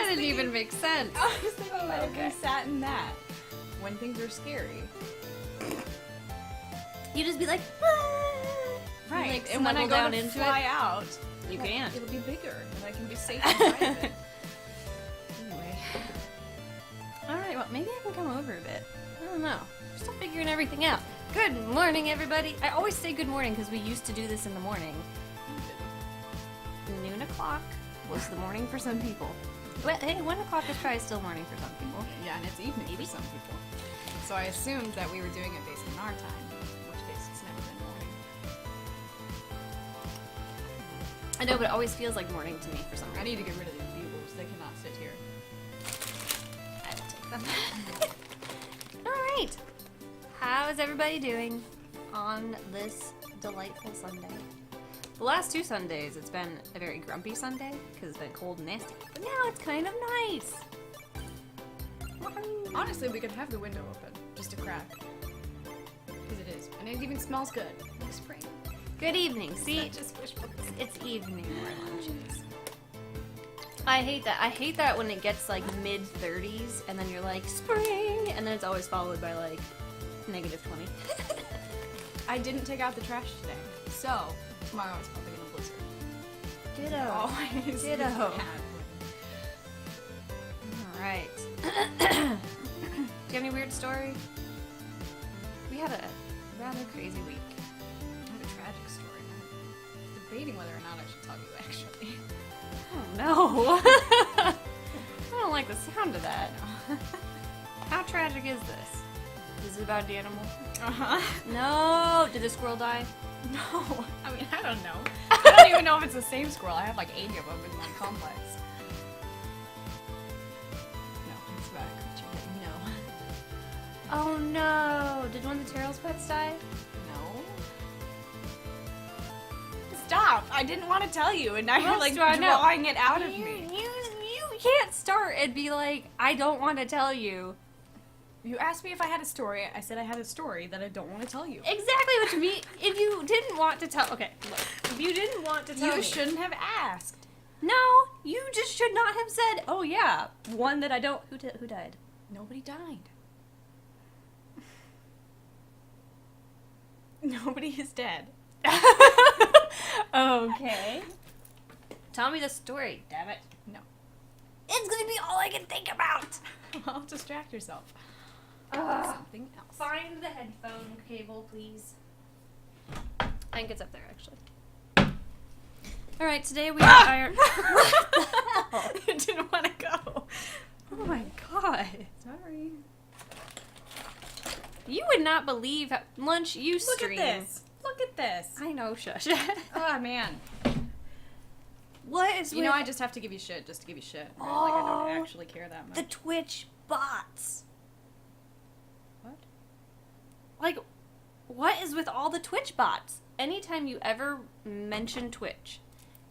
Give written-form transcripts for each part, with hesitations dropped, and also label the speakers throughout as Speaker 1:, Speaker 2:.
Speaker 1: didn't even make sense.
Speaker 2: I was thinking that if we sat in that when things are scary.
Speaker 1: You just be like,
Speaker 2: Right.
Speaker 1: You, like,
Speaker 2: and when I go
Speaker 1: down
Speaker 2: to
Speaker 1: into
Speaker 2: fly out,
Speaker 1: you can't.
Speaker 2: It'll be bigger, and I can be safe inside of it. Anyway.
Speaker 1: Alright, well, maybe I can come over a bit. I don't know. We're still figuring everything out. Good morning, everybody. I always say good morning because we used to do this in the morning. Noon o'clock was the morning for some people. Well, hey, 1 o'clock is probably still morning for some people.
Speaker 2: Yeah, and it's evening for some people. So I assumed that we were doing it based on our time, in which case it's never been morning.
Speaker 1: I know, but it always feels like morning to me for some reason.
Speaker 2: I need to get rid of these bugles. They cannot sit here.
Speaker 1: I will take them. Alright. How is everybody doing on this delightful Sunday? The last 2 Sundays, it's been a very grumpy Sunday because it's been cold and nasty. But now it's kind of nice.
Speaker 2: Honestly, we could have the window open, just a crack. Because it is. And it even smells good. Like spring.
Speaker 1: Good evening. See,
Speaker 2: Just wishful thinking.
Speaker 1: it's evening where lunch is. I hate that. I hate that when it gets like mid-30s and then you're like, spring! And then it's always followed by like negative 20.
Speaker 2: I didn't take out the trash today, so tomorrow it's probably gonna blizzard.
Speaker 1: Ditto.
Speaker 2: Always.
Speaker 1: Ditto. Alright. Do you have any weird story? We had a rather crazy week.
Speaker 2: I have a tragic story. I'm debating whether or not I should tell you, actually.
Speaker 1: Oh no! I don't like the sound of that. How tragic is this? Is it about the animal?
Speaker 2: Uh-huh.
Speaker 1: No! Did the squirrel die?
Speaker 2: No. I mean, I don't know. I don't even know if it's the same squirrel. I have like 80 of them in my complex. No, it's about a creature that you know.
Speaker 1: Oh no! Did one of the Terrell's pets die?
Speaker 2: No. Stop! I didn't want to tell you, and now you're like
Speaker 1: do I know?
Speaker 2: drawing it out of
Speaker 1: You
Speaker 2: me.
Speaker 1: can't start and be like, I don't want to tell you.
Speaker 2: You asked me if I had a story. I said I had a story that I don't want to tell you.
Speaker 1: Exactly what you mean. If you didn't want to tell, okay, look. If you didn't want to tell
Speaker 2: You
Speaker 1: me,
Speaker 2: shouldn't have asked.
Speaker 1: no, you just should not have said, oh yeah, one that I don't. Who died?
Speaker 2: Nobody died. Nobody is dead.
Speaker 1: Okay. Tell me the story, damn it.
Speaker 2: No.
Speaker 1: It's gonna be all I can think about.
Speaker 2: Well, distract yourself. Something else.
Speaker 1: Find the headphone cable, please. I think it's up there, actually. Alright, today we are iron. What the hell?
Speaker 2: I didn't want to go.
Speaker 1: Oh my god.
Speaker 2: Sorry.
Speaker 1: You would not believe how lunch you
Speaker 2: Look
Speaker 1: stream.
Speaker 2: at this. Look at this.
Speaker 1: I know, shush.
Speaker 2: Oh, man.
Speaker 1: What is
Speaker 2: You know, I just have to give you shit just to give you shit. Right? Like, I don't actually care that much.
Speaker 1: the Twitch bots?
Speaker 2: What?
Speaker 1: Like, what is with all the Twitch bots? Anytime you ever mention Twitch,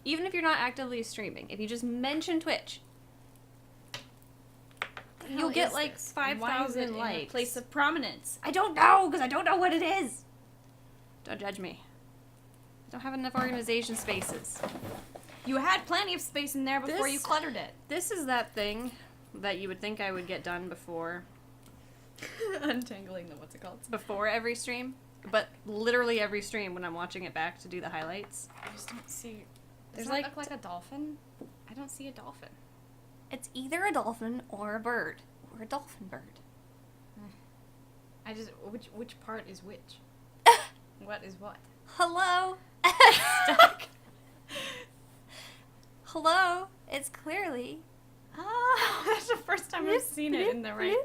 Speaker 1: even if you're not actively streaming, if you just mention Twitch, you'll get like 5,000 likes.
Speaker 2: In a place of prominence.
Speaker 1: I don't know, because I don't know what it is. Don't judge me. I don't have enough organization spaces.
Speaker 2: You had plenty of space in there before
Speaker 1: This-
Speaker 2: you cluttered it.
Speaker 1: This is that thing that you would think I would get done before
Speaker 2: Untangling the what's it called?
Speaker 1: before every stream, but literally every stream when I'm watching it back to do the highlights.
Speaker 2: I just don't see.
Speaker 1: There's
Speaker 2: Does that
Speaker 1: like
Speaker 2: look like a dolphin? I don't see a dolphin.
Speaker 1: It's either a dolphin or a bird or a dolphin bird.
Speaker 2: I just which part is which? What is what?
Speaker 1: Hello. Hello. It's clearly.
Speaker 2: Oh, that's the first time I've seen it in the right.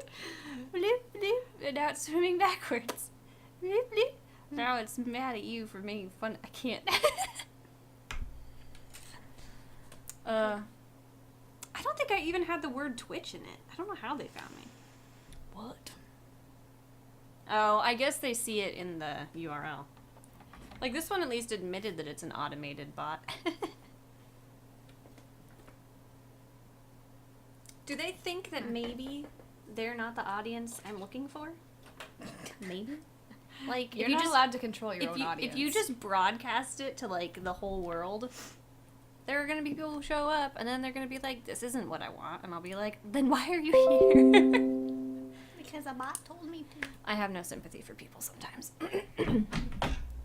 Speaker 1: Bloop, bloop, and now it's swimming backwards. Bloop, bloop. Now it's mad at you for making fun. I can't. I don't think I even had the word Twitch in it. I don't know how they found me.
Speaker 2: What?
Speaker 1: Oh, I guess they see it in the URL. Like, this one at least admitted that it's an automated bot. Do they think that maybe they're not the audience I'm looking for? Maybe? Like,
Speaker 2: You're
Speaker 1: if you
Speaker 2: not
Speaker 1: just,
Speaker 2: allowed to control your own
Speaker 1: if
Speaker 2: audience.
Speaker 1: you just broadcast it to, like, the whole world, there are going to be people who show up, and then they're going to be like, this isn't what I want. And I'll be like, then why are you here?
Speaker 2: Because a bot told me to.
Speaker 1: I have no sympathy for people sometimes.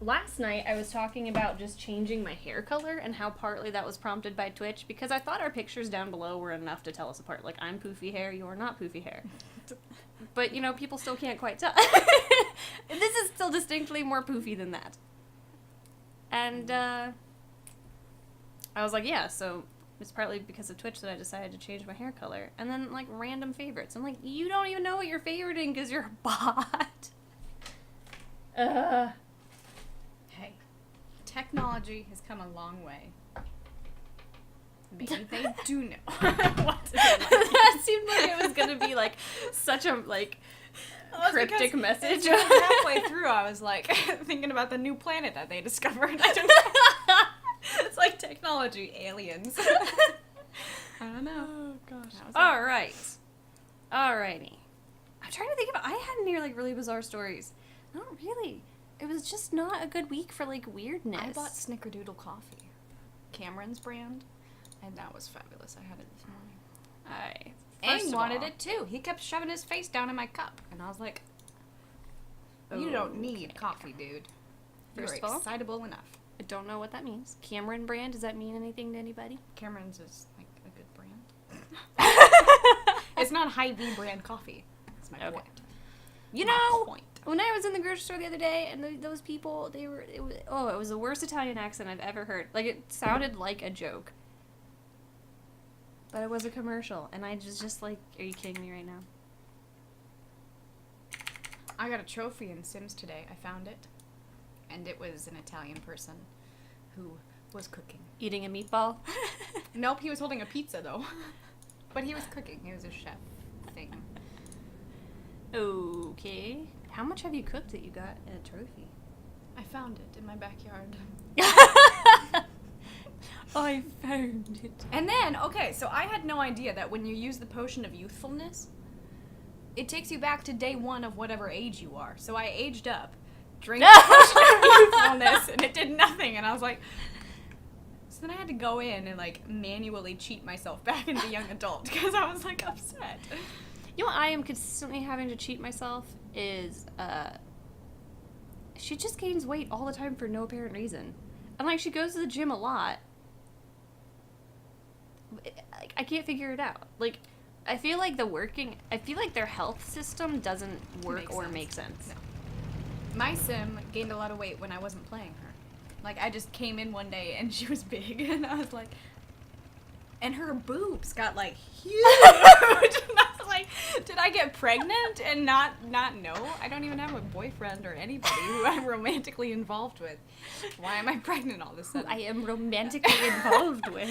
Speaker 1: Last night, I was talking about just changing my hair color and how partly that was prompted by Twitch, because I thought our pictures down below were enough to tell us apart. Like, I'm poofy hair, you're not poofy hair. But, you know, people still can't quite tell. This is still distinctly more poofy than that. And, I was like, yeah, so it's partly because of Twitch that I decided to change my hair color. And then, like, random favorites. I'm like, you don't even know what you're favoriting because you're a bot.
Speaker 2: Hey, technology has come a long way. Maybe they do know what to do.
Speaker 1: That seemed like it was gonna be like such a cryptic message.
Speaker 2: Halfway through, I was like thinking about the new planet that they discovered. I don't know. It's like technology, aliens. I don't know.
Speaker 1: Oh gosh. All right. Alrighty. I'm trying to think of. I had near like really bizarre stories. Not really. It was just not a good week for like weirdness.
Speaker 2: I bought Snickerdoodle coffee, Cameron's brand, and that was fabulous. I had it this morning. Aang wanted it too. He kept shoving his face down in my cup, and I was like, "You don't need coffee, dude. You're
Speaker 1: First of all,
Speaker 2: excitable enough."
Speaker 1: I don't know what that means. Cameron brand, does that mean anything to anybody?
Speaker 2: Cameron's is like a good brand. It's not Hy-Vee brand coffee. That's my point.
Speaker 1: You know, when I was in the grocery store the other day, and those people, it was the worst Italian accent I've ever heard. Like, it sounded like a joke. But it was a commercial, and I just like, are you kidding me right now?
Speaker 2: I got a trophy in Sims today. I found it. And it was an Italian person who was cooking.
Speaker 1: Eating a meatball?
Speaker 2: Nope, he was holding a pizza, though. But he was cooking. He was a chef thing.
Speaker 1: Okay. How much have you cooked that you got a trophy?
Speaker 2: I found it in my backyard.
Speaker 1: I found it.
Speaker 2: And then, okay, so I had no idea that when you use the potion of youthfulness, it takes you back to day one of whatever age you are. So I aged up, drank the potion of youthfulness, and it did nothing. And I was like, so then I had to go in and like manually cheat myself back into young adult because I was like upset.
Speaker 1: You know what I am consistently having to cheat myself is, she just gains weight all the time for no apparent reason. And like, she goes to the gym a lot. I can't figure it out. Like, I feel like their health system doesn't work make sense.
Speaker 2: No. My sim gained a lot of weight when I wasn't playing her. Like, I just came in one day and she was big, and I was like, and her boobs got like huge. And I was like, did I get pregnant and not know? I don't even have a boyfriend or anybody who I'm romantically involved with. Why am I pregnant all of a sudden?
Speaker 1: I am romantically involved with.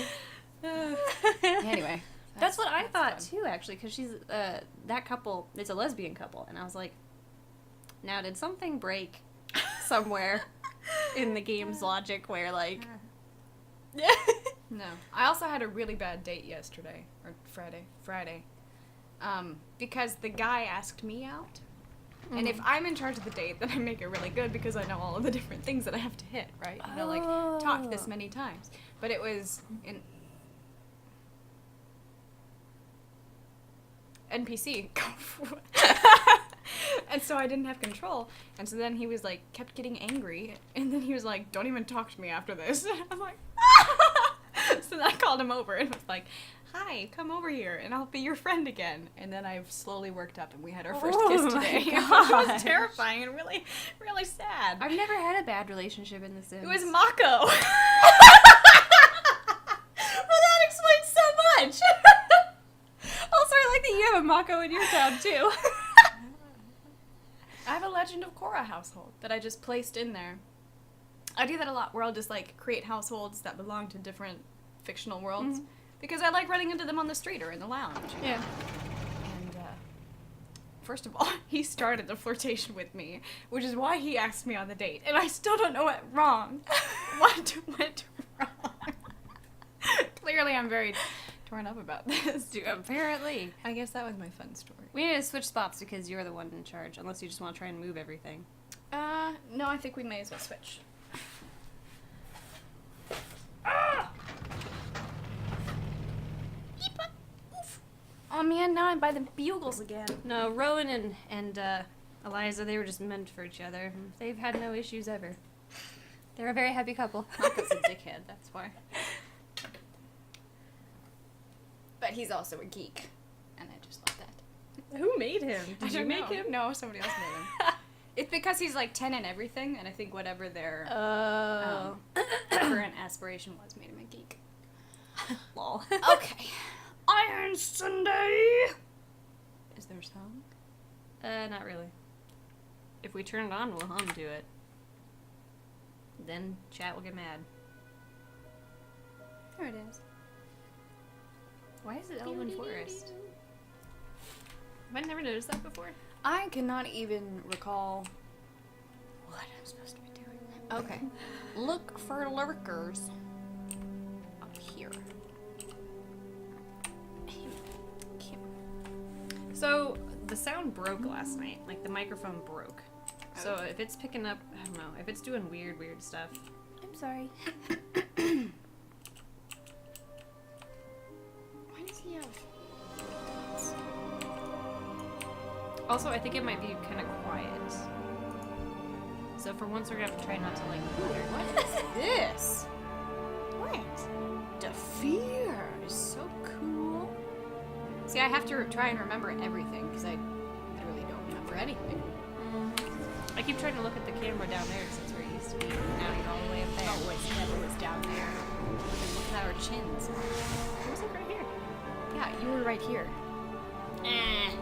Speaker 2: Anyway.
Speaker 1: That's what I thought too, actually, because she's, that couple, it's a lesbian couple, and I was like, now did something break somewhere in the game's logic where, like...
Speaker 2: No. I also had a really bad date yesterday, or Friday, because the guy asked me out, and if I'm in charge of the date, then I make it really good because I know all of the different things that I have to hit, right? You know, like, talk this many times. But it was in... NPC. And so I didn't have control. And so then he was like, kept getting angry. And then he was like, don't even talk to me after this. And I'm like, so then I called him over and was like, hi, come over here and I'll be your friend again. And then I've slowly worked up and we had our first kiss today. It was terrifying and really, really sad.
Speaker 1: I've never had a bad relationship in The Sims.
Speaker 2: It was Mako.
Speaker 1: Well, that explains so much. Also, I like that you have a Mako in your town, too.
Speaker 2: I have a Legend of Korra household that I just placed in there. I do that a lot, where I'll just, like, create households that belong to different fictional worlds. Mm-hmm. Because I like running into them on the street or in the lounge.
Speaker 1: Yeah.
Speaker 2: And, first of all, he started the flirtation with me, which is why he asked me on the date. And I still don't know what wrong. What went wrong? Clearly, I'm very... torn up about this.
Speaker 1: Dude, apparently.
Speaker 2: I guess that was my fun story.
Speaker 1: We need to switch spots because you're the one in charge, unless you just want to try and move everything.
Speaker 2: No, I think we may as well switch. Oh man, now I'm by the bugles again.
Speaker 1: No, Rowan and Eliza, they were just meant for each other. They've had no issues ever. They're a very happy couple.
Speaker 2: Marco's a dickhead, that's why. But he's also a geek, and I just love that.
Speaker 1: Who made him? Did you make him?
Speaker 2: No, somebody else made him. It's because he's like 10 in everything, and I think whatever their current aspiration was made him a geek.
Speaker 1: Lol.
Speaker 2: Okay. Iron Sunday! Is there a song?
Speaker 1: Not really. If we turn it on, we'll hum to it. Then chat will get mad.
Speaker 2: There it is.
Speaker 1: Why is it Elven Forest? Have I never noticed that before?
Speaker 2: I cannot even recall what I'm supposed to be doing. Okay. Look for lurkers up here.
Speaker 1: So, the sound broke last night. Like, the microphone broke. So, if it's picking up, I don't know, if it's doing weird stuff.
Speaker 2: I'm sorry. Why does he have...
Speaker 1: Also, I think it might be kind of quiet. So, for once, we're gonna have to try not to, like, bother.
Speaker 2: What is this? What? The fear is so cool. See, I have to try and remember everything, because I literally don't remember anything.
Speaker 1: I keep trying to look at the camera down there since we're used to be. Now you're all the way up there.
Speaker 2: Oh, wait, never was down there. And look at our chins.
Speaker 1: I was like right here.
Speaker 2: Yeah, you were right here.
Speaker 1: Eh.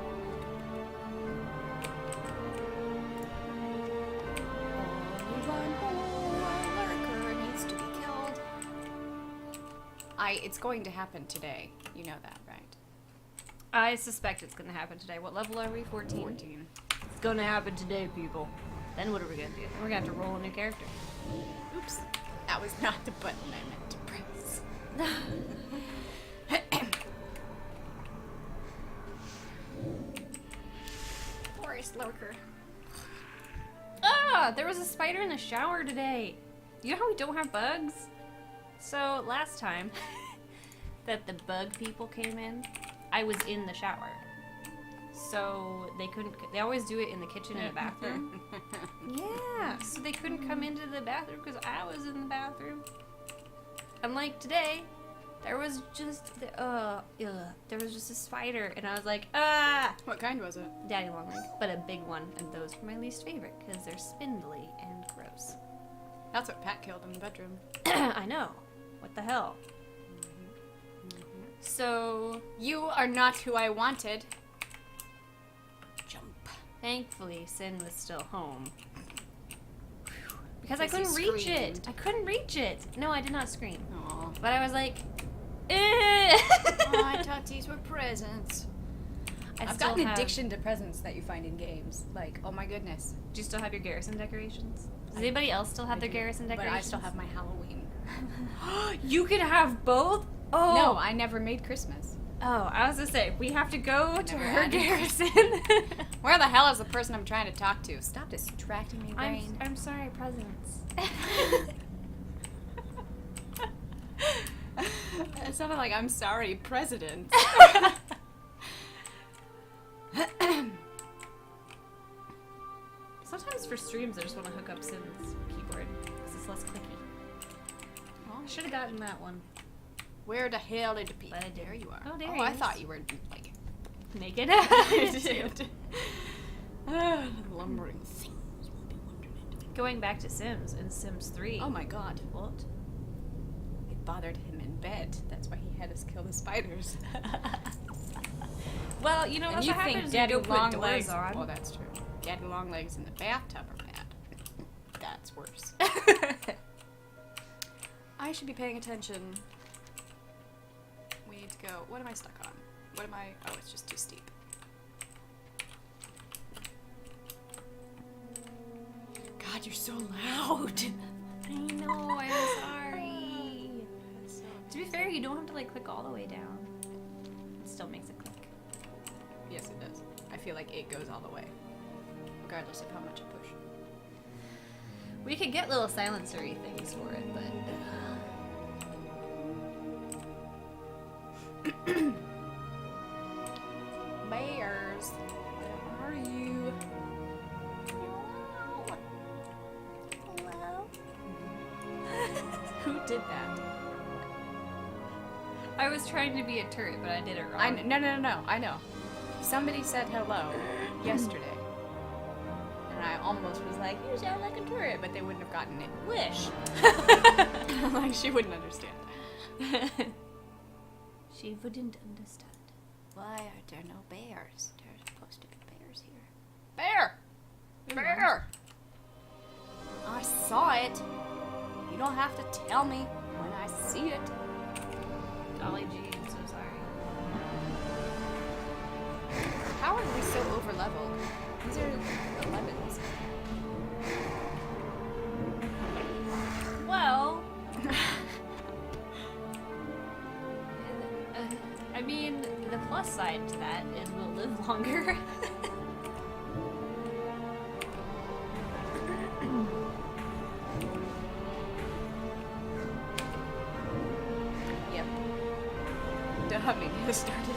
Speaker 2: It's going to happen today. You know that, right?
Speaker 1: I suspect it's gonna happen today. What level are we? 14?
Speaker 2: 14.
Speaker 1: It's gonna happen today, people. Then what are we gonna do? Then we're gonna have to roll a new character.
Speaker 2: Oops. That was not the button I meant to press. Forest lurker.
Speaker 1: Ah! There was a spider in the shower today. You know how we don't have bugs? So, last time that the bug people came in, I was in the shower. So, they always do it in the kitchen and the bathroom. Yeah, so they couldn't come into the bathroom because I was in the bathroom. Unlike today, there was just, there was just a spider, and I was like, ah!
Speaker 2: What kind was it?
Speaker 1: Daddy long leg, but a big one, and those are my least favorite because they're spindly and gross.
Speaker 2: That's what Pat killed in the bedroom.
Speaker 1: I know. What the hell? So,
Speaker 2: you are not who I wanted. Jump.
Speaker 1: Thankfully, Sin was still home. Because I couldn't reach it. I couldn't reach it. No, I did not scream.
Speaker 2: Aww.
Speaker 1: But I was like,
Speaker 2: Oh, I thought these were presents. I've got an addiction to presents that you find in games. Like, oh my goodness.
Speaker 1: Do you still have your Garrison decorations? Does anybody else still have their Garrison decorations?
Speaker 2: But I still have my Halloween.
Speaker 1: You could have both? Oh.
Speaker 2: No, I never made Christmas.
Speaker 1: Oh, I was gonna say, we have to go to her Garrison.
Speaker 2: Where the hell is the person I'm trying to talk to? Stop distracting me, Raeyn.
Speaker 1: I'm sorry, presents.
Speaker 2: It sounded like I'm sorry, President.
Speaker 1: Sometimes for streams, I just want to hook up Sin's keyboard because it's less clicky.
Speaker 2: Oh,
Speaker 1: I should have gotten that one.
Speaker 2: Where the hell did it be?
Speaker 1: But I did.
Speaker 2: There you are.
Speaker 1: Oh, there
Speaker 2: Oh,
Speaker 1: he
Speaker 2: I
Speaker 1: is.
Speaker 2: thought you were like
Speaker 1: Naked.
Speaker 2: lumbering things will be wondering.
Speaker 1: Going back to Sims in Sims 3.
Speaker 2: Oh my God!
Speaker 1: What?
Speaker 2: It bothered him in bed. That's why he had us kill the spiders.
Speaker 1: Well, you know
Speaker 2: And
Speaker 1: what
Speaker 2: you
Speaker 1: happens
Speaker 2: think
Speaker 1: when
Speaker 2: getting
Speaker 1: you go put
Speaker 2: long
Speaker 1: doors
Speaker 2: legs?
Speaker 1: on.
Speaker 2: Well, that's true. Getting long legs in the bathtub are bad. That's worse. I should be paying attention. We need to go. What am I stuck on? What am I? Oh, it's just too steep. God, you're so loud.
Speaker 1: I know, I'm sorry. To be fair, you don't have to like click all the way down. It still makes it click.
Speaker 2: Yes, it does. I feel like it goes all the way, regardless of how much I push.
Speaker 1: We could get little silencery things for it, but
Speaker 2: bears. Where are you?
Speaker 1: Hello?
Speaker 2: Who did that?
Speaker 1: I was trying to be a turret, but I did it wrong.
Speaker 2: No. I know. Somebody said hello yesterday. And I almost was like, you sound like a turret, but they wouldn't have gotten it. Wish. Like, she wouldn't understand.
Speaker 1: She wouldn't understand.
Speaker 2: Why are there no bears? There's supposed to be bears here. Bear! Bear! I saw it. You don't have to tell me when I see it.
Speaker 1: Golly gee, I'm so sorry.
Speaker 2: How are we so over-leveled? These are 11s.
Speaker 1: Well... I mean, the plus side to that is we'll live longer.
Speaker 2: Yep. The humming has started.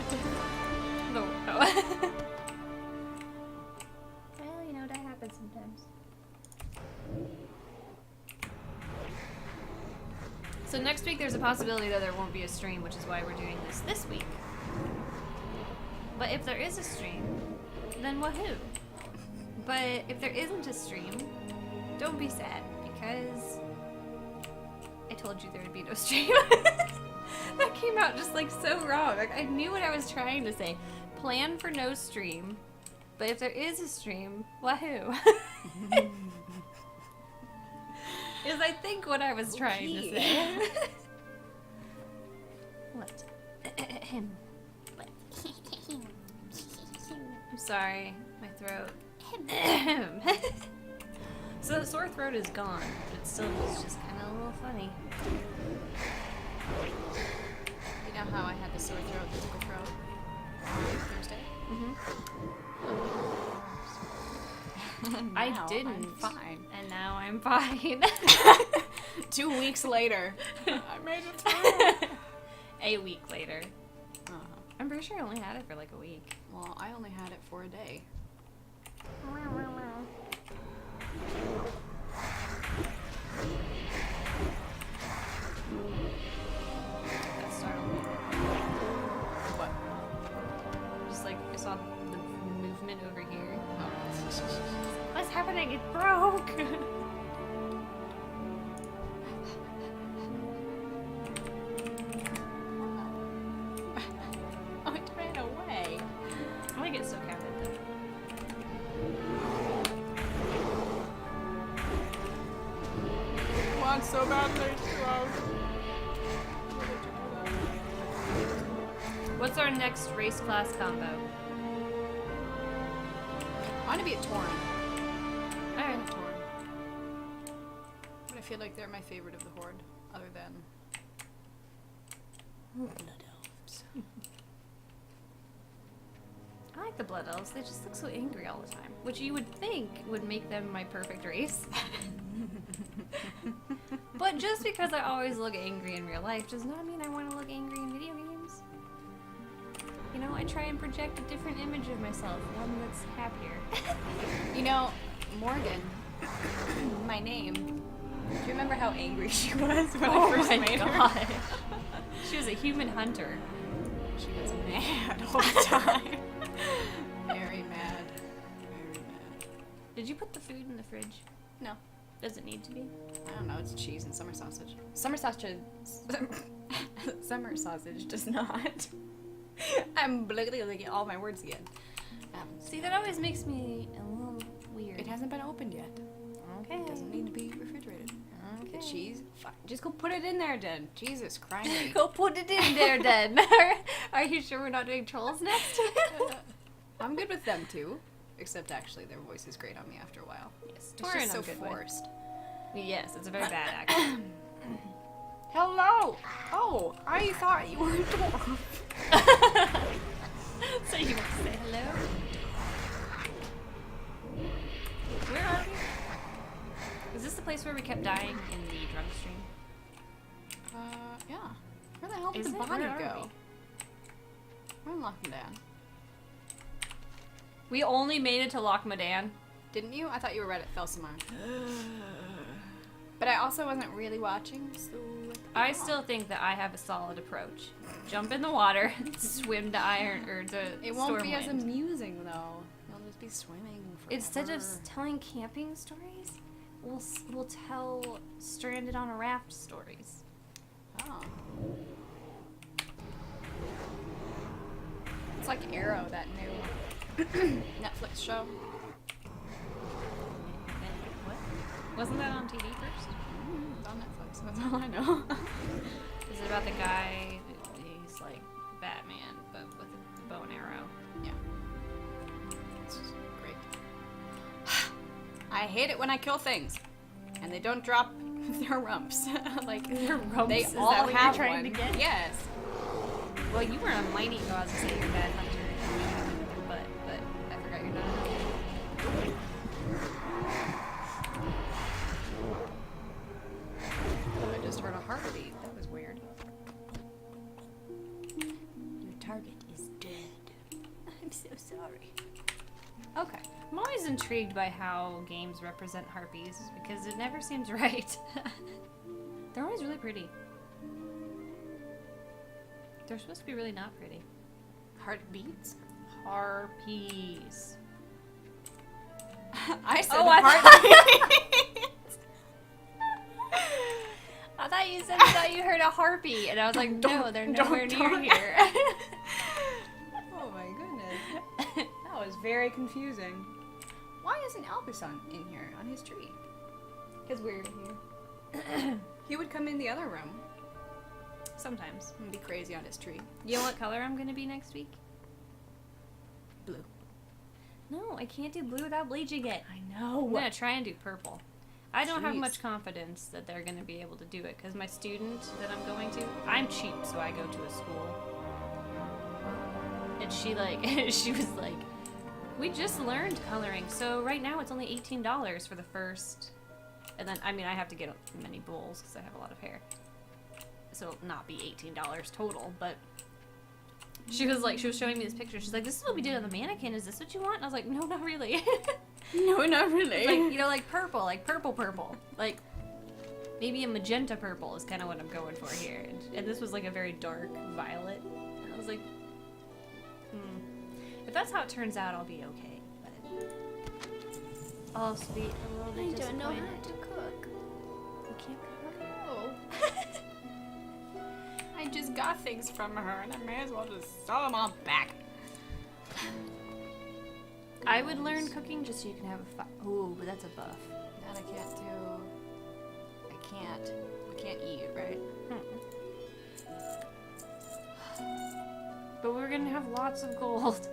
Speaker 1: No. Well, you know, that happens sometimes. So next week there's a possibility that there won't be a stream, which is why we're doing this week. But if there is a stream, then woohoo. But if there isn't a stream, don't be sad, because I told you there would be no stream. That came out just like so wrong. Like, I knew what I was trying to say. Plan for no stream, but if there is a stream, wahoo. Is I think what I was trying to say. What? I'm sorry, my throat. So the sore throat is gone, but it still is just kind of a little funny.
Speaker 2: You know how I had the sore throat, the tickle throat Thursday?
Speaker 1: I didn't.
Speaker 2: I'm fine.
Speaker 1: And now I'm fine.
Speaker 2: 2 weeks later. I made it through.
Speaker 1: A week later.
Speaker 2: Uh-huh.
Speaker 1: I'm pretty sure I only had it for like a week.
Speaker 2: Well, I only had it for a day.
Speaker 1: That startled me.
Speaker 2: What?
Speaker 1: Just like I saw the movement over here.
Speaker 2: Oh.
Speaker 1: What's happening? It broke!
Speaker 2: Oh, it ran away.
Speaker 1: I think it's so counted though.
Speaker 2: Want so badly.
Speaker 1: What's our next race class combo?
Speaker 2: I want to be a Tauren.
Speaker 1: Alright.
Speaker 2: Tauren. But I feel like they're my favorite of the Horde, other than Blood Elves.
Speaker 1: I like the Blood Elves. They just look so angry all the time. Which you would think would make them my perfect race. But just because I always look angry in real life does not mean I want to look angry in video games. You know, I try and project a different image of myself, one that's happier.
Speaker 2: You know, Morgan, my name. Do you remember how angry she was when I first made her?
Speaker 1: She was a human hunter.
Speaker 2: She was mad all the time. Very mad. Very mad.
Speaker 1: Did you put the food in the fridge?
Speaker 2: No.
Speaker 1: Does it need to be?
Speaker 2: I don't know, it's cheese and summer sausage. Summer sausage does not. I'm literally gonna get all my words again.
Speaker 1: See, that always makes me a little weird.
Speaker 2: It hasn't been opened yet.
Speaker 1: Okay.
Speaker 2: It doesn't need to be refrigerated.
Speaker 1: Okay.
Speaker 2: The cheese? Fuck, just go put it in there then. Jesus Christ.
Speaker 1: Go put it in there then. Are you sure we're not doing trolls next?
Speaker 2: I'm good with them too. Except actually their voice is great on me after a while.
Speaker 1: Yes,
Speaker 2: It's just so forced.
Speaker 1: Yes, it's a very bad accent.
Speaker 2: Hello! Oh, I thought you were a dwarf.
Speaker 1: So you want to say hello? Where are we? Is this the place where we kept dying in the drunk stream?
Speaker 2: Yeah. Where the hell did
Speaker 1: Is
Speaker 2: the
Speaker 1: it?
Speaker 2: body
Speaker 1: Where are
Speaker 2: go?
Speaker 1: we?
Speaker 2: We're in Lock 'em Down.
Speaker 1: We only made it to Loch Madan.
Speaker 2: Didn't you? I thought you were right at Felsamar. But I also wasn't really watching, so...
Speaker 1: I still think that I have a solid approach. Jump in the water, swim to
Speaker 2: It won't be as
Speaker 1: Stormwind.
Speaker 2: amusing, though. You'll just be swimming forever.
Speaker 1: Instead of telling camping stories, we'll tell stranded on a raft stories.
Speaker 2: Oh. It's like Arrow, that new Netflix show.
Speaker 1: What? Wasn't that on TV first?
Speaker 2: It's on Netflix, that's all I know.
Speaker 1: Is it about the guy, he's like Batman, but with a bow and arrow?
Speaker 2: Yeah. It's just great. I hate it when I kill things. And they don't drop their rumps. Like,
Speaker 1: Their rumps?
Speaker 2: they
Speaker 1: Is
Speaker 2: all
Speaker 1: that what you're
Speaker 2: have
Speaker 1: trying
Speaker 2: one.
Speaker 1: to get?
Speaker 2: Yes.
Speaker 1: Well, you were a mighty, I was gonna say you're a bad hunter, but I forgot you're not a hunter.
Speaker 2: I just heard a heartbeat. That was weird.
Speaker 1: Your target is dead. I'm so sorry. Okay. I'm always intrigued by how games represent harpies because it never seems right. They're always really pretty. They're supposed to be really not pretty.
Speaker 2: Heartbeats?
Speaker 1: Harpies.
Speaker 2: I said
Speaker 1: I
Speaker 2: heartbeats.
Speaker 1: I thought you said you thought you heard a harpy, and I was like, no, they're nowhere near here.
Speaker 2: Oh my goodness. That was very confusing. Why isn't Alberson in here on his tree?
Speaker 1: Because we're here.
Speaker 2: He would come in the other room
Speaker 1: Sometimes.
Speaker 2: and be crazy on his tree.
Speaker 1: You know what color I'm gonna be next week?
Speaker 2: Blue.
Speaker 1: No, I can't do blue without bleaching it.
Speaker 2: I
Speaker 1: I'm
Speaker 2: know.
Speaker 1: gonna try and do purple. I don't have
Speaker 2: Jeez.
Speaker 1: much confidence that they're gonna be able to do it because my student that I'm going to, I'm cheap, so I go to a school. And she she was like, we just learned coloring, so right now it's only $18 for the first. And then, I mean, I have to get many bowls because I have a lot of hair. So it'll not be $18 total, but she was showing me this picture. She's like, this is what we did on the mannequin. Is this what you want? And I was like, no, not really.
Speaker 2: No, not really.
Speaker 1: like purple, like purple. Like, maybe a magenta purple is kind of what I'm going for here. And this was like a very dark violet. And I was like, if that's how it turns out, I'll be okay. But I'll also be a little bit disappointed.
Speaker 2: to cook.
Speaker 1: You can't cook.
Speaker 2: Oh. I just got things from her, and I may as well just sell them all back.
Speaker 1: I would learn cooking just so you can have a ooh, but that's a buff.
Speaker 2: That I can't do. I can't eat, right?
Speaker 1: But we're gonna have lots of gold.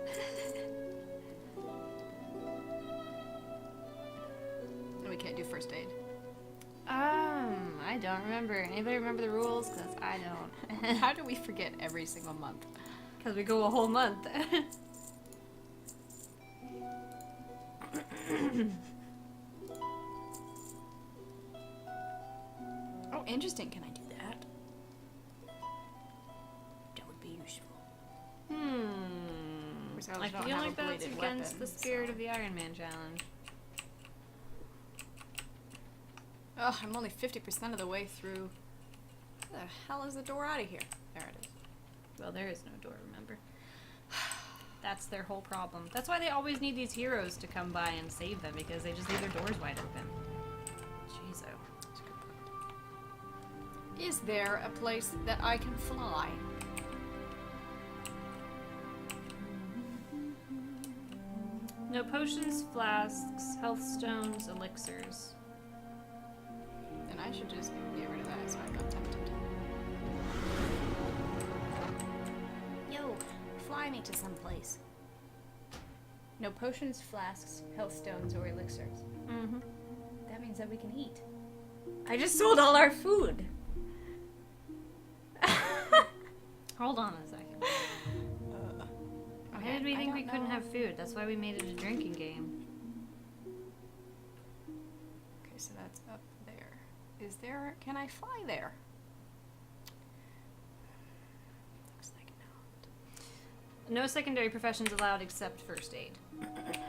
Speaker 2: And we can't do first aid.
Speaker 1: I don't remember. Anybody remember the rules? Because I don't.
Speaker 2: How do we forget every single month?
Speaker 1: Because we go a whole month.
Speaker 2: Oh, interesting. Can I do that? That would be useful. course, I
Speaker 1: I
Speaker 2: don't
Speaker 1: feel
Speaker 2: have
Speaker 1: like
Speaker 2: a
Speaker 1: that's
Speaker 2: bladed
Speaker 1: against
Speaker 2: weapon,
Speaker 1: the spirit
Speaker 2: so.
Speaker 1: of the Ironman challenge.
Speaker 2: Ugh, I'm only 50% of the way through. Where the hell is the door out of here? There it is.
Speaker 1: Well, there is no door, remember? That's their whole problem. That's why they always need these heroes to come by and save them, because they just leave their doors wide open. Jeez, oh.
Speaker 2: That's a good point. Is there a place that I can fly?
Speaker 1: No potions, flasks, health stones, elixirs.
Speaker 2: Then I should just get rid of that so I'm not tempted. Yo, fly me to someplace. No potions, flasks, health stones, or elixirs.
Speaker 1: Mm-hmm.
Speaker 2: That means that we can eat.
Speaker 1: I just sold all our food. Hold on a second. Why did we think we couldn't have food? That's why we made it a drinking game.
Speaker 2: Okay, so that's up there. Is there... Can I fly there? Looks like
Speaker 1: No secondary professions allowed except first aid.
Speaker 2: Okay.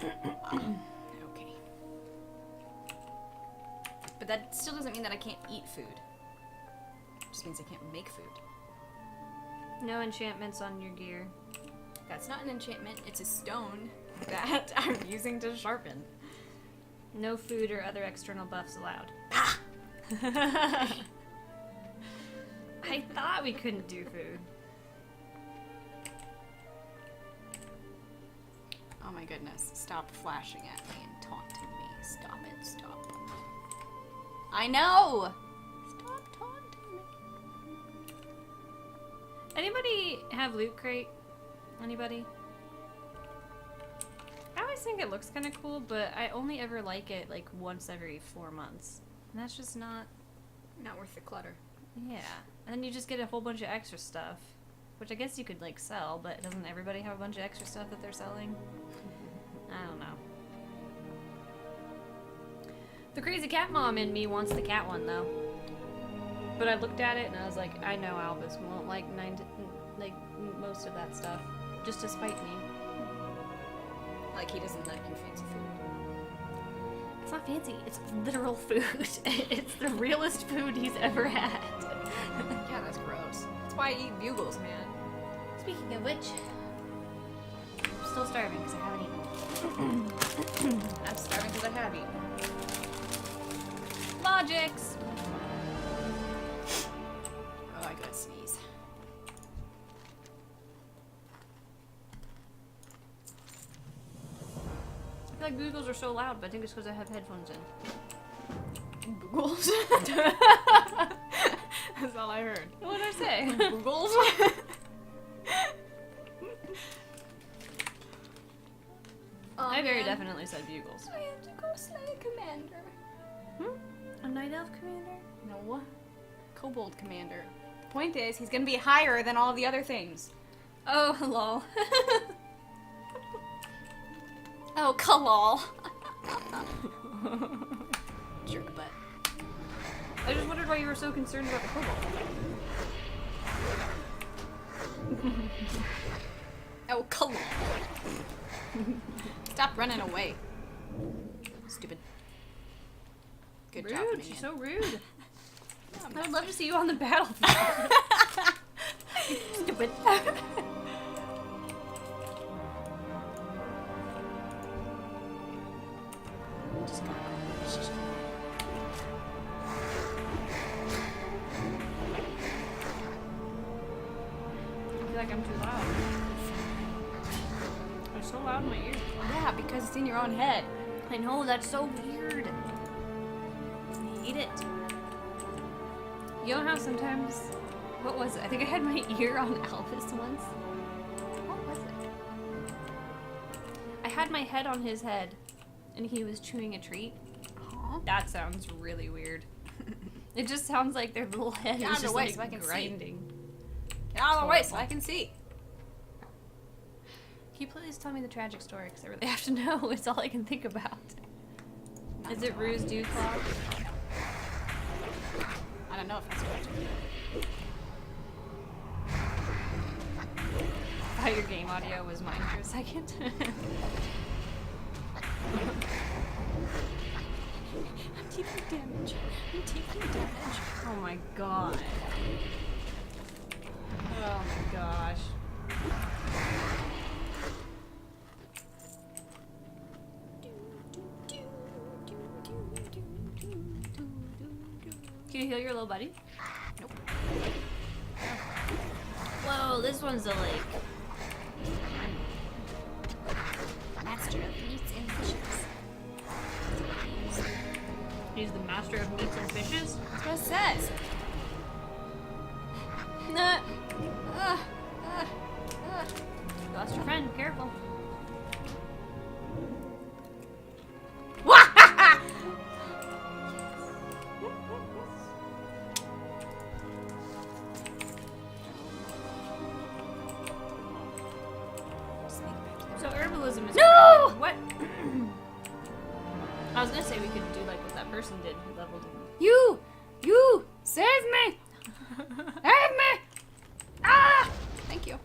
Speaker 2: But that still doesn't mean that I can't eat food. It just means I can't make food.
Speaker 1: No enchantments on your gear.
Speaker 2: That's not an enchantment, it's a stone that I'm using to sharpen.
Speaker 1: No food or other external buffs allowed. I thought we couldn't do food.
Speaker 2: Oh my goodness, stop flashing at me and taunting me. Stop it, stop. I know! Stop taunting me.
Speaker 1: Anybody have Loot Crate? Anybody? I always think it looks kind of cool, but I only ever like it like once every 4 months. And that's just not
Speaker 2: Not worth the clutter.
Speaker 1: Yeah, and then you just get a whole bunch of extra stuff, which I guess you could like sell, but doesn't everybody have a bunch of extra stuff that they're selling? I don't know. The crazy cat mom in me wants the cat one though. But I looked at it and I was like, I know Albus won't like most of that stuff, just to spite me.
Speaker 2: Like he doesn't like your fancy food.
Speaker 1: It's not fancy, it's literal food. It's the realest food he's ever had.
Speaker 2: Yeah, that's gross. That's why I eat bugles, man.
Speaker 1: Speaking of which, I'm still starving because I haven't eaten.
Speaker 2: I'm starving because I have eaten.
Speaker 1: Logics!
Speaker 2: Oh, I gotta sneeze.
Speaker 1: I feel like bugles are so loud, but I think it's because I have headphones in.
Speaker 2: Bugles? That's all I heard.
Speaker 1: What did I say?
Speaker 2: Bugles? Oh,
Speaker 1: I very
Speaker 2: man.
Speaker 1: definitely said bugles.
Speaker 2: I have to go slay Commander.
Speaker 1: A night elf commander?
Speaker 2: No. Kobold Commander. The point is, he's gonna be higher than all the other things.
Speaker 1: Oh, lol.
Speaker 2: Oh, kalal. Jerk butt.
Speaker 1: I just wondered why you were so concerned about the kobold.
Speaker 2: Oh, kalal. Stop running away. Stupid. Good
Speaker 1: Rude,
Speaker 2: job, man.
Speaker 1: she's so rude.
Speaker 2: No, I'm
Speaker 1: I would
Speaker 2: not.
Speaker 1: love to see you on the battlefield. Stupid.
Speaker 2: Just go. Just go.
Speaker 1: I feel like I'm too loud. I'm so loud in my ears.
Speaker 2: Yeah, because it's in your own head.
Speaker 1: I know, that's so weird. I hate it. You know how sometimes... What was it? I think I had my ear on Elvis once. What was it? I had my head on his head, and he was chewing a treat.
Speaker 2: Aw.
Speaker 1: That sounds really weird. It just sounds like their little head
Speaker 2: Get out
Speaker 1: is
Speaker 2: of the
Speaker 1: just
Speaker 2: way
Speaker 1: like
Speaker 2: so I can see.
Speaker 1: grinding.
Speaker 2: Get out of the way so
Speaker 1: Horrible.
Speaker 2: I can see.
Speaker 1: Can you please tell me the tragic story? Because I really have to know. It's all I can think about. Is it Rue's Dew Claw?
Speaker 2: I don't know if that's what.
Speaker 1: I thought your game audio was mine for a second.
Speaker 2: I'm taking damage. I'm taking damage.
Speaker 1: Oh my god. Oh my gosh. Can you heal your little buddy?
Speaker 2: Nope.
Speaker 1: Whoa, this one's a lake.
Speaker 2: Master of meats and fishes.
Speaker 1: He's the master of meats and fishes?
Speaker 2: That's what it says.
Speaker 1: Nah. You lost your friend, careful. So herbalism is
Speaker 2: No!
Speaker 1: what? I was gonna say we could do like what that person did who leveled him.
Speaker 2: You! Save me! Save me! Ah! Thank you.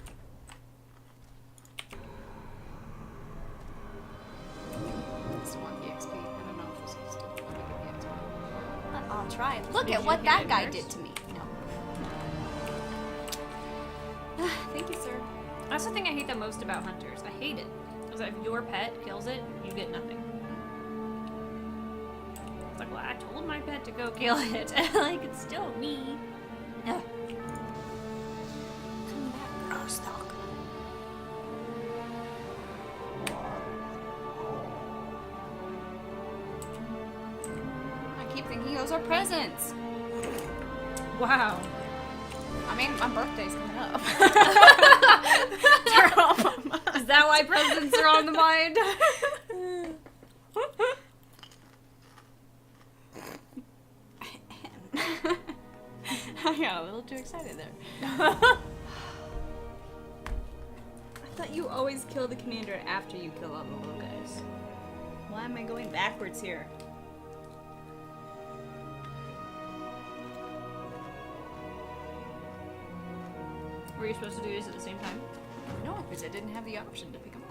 Speaker 2: try. Look
Speaker 1: Did
Speaker 2: at
Speaker 1: you
Speaker 2: what
Speaker 1: hit
Speaker 2: that
Speaker 1: it
Speaker 2: guy
Speaker 1: first?
Speaker 2: did to me. No. Thank you, sir.
Speaker 1: That's the thing I hate the most about hunters. I hate it. Because if your pet kills it, you get nothing. It's like, well, I told my pet to go kill it. Like, it's still me. Ugh.
Speaker 2: Come back, gross dog. I keep thinking those are presents.
Speaker 1: Wow.
Speaker 2: I mean, my birthday's coming up. They're all my mind.
Speaker 1: Is that why presents are on the mind?
Speaker 2: I got a little too excited there.
Speaker 1: I
Speaker 2: I thought you always kill the commander after you kill all the little guys. Why am I going backwards here?
Speaker 1: Were you supposed to do these at the same time?
Speaker 2: No, because I didn't have the option to pick them up.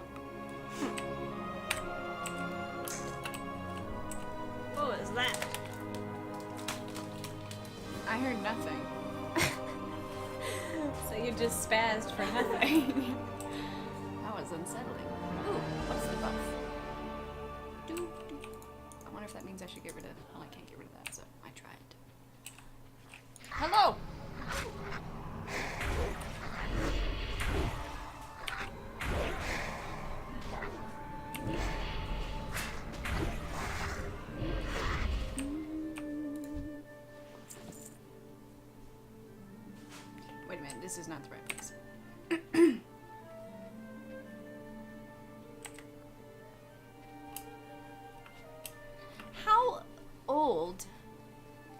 Speaker 1: What was that?
Speaker 2: I heard nothing. So you just spazzed for nothing. That was unsettling. Ooh, what's the buff? I wonder if that means I should get rid of... Well, I can't get rid of that, so I tried. Hello! Wait a minute, this is not the right place. How old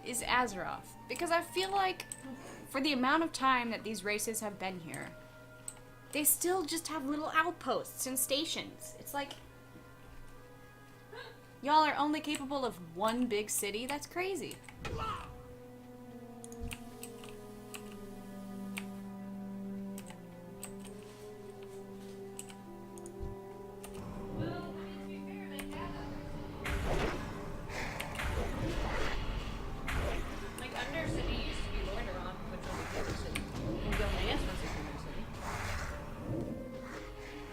Speaker 2: is Azeroth? Because I feel like for the amount of time that these races have been here, they still just have little outposts and stations. It's like, y'all are only capable of one big city? That's crazy.
Speaker 1: Like, Undercity used to be Lordaeron, which was a bigger city. And Gilneas was a bigger city.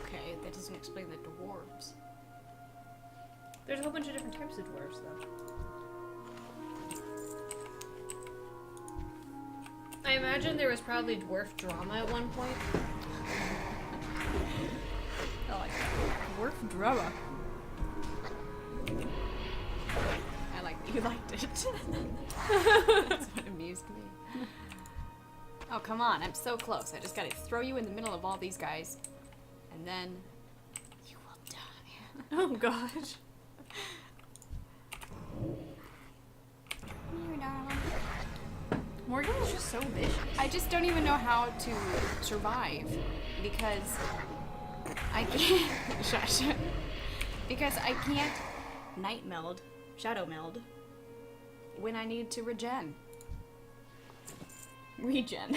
Speaker 2: Okay, that doesn't explain the dwarves.
Speaker 1: There's a whole bunch of different types of dwarves, though. I imagine there was probably dwarf drama at one point.
Speaker 2: I like that. Dwarf drama. I like that you liked it. That's what amused me. Oh, come on. I'm so close. I just gotta throw you in the middle of all these guys. And then you will die.
Speaker 1: Oh, gosh.
Speaker 2: Here, darling.
Speaker 1: Morgan is just so vicious.
Speaker 2: I just don't even know how to survive because I can't. Shush. Because I can't night meld, shadow meld, when I need to regen. Regen.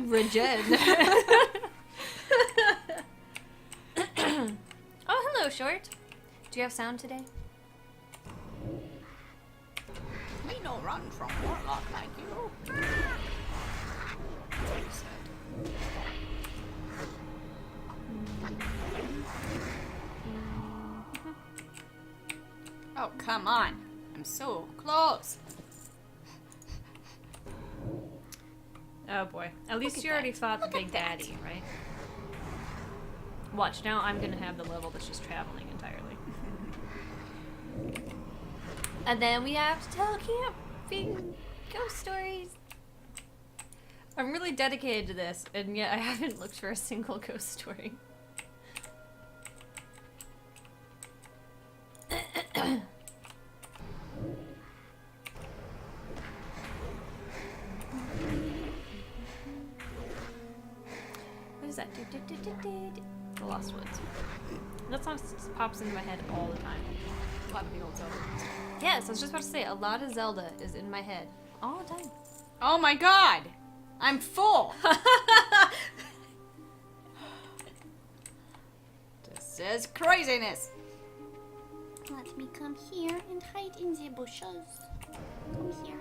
Speaker 1: Regen. Oh, hello, Short. Do you have sound today?
Speaker 2: We don't run from Warlock like you. That's what he said. Oh, come on. I'm so close.
Speaker 1: Oh boy. At least
Speaker 2: at
Speaker 1: you already
Speaker 2: that.
Speaker 1: fought the
Speaker 2: Look at
Speaker 1: Big
Speaker 2: that.
Speaker 1: Daddy, right? Watch, now I'm gonna have the level that's just traveling entirely. And then we have to tell camping ghost stories. I'm really dedicated to this, and yet I haven't looked for a single ghost story. What is that? The Lost Woods. That song just pops into my head all the time.
Speaker 2: A lot of the old Zelda.
Speaker 1: Yes, I was just about to say, a lot of Zelda is in my head all the time.
Speaker 2: Oh my god! I'm full! This is craziness!
Speaker 3: Let me come here and hide in the bushes.
Speaker 1: Come here.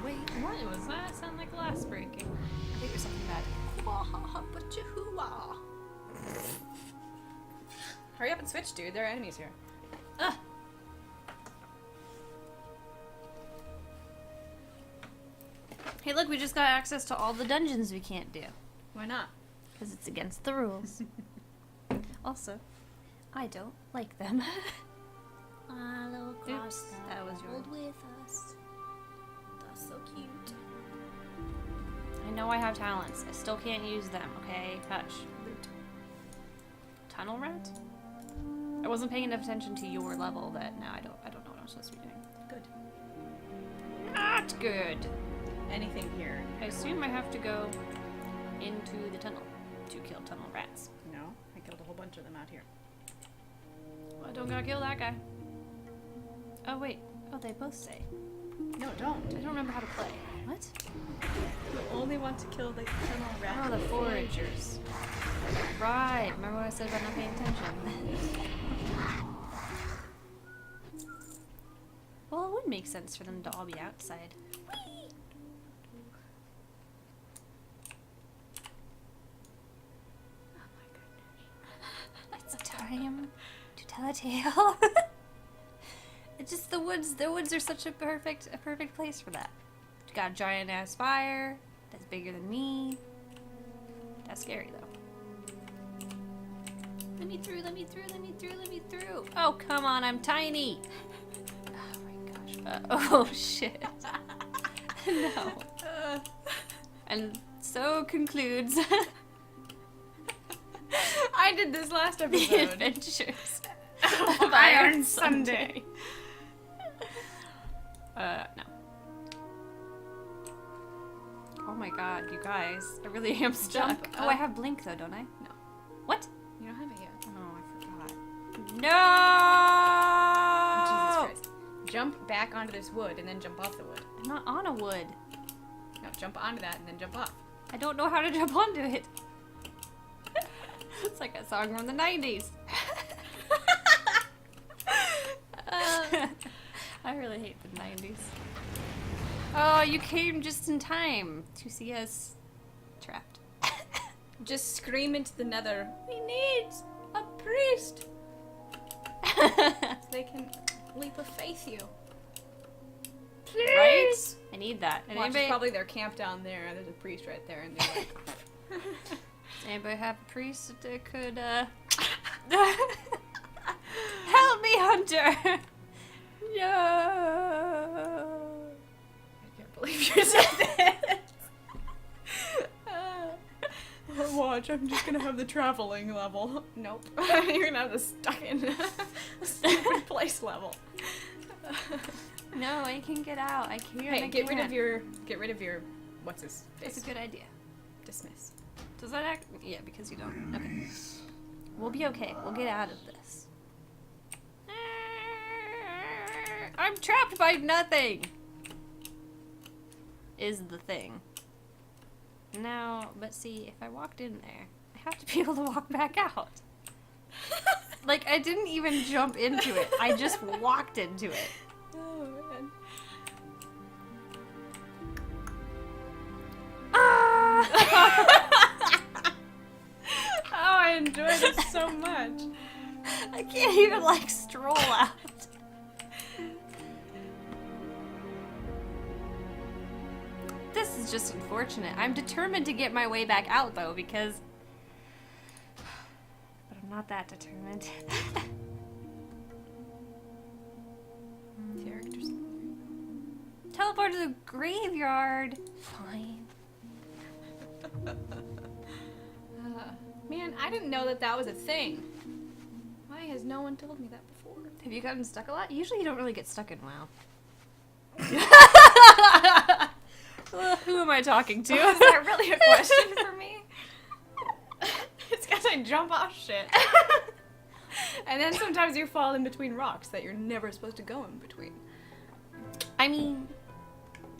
Speaker 1: Wait, what was that? Sound like glass breaking. I think there's something bad.
Speaker 2: Hurry up and switch, dude. There are enemies here.
Speaker 1: Ugh. Hey, look, we just got access to all the dungeons we can't do.
Speaker 2: Why not?
Speaker 1: Because it's against the rules. Also, I don't like them. Oops, that was yours.
Speaker 2: With us. That's so cute.
Speaker 1: I know I have talents. I still can't use them, okay? Hush. Tunnel rat? I wasn't paying enough attention to your level that now I don't know what I'm supposed to be doing.
Speaker 2: Good.
Speaker 1: Not good.
Speaker 2: Anything here?
Speaker 1: I assume I have to go into the tunnel to kill tunnel rats.
Speaker 2: No, I killed a whole bunch of them out here.
Speaker 1: Well, I don't gotta kill that guy. Oh wait. Oh, they both say.
Speaker 2: No, don't.
Speaker 1: I don't remember how to play. What?
Speaker 2: You only want to kill the tunnel rat.
Speaker 1: Oh, the foragers. Right. Remember what I said about not paying attention? Well, it would make sense for them to all be outside. Whee!
Speaker 2: Oh my goodness.
Speaker 1: It's time to tell a tale. It's just the woods. The woods are such a perfect place for that. You got a giant ass fire that's bigger than me. That's scary though. Let me through, let me through, let me through, let me through. Oh, come on, I'm tiny. Oh my gosh. Oh shit. No. And so concludes
Speaker 2: I did this last
Speaker 1: the
Speaker 2: episode.
Speaker 1: adventures
Speaker 2: of Iron Sunday.
Speaker 1: No. Oh my god, you guys. I really am stuck.
Speaker 2: Jump
Speaker 1: Oh, I
Speaker 2: up.
Speaker 1: have blink though, don't I?
Speaker 2: No.
Speaker 1: What?
Speaker 2: You don't have it yet.
Speaker 1: Oh, I forgot. No!
Speaker 2: Jesus Christ. Jump back onto this wood and then jump off the wood.
Speaker 1: I'm not on a wood.
Speaker 2: No, jump onto that and then jump off.
Speaker 1: I don't know how to jump onto it. It's like a song from the 90s. I really hate the 90s. Oh, you came just in time to see us trapped.
Speaker 2: Just scream into the nether. We need a priest. They can leap of faith you.
Speaker 1: Right? I need that. And
Speaker 2: Watch,
Speaker 1: anybody,
Speaker 2: it's probably their camp down there. There's a priest right there, and they're like,
Speaker 1: does anybody have a priest that could, help me, Hunter! No!
Speaker 2: I can't believe you said that. Watch, I'm just gonna have the traveling level. Nope. You're gonna have the stuck in a stupid place level.
Speaker 1: No, I can get out. I can't.
Speaker 2: Hey,
Speaker 1: I
Speaker 2: get rid
Speaker 1: can't.
Speaker 2: of your what's his face?
Speaker 1: That's a good idea.
Speaker 2: Dismiss.
Speaker 1: Does that act? Yeah, because you don't. Okay. We'll be okay. We'll get out of this. I'm trapped by nothing! Is the thing. Now, but see, if I walked in there, I have to be able to walk back out. Like, I didn't even jump into it. I just walked into it.
Speaker 2: Oh man.
Speaker 1: Ah!
Speaker 2: Oh, I enjoy this so much.
Speaker 1: I can't even, like, stroll out. This is just unfortunate. I'm determined to get my way back out, though, because... But I'm not that determined.
Speaker 2: Characters.
Speaker 1: Teleport to the graveyard. Fine.
Speaker 2: Man, I didn't know that that was a thing. Why has no one told me that before?
Speaker 1: Have you gotten stuck a lot? Usually you don't really get stuck in WoW. Who am I talking to?
Speaker 2: Is that really a question for me? It's because I jump off shit. And then sometimes you fall in between rocks that you're never supposed to go in between.
Speaker 1: I mean,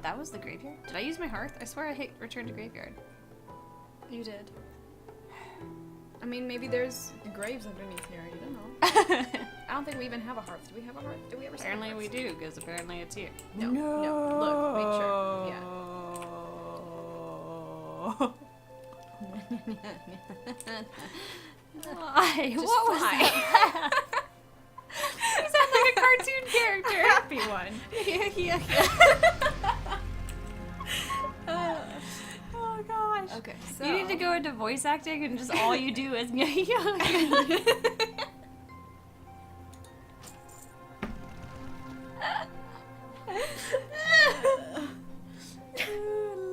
Speaker 1: that was the graveyard. Did I use my hearth? I swear I hit return to graveyard.
Speaker 2: You did. mean, maybe there's graves underneath here. You don't know. I don't think we even have a hearth. Do we have a hearth? Do we ever?
Speaker 1: Apparently we do, because apparently it's here.
Speaker 2: No. Look, make sure. Yeah.
Speaker 1: Why?
Speaker 2: Just
Speaker 1: What was
Speaker 2: fly.
Speaker 1: that? You sound like a cartoon character.
Speaker 2: Happy one.
Speaker 1: yeah. Oh gosh.
Speaker 2: Okay, so
Speaker 1: You need to go into voice acting and just all you do is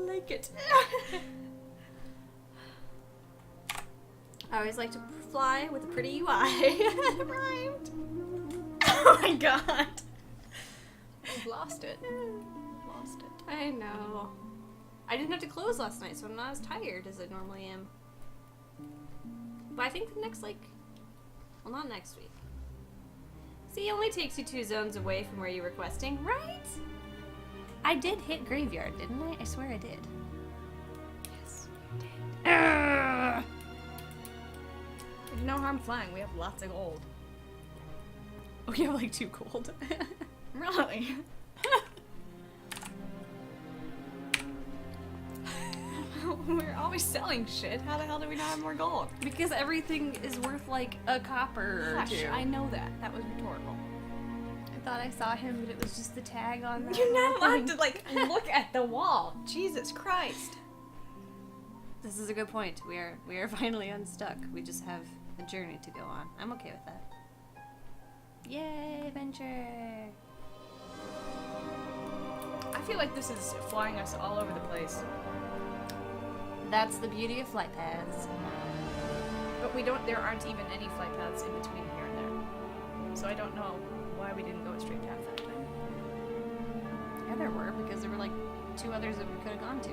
Speaker 1: like it. I always like to fly with a pretty UI. Rhymed.
Speaker 2: Oh my god. I've lost it. Lost it.
Speaker 1: I know. I didn't have to close last night, so I'm not as tired as I normally am. But I think the next, well, not next week. See, it only takes you 2 zones away from where you were questing, right? I did hit graveyard, didn't I? I swear I did.
Speaker 2: Yes, you did.
Speaker 1: Urgh.
Speaker 2: There's no harm flying. We have lots of gold.
Speaker 1: Oh, you have 2 gold.
Speaker 2: Really? We're always selling shit. How the hell do we not have more gold?
Speaker 1: Because everything is worth a copper or
Speaker 2: Gosh,
Speaker 1: 2.
Speaker 2: I know that. That was rhetorical.
Speaker 1: I thought I saw him, but it was just the tag on that.
Speaker 2: You're not allowed
Speaker 1: thing.
Speaker 2: to look at the wall. Jesus Christ.
Speaker 1: This is a good point. We are finally unstuck. We just have a journey to go on. I'm okay with that. Yay, adventure!
Speaker 2: I feel like this is flying us all over the place.
Speaker 1: That's the beauty of flight paths.
Speaker 2: But there aren't even any flight paths in between here and there. So I don't know why we didn't go a straight path that time.
Speaker 1: Yeah, there were, because there were 2 others that we could have gone to.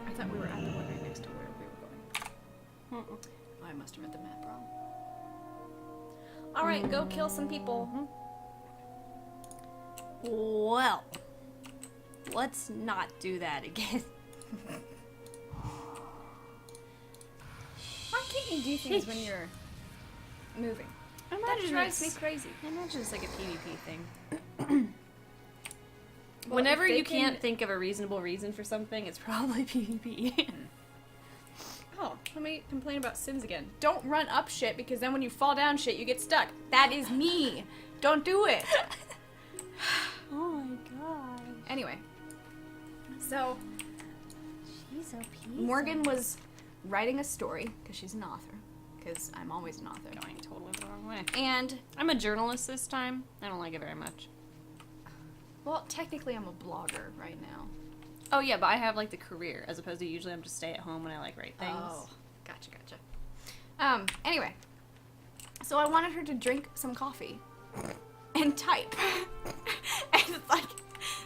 Speaker 2: I thought we were at the one right next to where we were going.
Speaker 1: Mm-mm.
Speaker 2: Oh, I must have read the map wrong. Alright, go kill some people.
Speaker 1: Well, let's not do that again.
Speaker 2: Why can't you do things when you're moving? That drives me crazy.
Speaker 1: I imagine it's like a PvP thing.
Speaker 2: Well,
Speaker 1: Whenever
Speaker 2: if they
Speaker 1: you can't
Speaker 2: can-
Speaker 1: think of a reasonable reason for something, it's probably PvP.
Speaker 2: Oh, let me complain about Sims again. Don't run up shit, because then when you fall down shit, you get stuck. That is me. Don't do it.
Speaker 1: Oh my god.
Speaker 2: Anyway. So,
Speaker 1: She's OP.
Speaker 2: Morgan was writing a story, because she's an author. Because I'm always an author.
Speaker 1: Going totally the wrong way.
Speaker 2: And,
Speaker 1: I'm a journalist this time. I don't like it very much.
Speaker 2: well, technically I'm a blogger right now.
Speaker 1: Oh yeah, but I have the career, as opposed to usually I'm just stay at home when I write things.
Speaker 2: Oh, gotcha. Anyway. So I wanted her to drink some coffee and type. And it's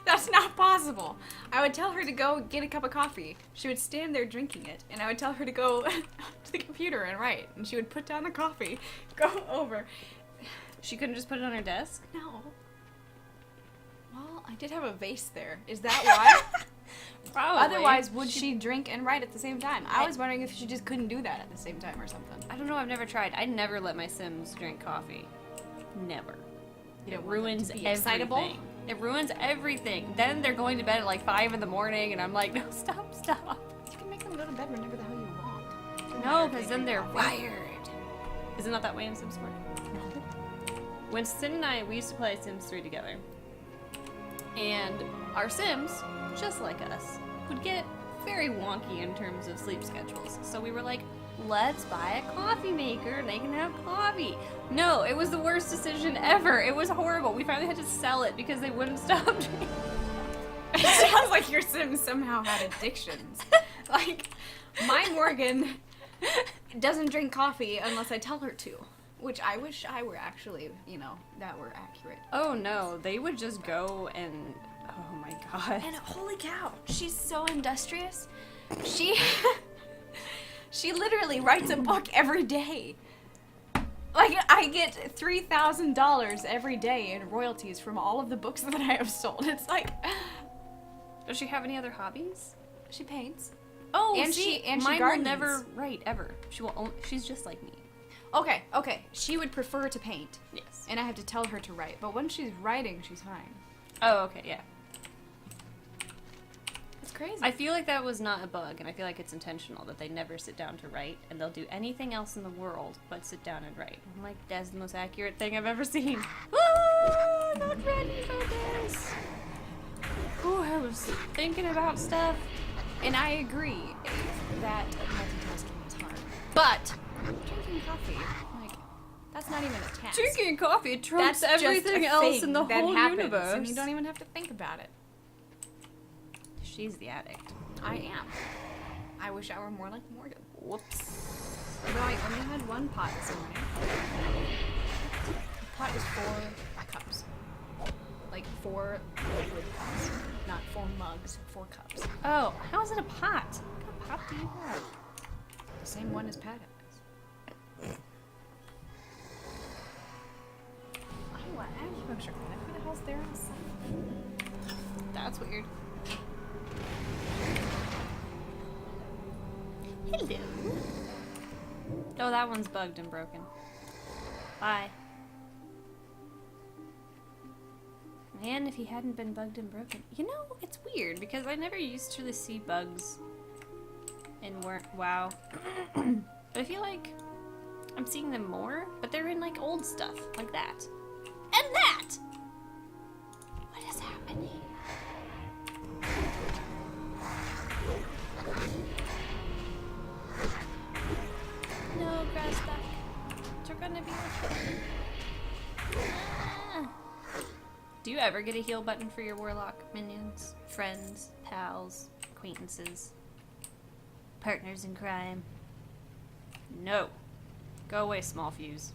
Speaker 2: that's not possible. I would tell her to go get a cup of coffee. She would stand there drinking it, and I would tell her to go to the computer and write. And she would put down the coffee, go over.
Speaker 1: She couldn't just put it on her desk?
Speaker 2: No. Well, I did have a vase there. Is that why?
Speaker 1: Probably.
Speaker 2: Otherwise, would she drink and write at the same time? I was wondering if she just couldn't do that at the same time or something.
Speaker 1: I don't know, I've never tried. I never let my Sims drink coffee. Never.
Speaker 2: You
Speaker 1: It
Speaker 2: don't want them
Speaker 1: ruins
Speaker 2: to be
Speaker 1: everything.
Speaker 2: excitable?
Speaker 1: It ruins everything. Then they're going to bed at 5 in the morning, and I'm like, no, stop.
Speaker 2: You can make them go to bed whenever the hell you want.
Speaker 1: No, because then they're wired. Is it not that way in Sims 4? When Sin and I, we used to play Sims 3 together. And our Sims, just like us, would get very wonky in terms of sleep schedules. So we were like, let's buy a coffee maker and they can have coffee. No, it was the worst decision ever. It was horrible. We finally had to sell it because they wouldn't stop drinking.
Speaker 2: It sounds like your Sims somehow had addictions. My Morgan doesn't drink coffee unless I tell her to. Which I wish I were actually, that were accurate.
Speaker 1: Oh no, they would just go and, oh my god.
Speaker 2: And holy cow, she's so industrious. She literally writes a book every day. I get $3,000 every day in royalties from all of the books that I have sold. It's
Speaker 1: Does she have any other hobbies?
Speaker 2: she paints.
Speaker 1: Oh,
Speaker 2: And
Speaker 1: see,
Speaker 2: she
Speaker 1: mine will
Speaker 2: gardens.
Speaker 1: never write ever. She will. She's just like me.
Speaker 2: Okay. She would prefer to paint,
Speaker 1: Yes.
Speaker 2: and I have to tell her to write. But when she's writing, she's fine.
Speaker 1: Oh, okay, yeah.
Speaker 2: It's crazy.
Speaker 1: I feel like that was not a bug, and I feel like it's intentional that they never sit down to write, and they'll do anything else in the world but sit down and write. I'm like, that's the most accurate thing I've ever seen. Woo! Not ready for this. Ooh, I was thinking about stuff.
Speaker 2: And I agree that multitasking is hard. But drinking coffee, like, that's not even a task.
Speaker 1: Drinking coffee trumps
Speaker 2: That's
Speaker 1: everything
Speaker 2: just a
Speaker 1: else
Speaker 2: thing
Speaker 1: in the
Speaker 2: that
Speaker 1: whole
Speaker 2: happens,
Speaker 1: universe.
Speaker 2: and you don't even have to think about it.
Speaker 1: She's the addict.
Speaker 2: I am. I wish I were more like Morgan.
Speaker 1: Whoops.
Speaker 2: Although I only had one pot this morning. The pot was 4 cups. Like 4 liquid cups. Not 4 mugs, 4 cups.
Speaker 1: Oh, how is it a pot? What kind of pot do you have?
Speaker 2: The same one as Pat has. I want acupuncture clinic. Who the hell's there on Sunday?
Speaker 1: That's weird. Hello. Oh, that one's bugged and broken. Bye. Man, if he hadn't been bugged and broken. You know, it's weird because I never used to really see bugs in WoW. But I feel like I'm seeing them more, but they're in like old stuff, like that. And that! What is happening? No, grass duck. You're gonna be okay. Ah. Do you ever get a heal button for your warlock minions? Friends, pals, acquaintances, partners in crime? No. Go away, small fuse.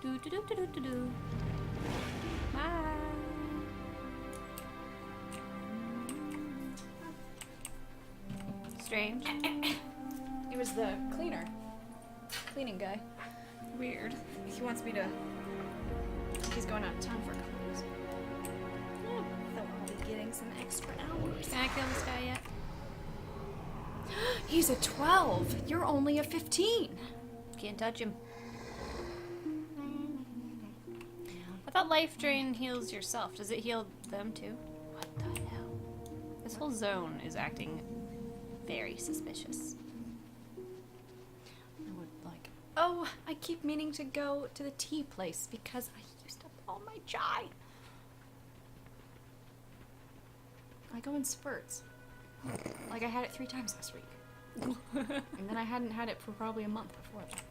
Speaker 1: Do do do do do do do. Bye. Strange.
Speaker 2: It was the cleaning guy.
Speaker 1: Weird.
Speaker 2: He wants me to. He's going out of town for a couple weeks. So I'll be getting some extra hours.
Speaker 1: Can I kill this guy yet?
Speaker 2: He's a 12. You're only a 15.
Speaker 1: Can't touch him. I thought life drain heals yourself. Does it heal them too? What the hell? This whole zone is acting very suspicious.
Speaker 2: I would like. Oh, I keep meaning to go to the tea place because I used up all my chai. I go in spurts. Like I had it 3 times last week. And then I hadn't had it for probably a month before that.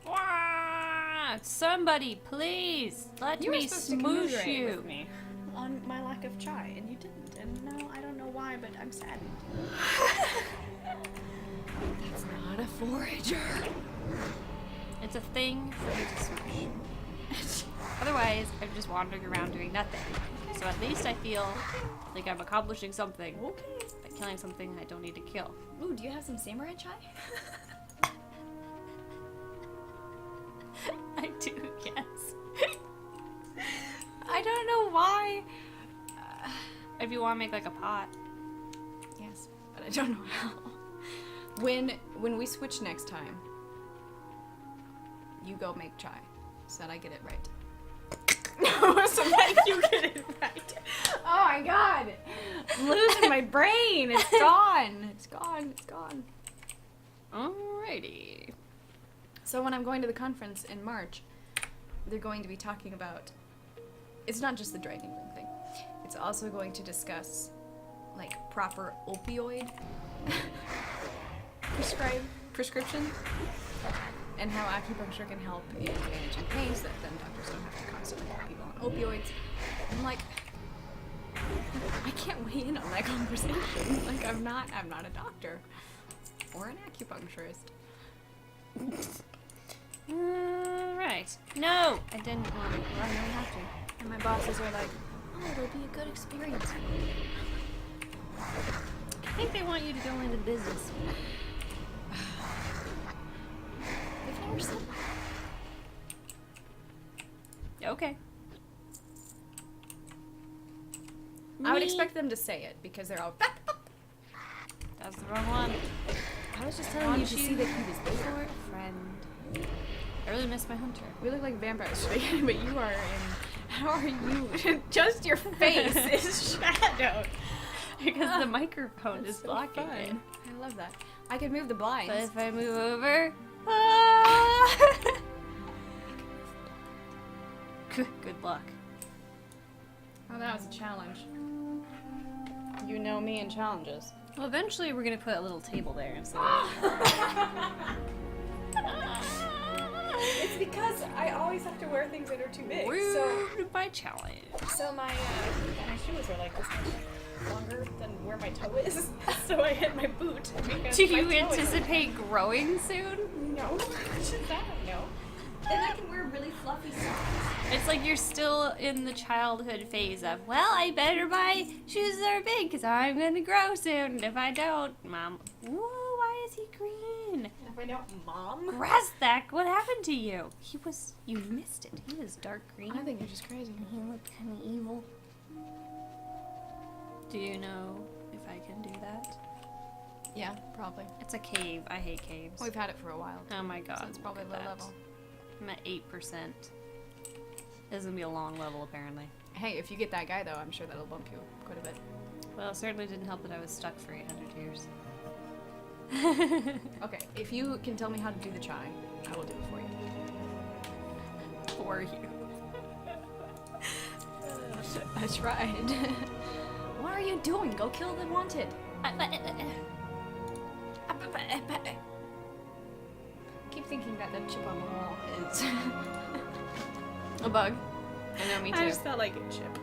Speaker 1: Wah! Somebody, please let me smoosh you.
Speaker 2: with me on my lack of chai, and you didn't. And now I don't know why, but I'm saddened. That's not a forager.
Speaker 1: It's a thing for you to smoosh. Otherwise, I'm just wandering around doing nothing. So at least I feel like I'm accomplishing something
Speaker 2: Okay.
Speaker 1: by killing something I don't need to kill.
Speaker 2: Ooh, do you have some samurai chai?
Speaker 1: I do, yes.
Speaker 2: I don't know why.
Speaker 1: If you want to make like a pot.
Speaker 2: Yes, but I don't know how. When we switch next time, you go make chai, so that I get it right. No, so that you get it right. Oh my god! I'm losing my brain. It's gone. It's gone. It's gone.
Speaker 1: Alrighty.
Speaker 2: So when I'm going to the conference in March, they're going to be talking about. It's not just the dragon ring thing. It's also going to discuss, like, proper opioid prescription, and how acupuncture can help in managing pain, so that then doctors don't have to constantly put people on opioids. I'm like, I can't weigh in on that conversation. Like, I'm not a doctor or an acupuncturist.
Speaker 1: Alright. No! I didn't want to. Well, I don't have to.
Speaker 2: And my bosses are like, oh, it'll be a good experience.
Speaker 1: I think they want you to go into business.
Speaker 2: They've never said
Speaker 1: Okay.
Speaker 2: I would expect them to say it because they're all.
Speaker 1: That's the wrong one.
Speaker 2: I was just telling you to see that he was big.
Speaker 1: For a friend. I really miss my hunter.
Speaker 2: We look like vampires today, but you are in. How are you? Just your face is shadowed.
Speaker 1: Because the microphone is blocking it.
Speaker 2: I love that. I could move the blinds.
Speaker 1: But if I move over... Good luck.
Speaker 2: Oh, that was a challenge. You know me and challenges.
Speaker 1: Well, eventually we're going to put a little table there instead.
Speaker 2: It's because I always have to wear things that are too big.
Speaker 1: Rude by challenge.
Speaker 2: So my shoes are like this much longer than where my toe is. So I hit my boot.
Speaker 1: Do you anticipate growing soon?
Speaker 2: No. Just that? No. Then I can wear really fluffy socks.
Speaker 1: It's like you're still in the childhood phase of, well, I better buy shoes that are big because I'm going to grow soon. And if I don't, Mom, whoa, why is he green?
Speaker 2: And if I don't, Mom?
Speaker 1: Rastak, what happened to you? You missed it. He was dark green.
Speaker 2: I think you're just crazy.
Speaker 1: And he looked kind of evil. Do you know if I can do that?
Speaker 2: Yeah, probably.
Speaker 1: It's a cave. I hate caves.
Speaker 2: We've had it for a while.
Speaker 1: Oh my god.
Speaker 2: So it's probably
Speaker 1: look
Speaker 2: low
Speaker 1: at that.
Speaker 2: level.
Speaker 1: I'm at 8%. This is gonna be a long level, apparently.
Speaker 2: Hey, if you get that guy, though, I'm sure that'll bump you quite a bit.
Speaker 1: Well, it certainly didn't help that I was stuck for 800 years.
Speaker 2: Okay, if you can tell me how to do the chai, I will do it for you.
Speaker 1: For you.
Speaker 2: I tried. What are you doing? Go kill the wanted. Keep thinking that the chip on the wall is
Speaker 1: a bug. I know, me too.
Speaker 2: I just felt like a chip.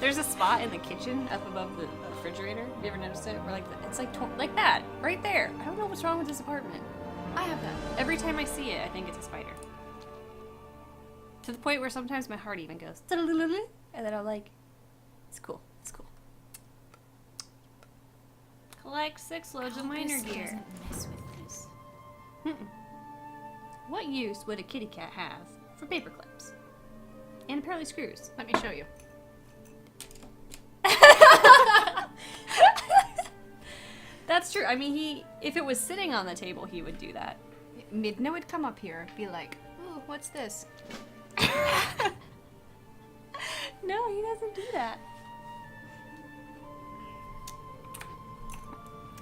Speaker 1: There's a spot in the kitchen up above the refrigerator. Have you ever noticed it? Where it's like that, right there. I don't know what's wrong with this apartment.
Speaker 2: I have that.
Speaker 1: Every time I see it, I think it's a spider. To the point where sometimes my heart even goes, and then I'm like, it's cool, it's cool. Collect 6 loads of miner gear.
Speaker 2: Doesn't mess with this.
Speaker 1: What use would a kitty cat have for paper clips? And apparently screws.
Speaker 2: Let me show you.
Speaker 1: That's true. I mean, if it was sitting on the table, he would do that.
Speaker 2: Midna would come up here, be like, "Ooh, what's this?"
Speaker 1: No, he doesn't do that.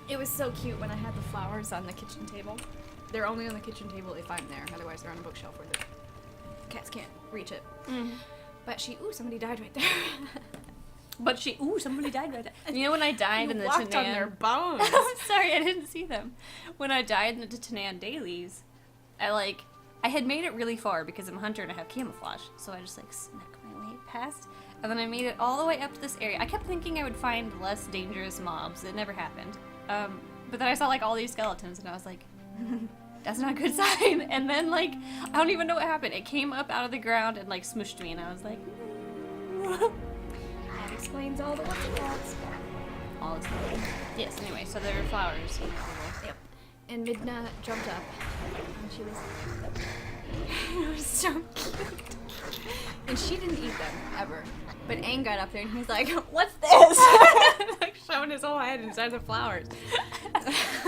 Speaker 2: It was so cute when I had the flowers on the kitchen table. They're only on the kitchen table if I'm there. Otherwise, they're on a bookshelf where the cats can't reach it.
Speaker 1: Mm.
Speaker 2: But somebody died right there.
Speaker 1: Somebody died right there. You know when I died in the
Speaker 2: walked on
Speaker 1: Tanan...
Speaker 2: their bones.
Speaker 1: I'm sorry, I didn't see them. When I died in the Tanan dailies, I had made it really far because I'm a hunter and I have camouflage. So I just snuck my way past. And then I made it all the way up to this area. I kept thinking I would find less dangerous mobs. It never happened. But then I saw all these skeletons and I was like, that's not a good sign. And then I don't even know what happened. It came up out of the ground and smushed me and I was like,
Speaker 2: That explains all the what's
Speaker 1: all this stuff. Yes, anyway, so there are flowers.
Speaker 2: Yep. And Midna jumped up and she was it was so cute. And she didn't eat them ever. But Aang got up there and he's like, "What's this?" Showing his whole head inside the flowers.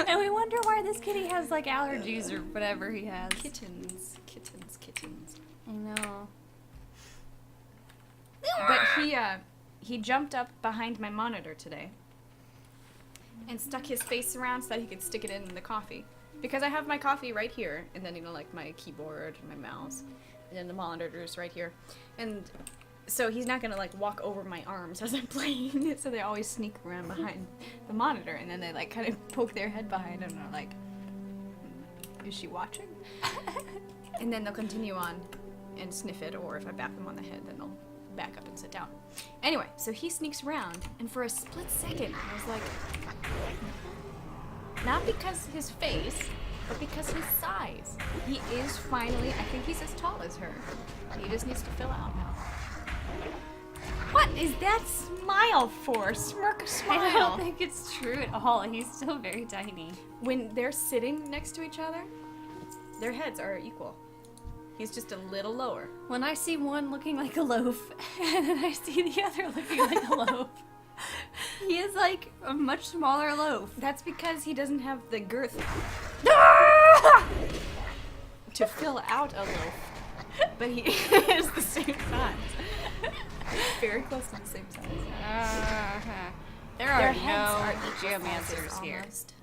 Speaker 1: And we wonder why this kitty has allergies or whatever he has.
Speaker 2: Kittens.
Speaker 1: I know.
Speaker 2: But he jumped up behind my monitor today and stuck his face around so that he could stick it in the coffee. Because I have my coffee right here, and then my keyboard and my mouse, and then the monitor's right here. And so he's not gonna walk over my arms as I'm playing, so they always sneak around behind the monitor, and then they kind of poke their head behind and are like, is she watching? And then they'll continue on and sniff it, or if I bap them on the head, then they'll back up and sit down. Anyway, so he sneaks around, and for a split second, I was like, not because his face, but because his size. He is finally, I think he's as tall as her. He just needs to fill out now. What is that smile for? Smirk smile.
Speaker 1: I don't think it's true at all. He's still very tiny.
Speaker 2: When they're sitting next to each other, their heads are equal. He's just a little lower.
Speaker 1: When I see one looking like a loaf, and then I see the other looking like a loaf, he is like a much smaller loaf.
Speaker 2: That's because he doesn't have the girth to fill out a loaf. But he is the same size. Very close to the same size.
Speaker 1: There
Speaker 2: Their
Speaker 1: are
Speaker 2: heads
Speaker 1: no
Speaker 2: are equal
Speaker 1: geomancers
Speaker 2: sizes
Speaker 1: here.
Speaker 2: almost.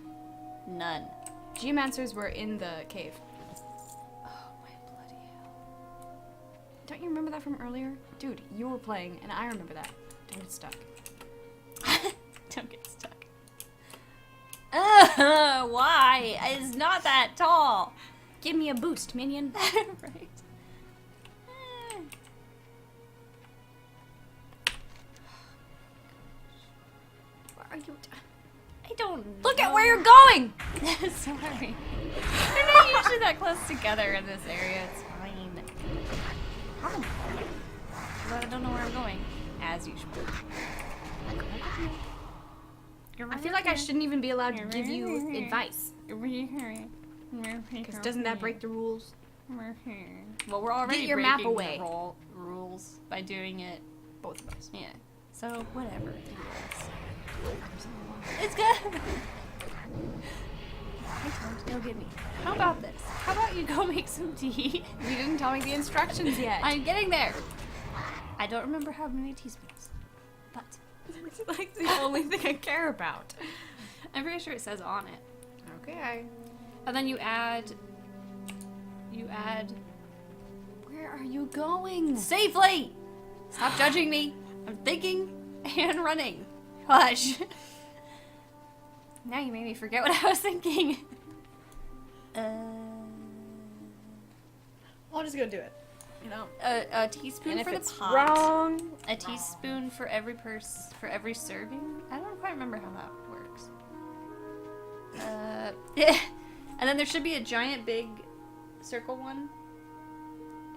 Speaker 1: None.
Speaker 2: Geomancers were in the cave.
Speaker 1: Oh my bloody hell.
Speaker 2: Don't you remember that from earlier? Dude, you were playing, and I remember that. Don't get stuck.
Speaker 1: Don't get stuck. Why? It's not that tall.
Speaker 2: Give me a boost, minion.
Speaker 1: Right.
Speaker 2: Where are you?
Speaker 1: I don't
Speaker 2: Look
Speaker 1: know.
Speaker 2: at where you're going!
Speaker 1: Sorry. They're not usually that close together in this area. It's fine. Oh. But I don't know where I'm going. As usual.
Speaker 2: I feel like I shouldn't even be allowed to give you advice. Because doesn't that break the rules?
Speaker 1: Well, we're already
Speaker 2: Get your map
Speaker 1: breaking
Speaker 2: away.
Speaker 1: the rules by doing it.
Speaker 2: Both of us.
Speaker 1: Yeah. So, whatever. It's good. Don't get me. How about this? How about you go make some tea?
Speaker 2: You didn't tell me the instructions yet.
Speaker 1: I'm getting there. I don't remember how many teaspoons, but
Speaker 2: It's like the only thing I care about.
Speaker 1: I'm pretty sure it says on it.
Speaker 2: Okay.
Speaker 1: And then you add.
Speaker 2: Where are you going?
Speaker 1: Safely! Stop judging me. I'm thinking and running. Hush. Now you made me forget what I was thinking.
Speaker 2: I'll just go do it. You know.
Speaker 1: A teaspoon
Speaker 2: And if
Speaker 1: for the
Speaker 2: it's
Speaker 1: pot.
Speaker 2: wrong,
Speaker 1: A teaspoon for every for every serving. I don't quite remember how that works. And then there should be a giant big circle one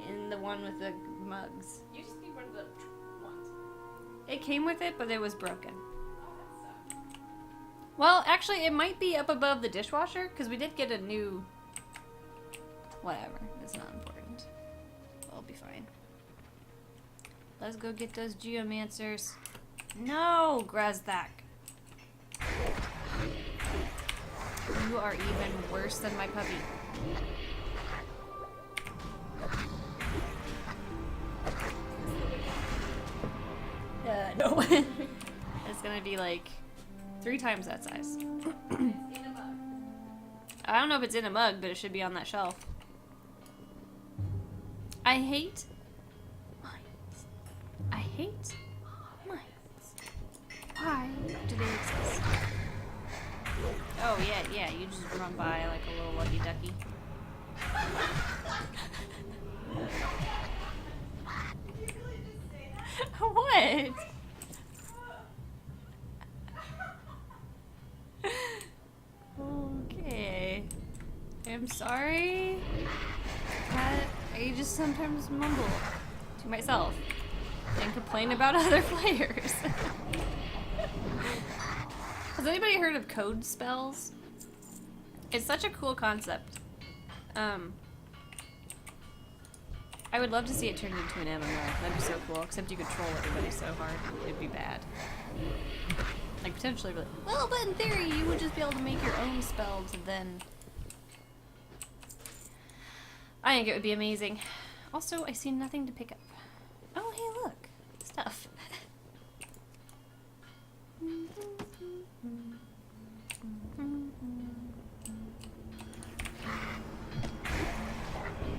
Speaker 1: in the one with the mugs.
Speaker 2: you just need one of the ones.
Speaker 1: It came with it, but it was broken. Well, actually, it might be up above the dishwasher because we did get a new. Whatever, it's not important. I'll be fine. Let's go get those geomancers. No, Grazdak. You are even worse than my puppy. No. It's gonna be like 3 times that size. I don't know if it's in a mug, but it should be on that shelf. I hate mines. I hate mines. Why do they exist? Oh, yeah, you just run by like a little lucky ducky. What? Okay. I'm sorry. I just sometimes mumble to myself and complain about other players. Has anybody heard of code spells? It's such a cool concept. I would love to see it turned into an MMO. That'd be so cool. Except you could troll everybody so hard, it'd be bad. Like potentially, really. Well, but in theory, you would just be able to make your own spell to then. I think it would be amazing. Also, I see nothing to pick up. Oh, hey, look, stuff.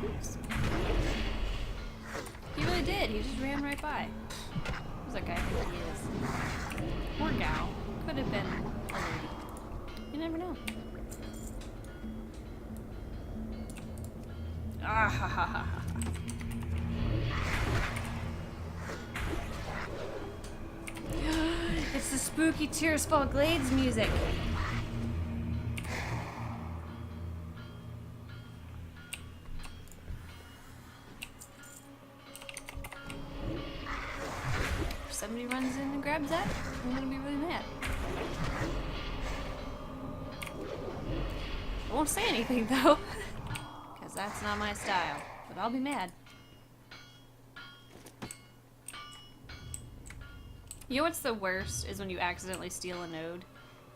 Speaker 1: Oops. He really did. He just ran right by. Who's that guy think he is? Or gal. Could have been a lady. You never know. Ah ha ha ha ha. It's the spooky Tearspall Glades music. If somebody runs in and grabs that, I'm gonna be really mad. I won't say anything though, because that's not my style. but I'll be mad. You know what's the worst is when you accidentally steal a node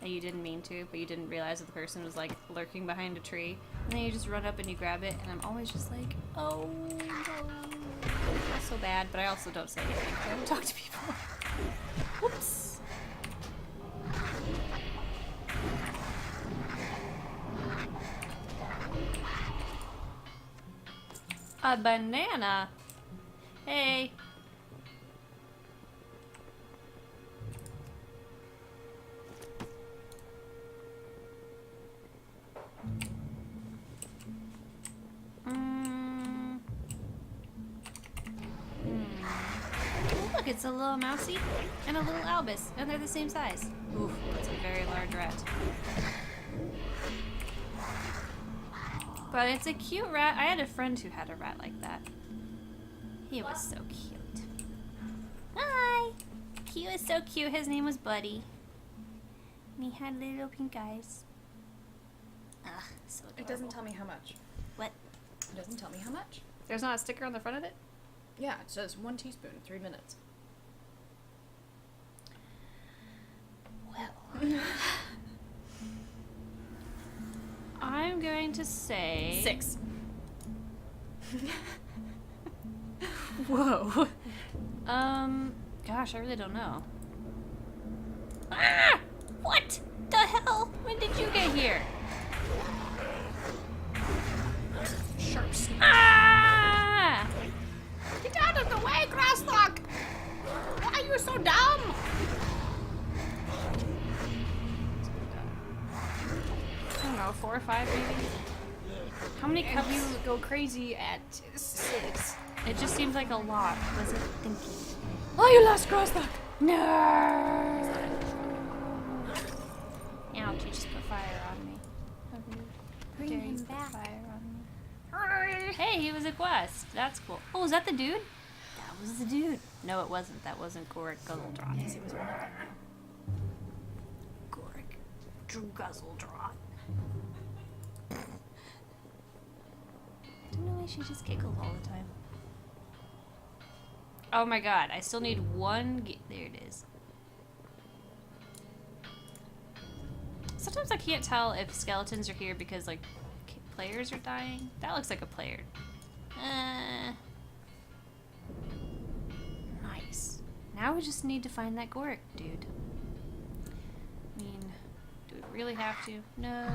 Speaker 1: and you didn't mean to, but you didn't realize that the person was like lurking behind a tree, and then you just run up and you grab it, and I'm always just like, oh no. I feel so bad, but I also don't say anything. I don't talk to people. Whoops. A banana. Hey. Oh, look, it's a little mousey and a little albus, and they're the same size. Oof, that's a very large rat. But it's a cute rat. I had a friend who had a rat like that. He was so cute. Hi! He was so cute. His name was Buddy. And he had little pink eyes. Ugh, so adorable.
Speaker 2: It doesn't tell me how much.
Speaker 1: What?
Speaker 2: It doesn't tell me how much.
Speaker 1: There's not a sticker on the front of it?
Speaker 2: Yeah, it says 1 teaspoon, 3 minutes.
Speaker 1: Well. I'm going to say...
Speaker 2: 6.
Speaker 1: Whoa. Gosh, I really don't know. Ah! What the hell? When did you get here?
Speaker 2: Sharp snake.
Speaker 1: Ah!
Speaker 2: Get out of the way, Grasslock! Why are you so dumb?
Speaker 1: I don't know, 4 or 5 maybe? How many cups?
Speaker 2: You go crazy at 6.
Speaker 1: It just seems like a lot. Wasn't thinking.
Speaker 2: Oh, you lost Grasslock!
Speaker 1: No! Ouch, you just put fire on me.
Speaker 2: Bring
Speaker 1: Dare
Speaker 2: him
Speaker 1: you put
Speaker 2: back.
Speaker 1: fire on me. Hey, he was a quest. That's cool. Oh, was that the dude? That was the dude. No, it wasn't. That wasn't Gorik Guzzledrot.
Speaker 2: Yes, it was one of them.
Speaker 1: Gorik Guzzledrot. Don't know why she just giggles all the time. Oh my god, I still need one. There it is. Sometimes I can't tell if skeletons are here because, like, players are dying. That looks like a player. Nice. Now we just need to find that Gorik dude. I mean, do we really have to? No.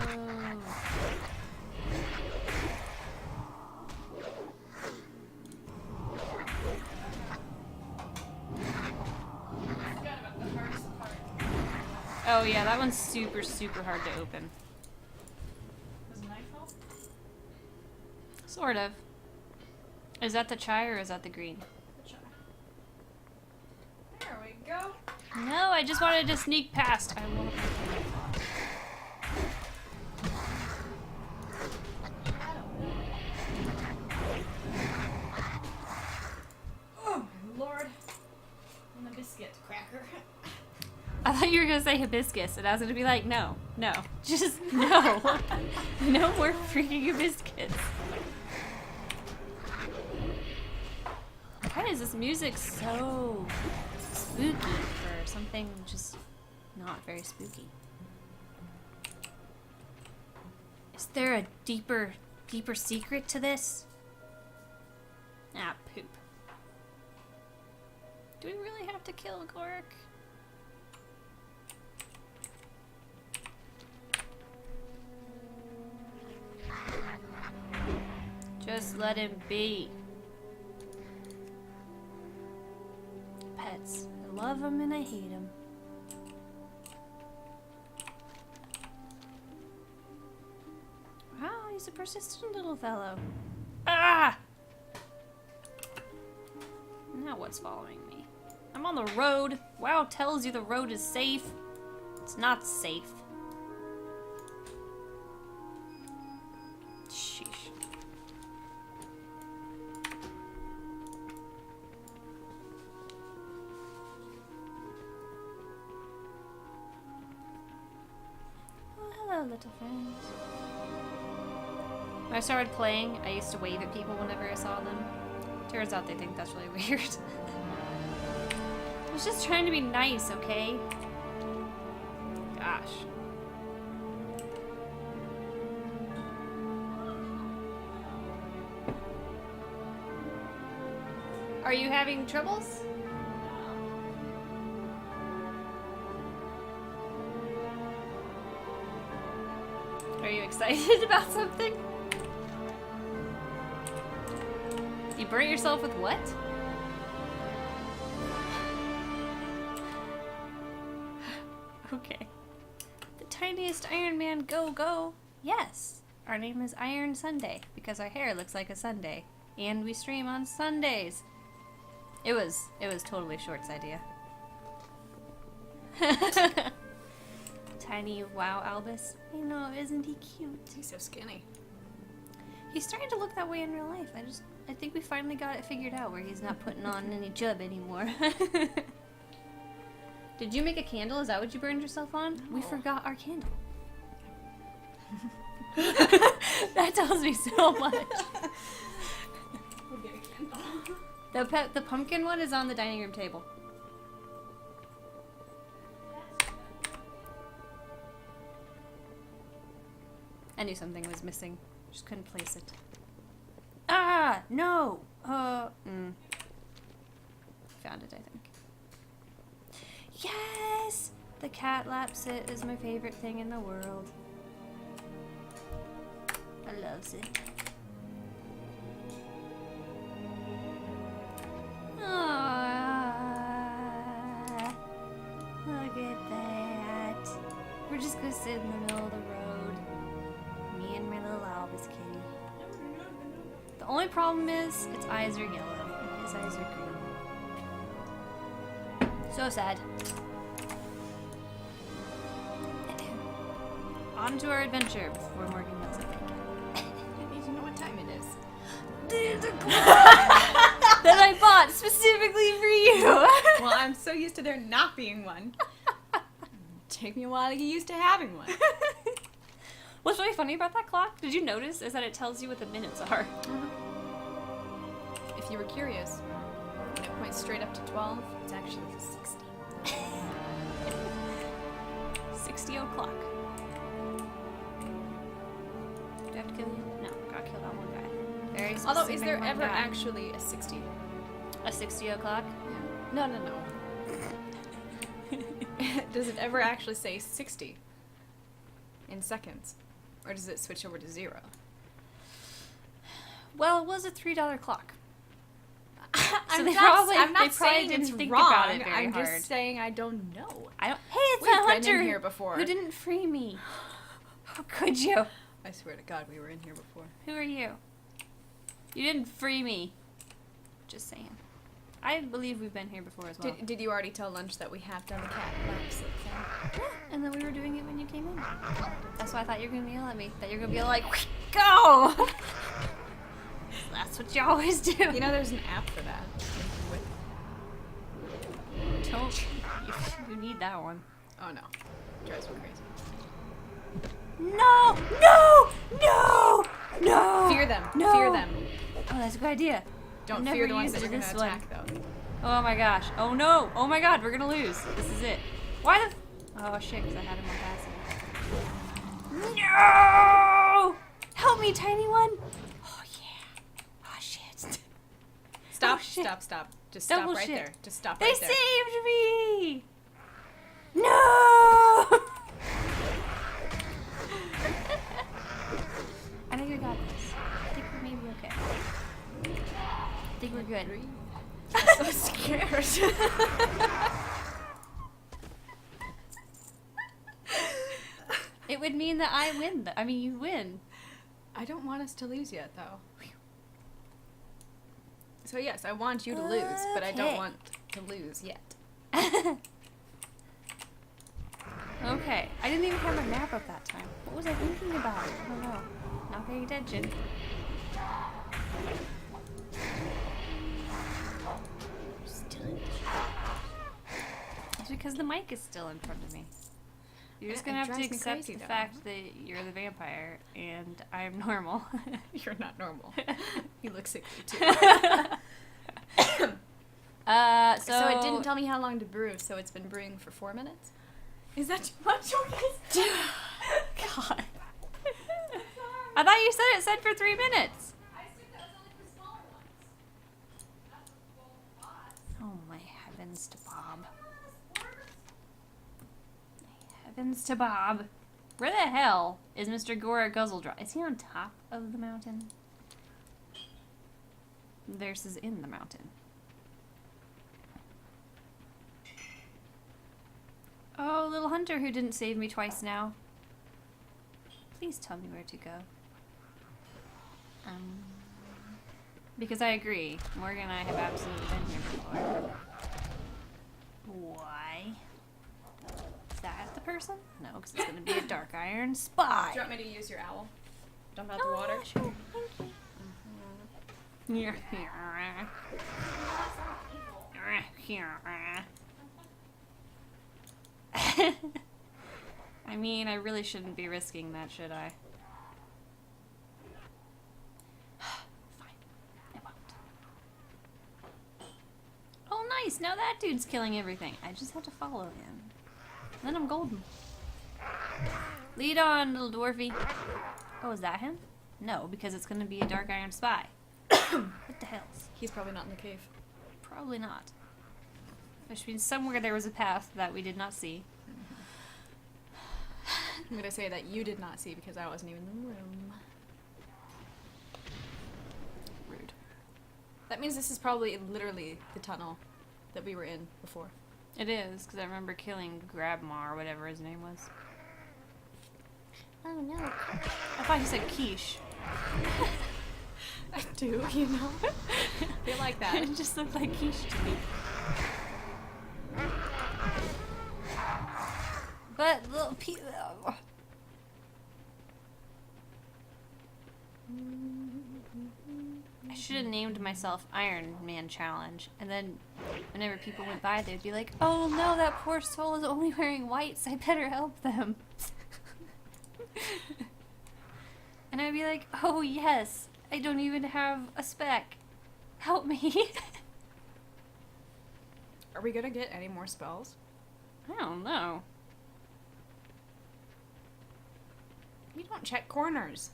Speaker 1: Oh yeah, that one's super, super hard to open.
Speaker 2: Was nightfall?
Speaker 1: Sort of. Is that the chai or is that the green?
Speaker 2: There we go.
Speaker 1: No, I just wanted to sneak past. I won't.
Speaker 2: Oh, Lord. And a biscuit cracker.
Speaker 1: I thought you were gonna say hibiscus, and I was gonna be like, no, no, just no, no more freaking hibiscus. Why is this music so spooky for something just not very spooky? Is there a deeper secret to this? Ah, poop. Do we really have to kill Gorik? Just let him be. Pets. I love them and I hate them. Wow, he's a persistent little fellow. Ah! Now what's following me? I'm on the road. WoW tells you the road is safe. It's not safe. Sheesh. Oh, hello, little friends. When I started playing, I used to wave at people whenever I saw them. Turns out they think that's really weird. I was just trying to be nice, okay? Gosh. Are you having troubles? Are you excited about something? You burnt yourself with what? Okay. The tiniest Ironman go. Yes. Our name is Iron Sunday because our hair looks like a sundae. And we stream on Sundays. It was totally Short's idea. Tiny wow Albus. I know, isn't he cute?
Speaker 2: He's so skinny.
Speaker 1: He's starting to look that way in real life. I think we finally got it figured out where he's not putting on any chub anymore. Did you make a candle? Is that what you burned yourself on? No. We forgot our candle. That tells me so much.
Speaker 2: We'll get a candle.
Speaker 1: The pumpkin one is on the dining room table. I knew something was missing. Just couldn't place it. Ah! No! Found it, I think. Yes! The cat lap sit is my favorite thing in the world. I loves it. Aww. Look at that. We're just gonna sit in the middle of the road. Me and my little Albus kitty. The only problem is its eyes are yellow and his eyes are green. So sad. On to our adventure before Morgan knows it.
Speaker 2: I need to know what time it is.
Speaker 1: There's a that I bought specifically for you.
Speaker 2: Well, I'm so used to there not being one. Take me a while to get used to having one.
Speaker 1: What's really funny about that clock, did you notice, is that it tells you what the minutes are.
Speaker 2: If you were curious, when it points straight up to 12, it's actually 60.
Speaker 1: 60 o'clock. Do I have to kill you? No, gotta kill that one guy. Very specific.
Speaker 2: Although, is there
Speaker 1: one
Speaker 2: ever
Speaker 1: guy.
Speaker 2: actually a 60?
Speaker 1: A 60 o'clock?
Speaker 2: Yeah. No. Does it ever actually say 60 in seconds? Or does it switch over to 0?
Speaker 1: Well, it was a $3 clock.
Speaker 2: I'm
Speaker 1: they
Speaker 2: not
Speaker 1: probably
Speaker 2: saying
Speaker 1: didn't
Speaker 2: it's
Speaker 1: think
Speaker 2: wrong.
Speaker 1: about it very
Speaker 2: I'm
Speaker 1: hard.
Speaker 2: just saying I don't know.
Speaker 1: Hey, it's
Speaker 2: We've
Speaker 1: a
Speaker 2: been
Speaker 1: hunter
Speaker 2: in here before.
Speaker 1: who didn't free me. How could you?
Speaker 2: I swear to God, we were in here before.
Speaker 1: Who are you? You didn't free me. Just saying. I believe we've been here before as well.
Speaker 2: Did you already tell Lunch that we have done the cat laps thing?
Speaker 1: Yeah, and then we were doing it when you came in. That's why I thought you were going to yell at me. That you're going to be like, go! That's what you always do.
Speaker 2: You know there's an app for that.
Speaker 1: Don't. You need that one.
Speaker 2: Oh no. Drives me crazy.
Speaker 1: No!
Speaker 2: Fear them.
Speaker 1: No!
Speaker 2: Fear them.
Speaker 1: Oh, that's a good idea.
Speaker 2: Don't
Speaker 1: I've
Speaker 2: fear
Speaker 1: never
Speaker 2: the ones
Speaker 1: used
Speaker 2: that you're
Speaker 1: this
Speaker 2: going to
Speaker 1: one.
Speaker 2: attack, though.
Speaker 1: Oh my gosh. Oh no. Oh my god, we're gonna lose. This is it. Why the... Oh shit, because I had him on passive. No! Help me, tiny one. Oh yeah. Oh shit.
Speaker 2: Stop,
Speaker 1: Oh, shit.
Speaker 2: stop. Just
Speaker 1: Double
Speaker 2: stop right
Speaker 1: shit.
Speaker 2: there. Just stop
Speaker 1: They
Speaker 2: right there.
Speaker 1: saved me! No! I think we got this. I think we may be okay. I think we're good.
Speaker 2: I'm so scared.
Speaker 1: It would mean that I win. I mean, you win.
Speaker 2: I don't want us to lose yet, though. So yes, I want you to lose, but I don't
Speaker 1: Okay.
Speaker 2: want to lose yet.
Speaker 1: Okay. I didn't even have a map up that time. What was I thinking about? I don't know. Not paying attention. Still in. It's because the mic is still in front of me. You're just
Speaker 2: It
Speaker 1: gonna have to
Speaker 2: drives me
Speaker 1: accept
Speaker 2: crazy,
Speaker 1: the
Speaker 2: though.
Speaker 1: fact that you're the vampire and I'm normal.
Speaker 2: You're not normal. You look 62. So it didn't tell me how long to brew, so it's been brewing for 4 minutes? Is that too much?
Speaker 1: God. I thought you said it said for 3 minutes.
Speaker 2: I assumed that was only for smaller ones. Not for full pots.
Speaker 1: Oh my heavens to Bob. Heavens to Bob. Where the hell is Mr. Gora Guzzledrop? Is he on top of the mountain? Theirs is in the mountain. Oh, little hunter who didn't save me twice now. Please tell me where to go. Because I agree. Morgan and I have absolutely been here before. Why? Is that the person? No, because it's going to be a dark iron spy.
Speaker 2: Do you want me to use your owl? Dump out the water?
Speaker 1: Yeah, sure. Thank you. I mean, I really shouldn't be risking that, should I? Fine. I won't. Oh, nice! Now that dude's killing everything. I just have to follow him. Then I'm golden. Lead on, little dwarfy. Oh, is that him? No, because it's gonna be a dark iron spy. What the hell?
Speaker 2: He's probably not in the cave.
Speaker 1: Probably not. Which means somewhere there was a path that we did not see.
Speaker 2: I'm gonna say that you did not see because I wasn't even in the room.
Speaker 1: Rude.
Speaker 2: That means this is probably literally the tunnel that we were in before.
Speaker 1: It is, because I remember killing Grabmar or whatever his name was.
Speaker 2: Oh no.
Speaker 1: I thought he said quiche.
Speaker 2: I do, you know? They like that.
Speaker 1: It just looked like quiche to me. But little I should have named myself Ironman Challenge, and then whenever people went by, they'd be like, "Oh no, that poor soul is only wearing whites. I better help them." And I'd be like, "Oh yes, I don't even have a speck. Help me."
Speaker 2: Are we gonna get any more spells?
Speaker 1: I don't know.
Speaker 2: You don't check corners.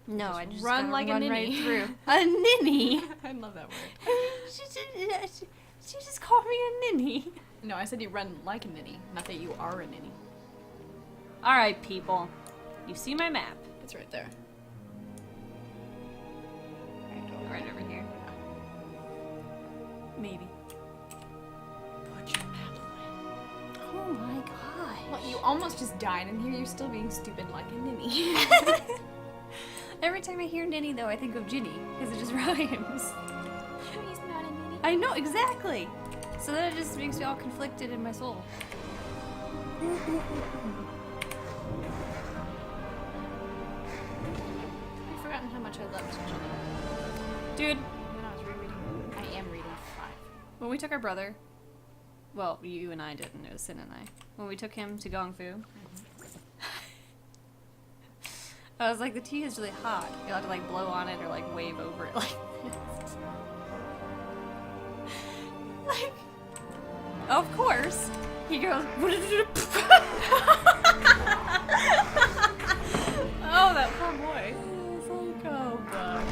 Speaker 1: No,
Speaker 2: Just
Speaker 1: I just
Speaker 2: run
Speaker 1: gotta
Speaker 2: like a
Speaker 1: run
Speaker 2: ninny.
Speaker 1: right through. A ninny.
Speaker 2: I love that word.
Speaker 1: She just called me a ninny.
Speaker 2: No, I said you run like a ninny, not that you are a ninny.
Speaker 1: All right, people. You see my map?
Speaker 2: It's right there.
Speaker 1: Right over here. Maybe.
Speaker 2: Put your map away.
Speaker 1: Oh my gosh.
Speaker 2: Well, you almost just died, and here you're still being stupid like a ninny.
Speaker 1: Every time I hear ninny, though, I think of Ginny, because it just rhymes.
Speaker 2: He's not a ninny.
Speaker 1: I know, exactly. So then it just makes me all conflicted in my soul.
Speaker 2: I've forgotten how much I loved Ginny.
Speaker 1: Dude,
Speaker 2: When I was rereading, I am reading 5.
Speaker 1: when we took our brother, well, you and I didn't, it was Sin and I. When we took him to Gong Fu, I was like, the tea is really hot. You'll have to like blow on it or like wave over it like this. Like, of course, he goes, oh, that poor boy. It's like, oh god.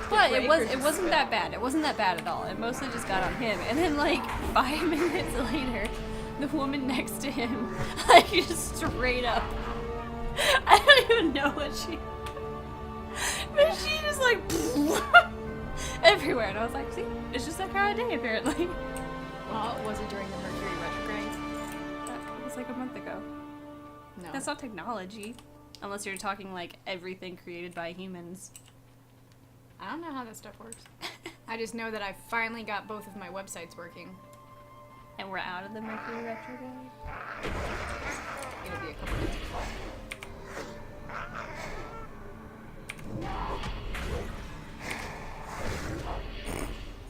Speaker 1: But it wasn't that bad. It wasn't that bad at all. It mostly just got on him. And then like 5 minutes later, the woman next to him, like just straight up, I don't even know what she, but she just like everywhere. And I was like, see, it's just that kind of day apparently.
Speaker 2: Well, was it during the Mercury retrograde?
Speaker 1: That was like a month ago.
Speaker 2: No.
Speaker 1: That's not technology. Unless you're talking like everything created by humans.
Speaker 2: I don't know how that stuff works. I just know that I finally got both of my websites working.
Speaker 1: And we're out of the Mercury retrograde.
Speaker 2: It'll be a couple days.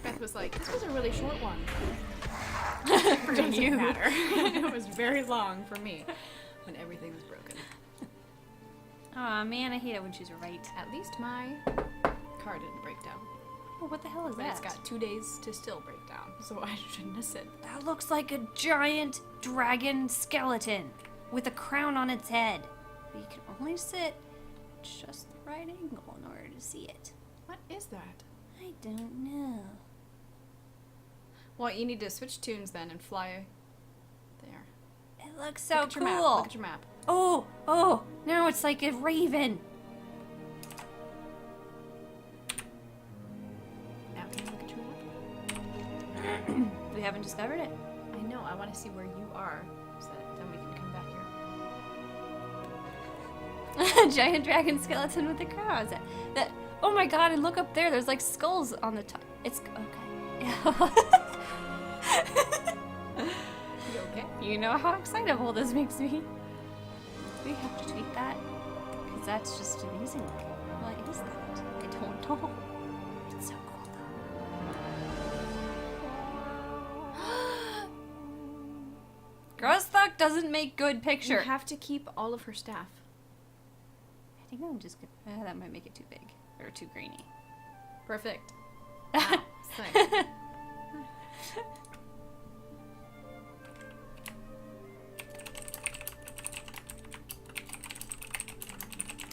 Speaker 2: Beth was like, this was a really short one.
Speaker 1: for
Speaker 2: Doesn't
Speaker 1: you.
Speaker 2: matter. It was very long for me when everything was broken.
Speaker 1: Aw, man, I hate it when she's right.
Speaker 2: At least my car didn't break down.
Speaker 1: Oh, what the hell is
Speaker 2: But
Speaker 1: that?
Speaker 2: it's got 2 days to still break down, so I shouldn't have said that.
Speaker 1: That looks like a giant dragon skeleton with a crown on its head. But you can only sit just the right angle in order to see it.
Speaker 2: What is that?
Speaker 1: I don't know.
Speaker 2: Well, you need to switch tunes then and fly there.
Speaker 1: It looks so
Speaker 2: Look at
Speaker 1: cool.
Speaker 2: your map. Look at your map.
Speaker 1: Oh, now it's like a raven.
Speaker 2: Now can you look at your map?
Speaker 1: We haven't discovered it.
Speaker 2: I know. I want to see where you are, so that then we can come back here.
Speaker 1: Giant dragon skeleton with a crown. That. Oh my god! And look up there. There's like skulls on the top. It's okay.
Speaker 2: You okay?
Speaker 1: You know how excitable this makes me. Do we have to tweet that? Because that's just amazing. What is that? I don't know. It's so cool though. Grosthok doesn't make good picture.
Speaker 2: You have to keep all of her staff.
Speaker 1: I think I'm just gonna. That might make it too big or too grainy.
Speaker 2: Perfect. Wow. Thanks.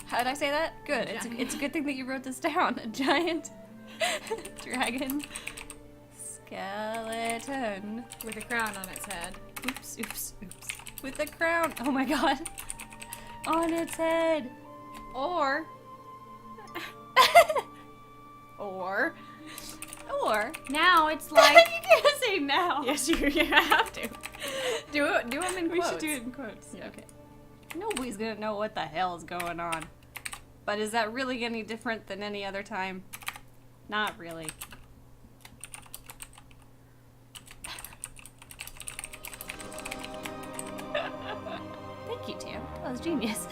Speaker 1: How did I say that? Good. It's a good thing that you wrote this down. A giant dragon skeleton
Speaker 2: With a crown on its head.
Speaker 1: oops, with a crown. Oh my god. On its head.
Speaker 2: Or now it's like
Speaker 1: You can't say now.
Speaker 2: yes, you have to do them in
Speaker 1: We
Speaker 2: quotes.
Speaker 1: should do it in quotes.
Speaker 2: Yeah.
Speaker 1: Okay. Nobody's gonna know what the hell is going on. But is that really any different than any other time? Not really. Thank you, Tam. That was genius.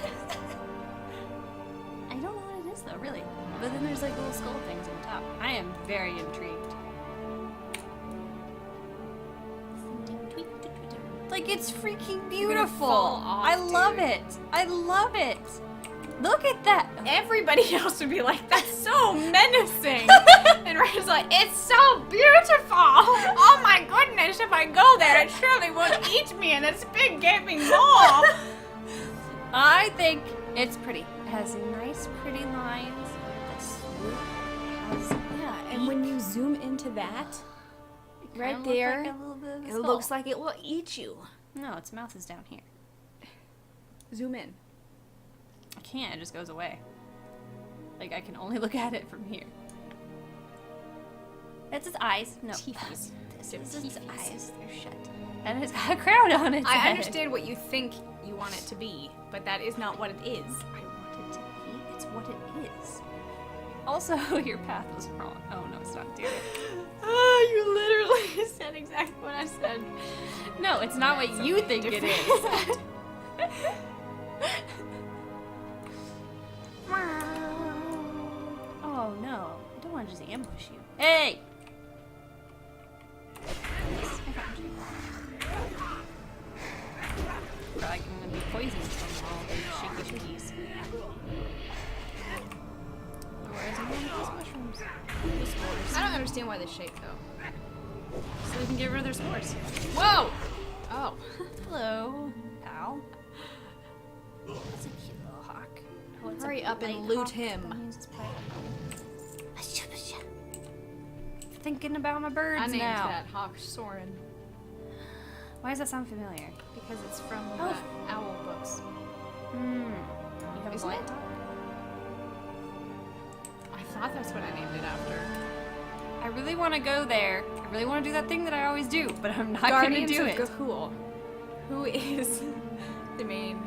Speaker 1: I don't know what it is though, really. But then there's like little skull things on top. I am very intrigued. Like, it's freaking beautiful.
Speaker 2: fall off,
Speaker 1: I love
Speaker 2: dude.
Speaker 1: it. I love it. Look at that.
Speaker 2: Everybody else would be like, that's so menacing. And Ryan's like, it's so beautiful. Oh my goodness, if I go there, it surely won't eat me in its big gaping maw.
Speaker 1: I think it's pretty. It has nice, pretty lines. The swoop has.
Speaker 2: Yeah, and when you zoom into that, right there,
Speaker 1: like a little bit of a
Speaker 2: it
Speaker 1: skull.
Speaker 2: looks like it will eat you.
Speaker 1: No, its mouth is down here.
Speaker 2: Zoom in.
Speaker 1: I can't. It just goes away. Like, I can only look at it from here. That's its eyes. No.
Speaker 2: Teethies.
Speaker 1: This
Speaker 2: They're
Speaker 1: is its
Speaker 2: teethies.
Speaker 1: eyes. They're shut. And it's got a crown on its
Speaker 2: I
Speaker 1: head.
Speaker 2: understand what you think you want it to be, but that is not what it is.
Speaker 1: I want it to be. It's what it is. Also, your path was wrong. Oh, no, it's not. Damn it.
Speaker 2: Oh, you literally said exactly what I said.
Speaker 1: No, it's not what you
Speaker 2: something
Speaker 1: think it
Speaker 2: different.
Speaker 1: is. Oh no, I don't want to just ambush you. Hey! Probably gonna be poisoned from all these shaky shookies. Where's one of those mushrooms? The spores.
Speaker 2: I don't understand why they shake though.
Speaker 1: So they can get rid of their spores.
Speaker 2: Whoa! Oh.
Speaker 1: Hello, pal. That's a cute little hawk. Oh, it's a
Speaker 2: Hurry up and
Speaker 1: light
Speaker 2: loot
Speaker 1: hawk
Speaker 2: him.
Speaker 1: that means it's bright. Thinking about my birds
Speaker 2: I named
Speaker 1: now.
Speaker 2: that hawk Soren
Speaker 1: Why does that sound familiar?
Speaker 2: because it's from
Speaker 1: Oh.
Speaker 2: the owl books.
Speaker 1: You have a
Speaker 2: Isn't
Speaker 1: blind
Speaker 2: it?
Speaker 1: hawk?
Speaker 2: I thought that's what I named it after.
Speaker 1: I really want to go there. I really want to do that thing that I always do, but I'm not going to
Speaker 2: Guardians
Speaker 1: do
Speaker 2: of
Speaker 1: it.
Speaker 2: Ga'Hoole. Who is the main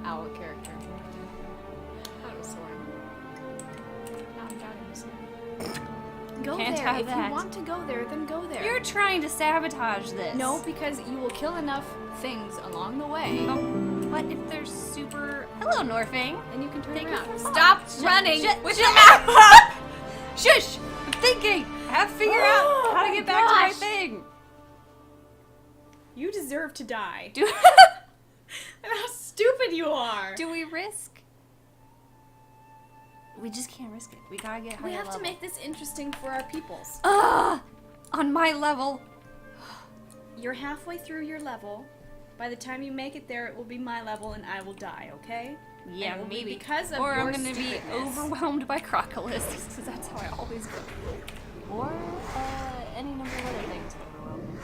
Speaker 2: owl character? That was Soren. Now I'm doubting this. Go
Speaker 1: Can't
Speaker 2: there.
Speaker 1: have
Speaker 2: If
Speaker 1: that.
Speaker 2: you want to go there, then go there.
Speaker 1: You're trying to sabotage this.
Speaker 2: No, because you will kill enough things along the way.
Speaker 1: Oh, what if they're super... Hello, Norfing.
Speaker 2: Then you can turn
Speaker 1: Thank you
Speaker 2: around.
Speaker 1: for
Speaker 2: Stop
Speaker 1: Shut-
Speaker 2: running
Speaker 1: shut-
Speaker 2: with
Speaker 1: shut
Speaker 2: your mouth up!
Speaker 1: Shush! I'm thinking. I have to figure out how to get back to my thing.
Speaker 2: You deserve to die.
Speaker 1: Do
Speaker 2: And how stupid you are.
Speaker 1: do we risk? We just can't risk it. We gotta get higher
Speaker 2: We have
Speaker 1: level.
Speaker 2: to make this interesting for our peoples.
Speaker 1: On my level.
Speaker 2: You're halfway through your level. By the time you make it there, it will be my level, and I will die. Okay?
Speaker 1: Yeah,
Speaker 2: And it will be
Speaker 1: maybe.
Speaker 2: because of
Speaker 1: or
Speaker 2: your
Speaker 1: I'm gonna be
Speaker 2: stupidness.
Speaker 1: overwhelmed by crocolisks, because that's how I always go. Or any number of other things overwhelmed.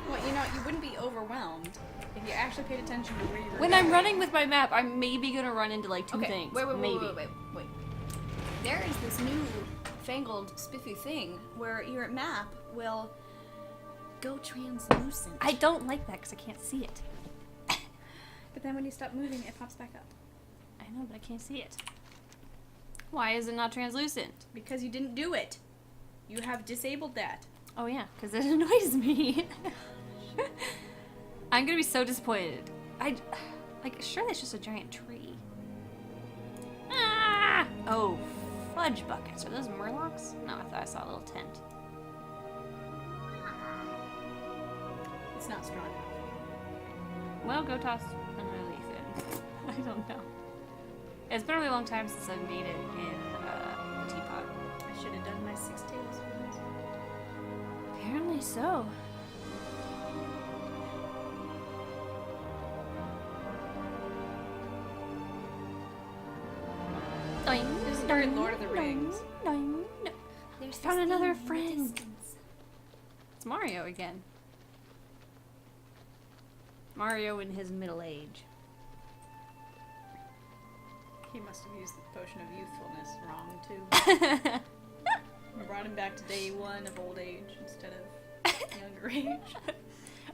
Speaker 2: Well, you know, you wouldn't be overwhelmed if you actually paid attention to where you were
Speaker 1: When
Speaker 2: going.
Speaker 1: I'm running with my map, I'm maybe gonna run into like two
Speaker 2: Okay,
Speaker 1: things.
Speaker 2: wait.
Speaker 1: Maybe.
Speaker 2: There is this new fangled spiffy thing where your map will go translucent.
Speaker 1: I don't like that because I can't see it.
Speaker 2: But then when you stop moving, it pops back up.
Speaker 1: I know, but I can't see it. Why is it not translucent?
Speaker 2: Because you didn't do it. You have disabled that.
Speaker 1: Oh yeah, because it annoys me. I'm gonna be so disappointed. Surely it's just a giant tree. Ah! Oh, fudge buckets. Are those murlocs? No, I thought I saw a little tent.
Speaker 2: It's not strong enough.
Speaker 1: Well, go toss another leaf in. I don't know. It's been a really long time since I've made it in a teapot.
Speaker 2: I should have done my 6 tablespoons.
Speaker 1: Apparently so.
Speaker 2: This is very Lord of the Rings.
Speaker 1: There's found another friend. It's Mario again. Mario in his middle age.
Speaker 2: He must have used the potion of youthfulness wrong, too. Brought him back to day 1 of old age instead of younger age.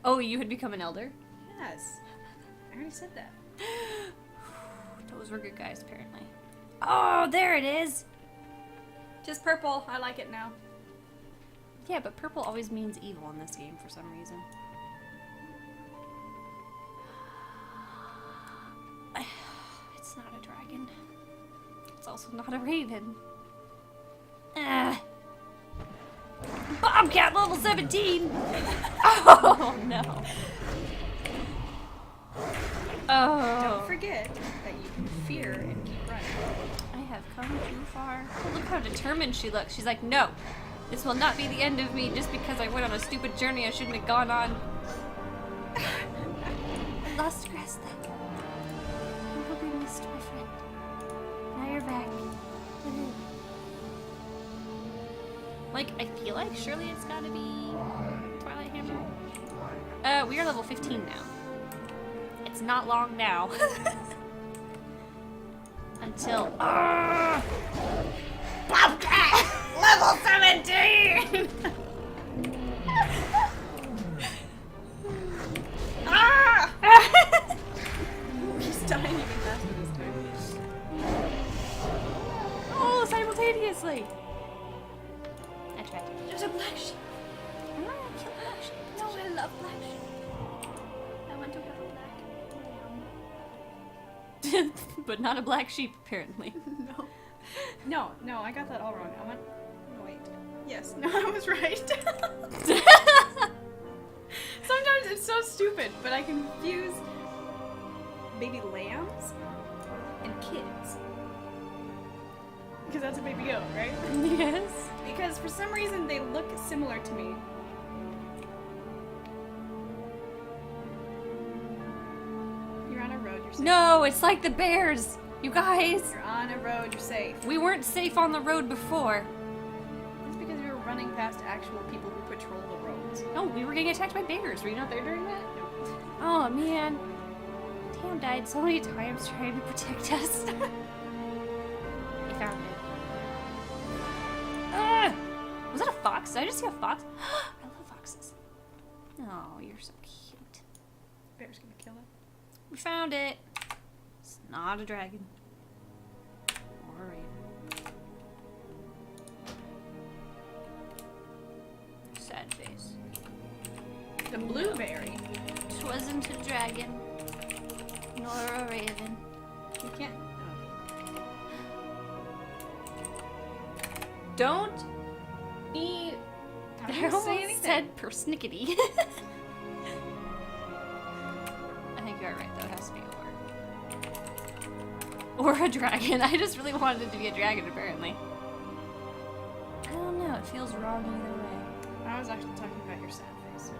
Speaker 1: Oh, you had become an elder?
Speaker 2: Yes. I already said that.
Speaker 1: Those were good guys, apparently. Oh, there it is!
Speaker 2: Just purple. I like it now.
Speaker 1: Yeah, but purple always means evil in this game for some reason. It's not a dragon. It's also not a raven. Bobcat level 17! Oh no. Oh.
Speaker 2: Don't forget that you can fear and keep running.
Speaker 1: I have come too far. Oh, look how determined she looks. She's like, no, this will not be the end of me just because I went on a stupid journey I shouldn't have gone on. I lost grass then. I hope you missed my friend. Now you're back. Like, I feel like surely it's gotta be Twilight Hammer. We are level 15 now. It's not long now. Until Bobcat level 17.
Speaker 2: He's dying even faster this time.
Speaker 1: Oh, simultaneously. I tried.
Speaker 2: There's a black sheep.
Speaker 1: I want to kill black sheep.
Speaker 2: No, I love black sheep. I want to have a black.
Speaker 1: But not a black sheep, apparently.
Speaker 2: No, I got that all wrong. I want. No, wait. Yes, no, I was right. Sometimes it's so stupid, but I confuse baby lambs and kids. Because that's a baby goat, right?
Speaker 1: Yes.
Speaker 2: Because for some reason they look similar to me. You're on a road, you're safe.
Speaker 1: No, it's like the bears. You guys.
Speaker 2: You're on a road, you're safe.
Speaker 1: We weren't safe on the road before.
Speaker 2: It's because we were running past actual people who patrol the roads.
Speaker 1: No, we were getting attacked by bears. Were you not there during that?
Speaker 2: No.
Speaker 1: Oh, man. Tam died so many times trying to protect us. I found it. Was that a fox? Did I just see a fox? I love foxes. Oh, you're so cute.
Speaker 2: Bear's gonna kill it.
Speaker 1: We found it. It's not a dragon. Or a raven. Sad face.
Speaker 2: The blueberry.
Speaker 1: It wasn't a dragon. Nor a raven.
Speaker 2: You can't.
Speaker 1: Don't be...
Speaker 2: I didn't say anything.
Speaker 1: said persnickety. You are right, though. It has to be or a dragon. I just really wanted it to be a dragon, apparently. I don't know. It feels wrong either way.
Speaker 2: I was actually talking about your sad face.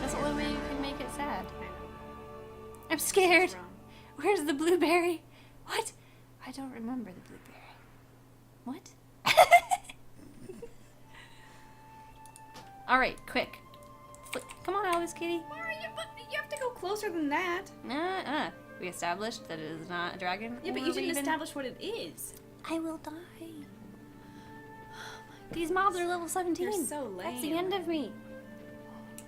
Speaker 1: That's the only way you can make it sad.
Speaker 2: I know.
Speaker 1: I'm scared.
Speaker 2: It's wrong.
Speaker 1: Where's the blueberry? What? I don't remember the blueberry. What? Alright, quick. Come on, Alice Kitty.
Speaker 2: Mario, but you have to go closer than that.
Speaker 1: We established that it is not a dragon.
Speaker 2: Yeah, but you didn't establish what it is.
Speaker 1: I will die. These mobs are level 17.
Speaker 2: You're so lame.
Speaker 1: That's the end of me.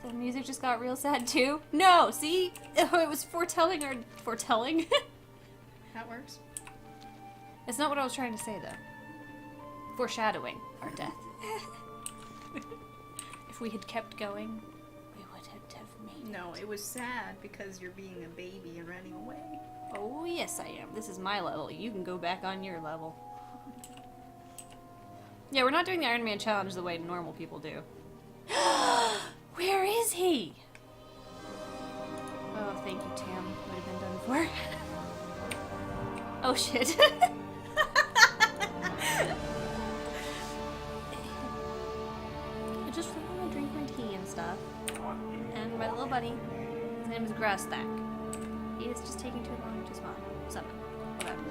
Speaker 1: The music just got real sad too. No, see? Oh, it was foretelling our foretelling.
Speaker 2: That works.
Speaker 1: It's not what I was trying to say though. Foreshadowing our death. If we had kept going, we would have made it.
Speaker 2: No, it was sad because you're being a baby and running away.
Speaker 1: Oh yes I am. This is my level. You can go back on your level. Yeah, we're not doing the Ironman challenge the way normal people do. Where is he? Oh, thank you, Tam. Would have been done for. Oh shit. I just want to drink my tea and stuff. And my little buddy, his name is Grasstack. He is just taking too long to spawn. Summon. Whatever.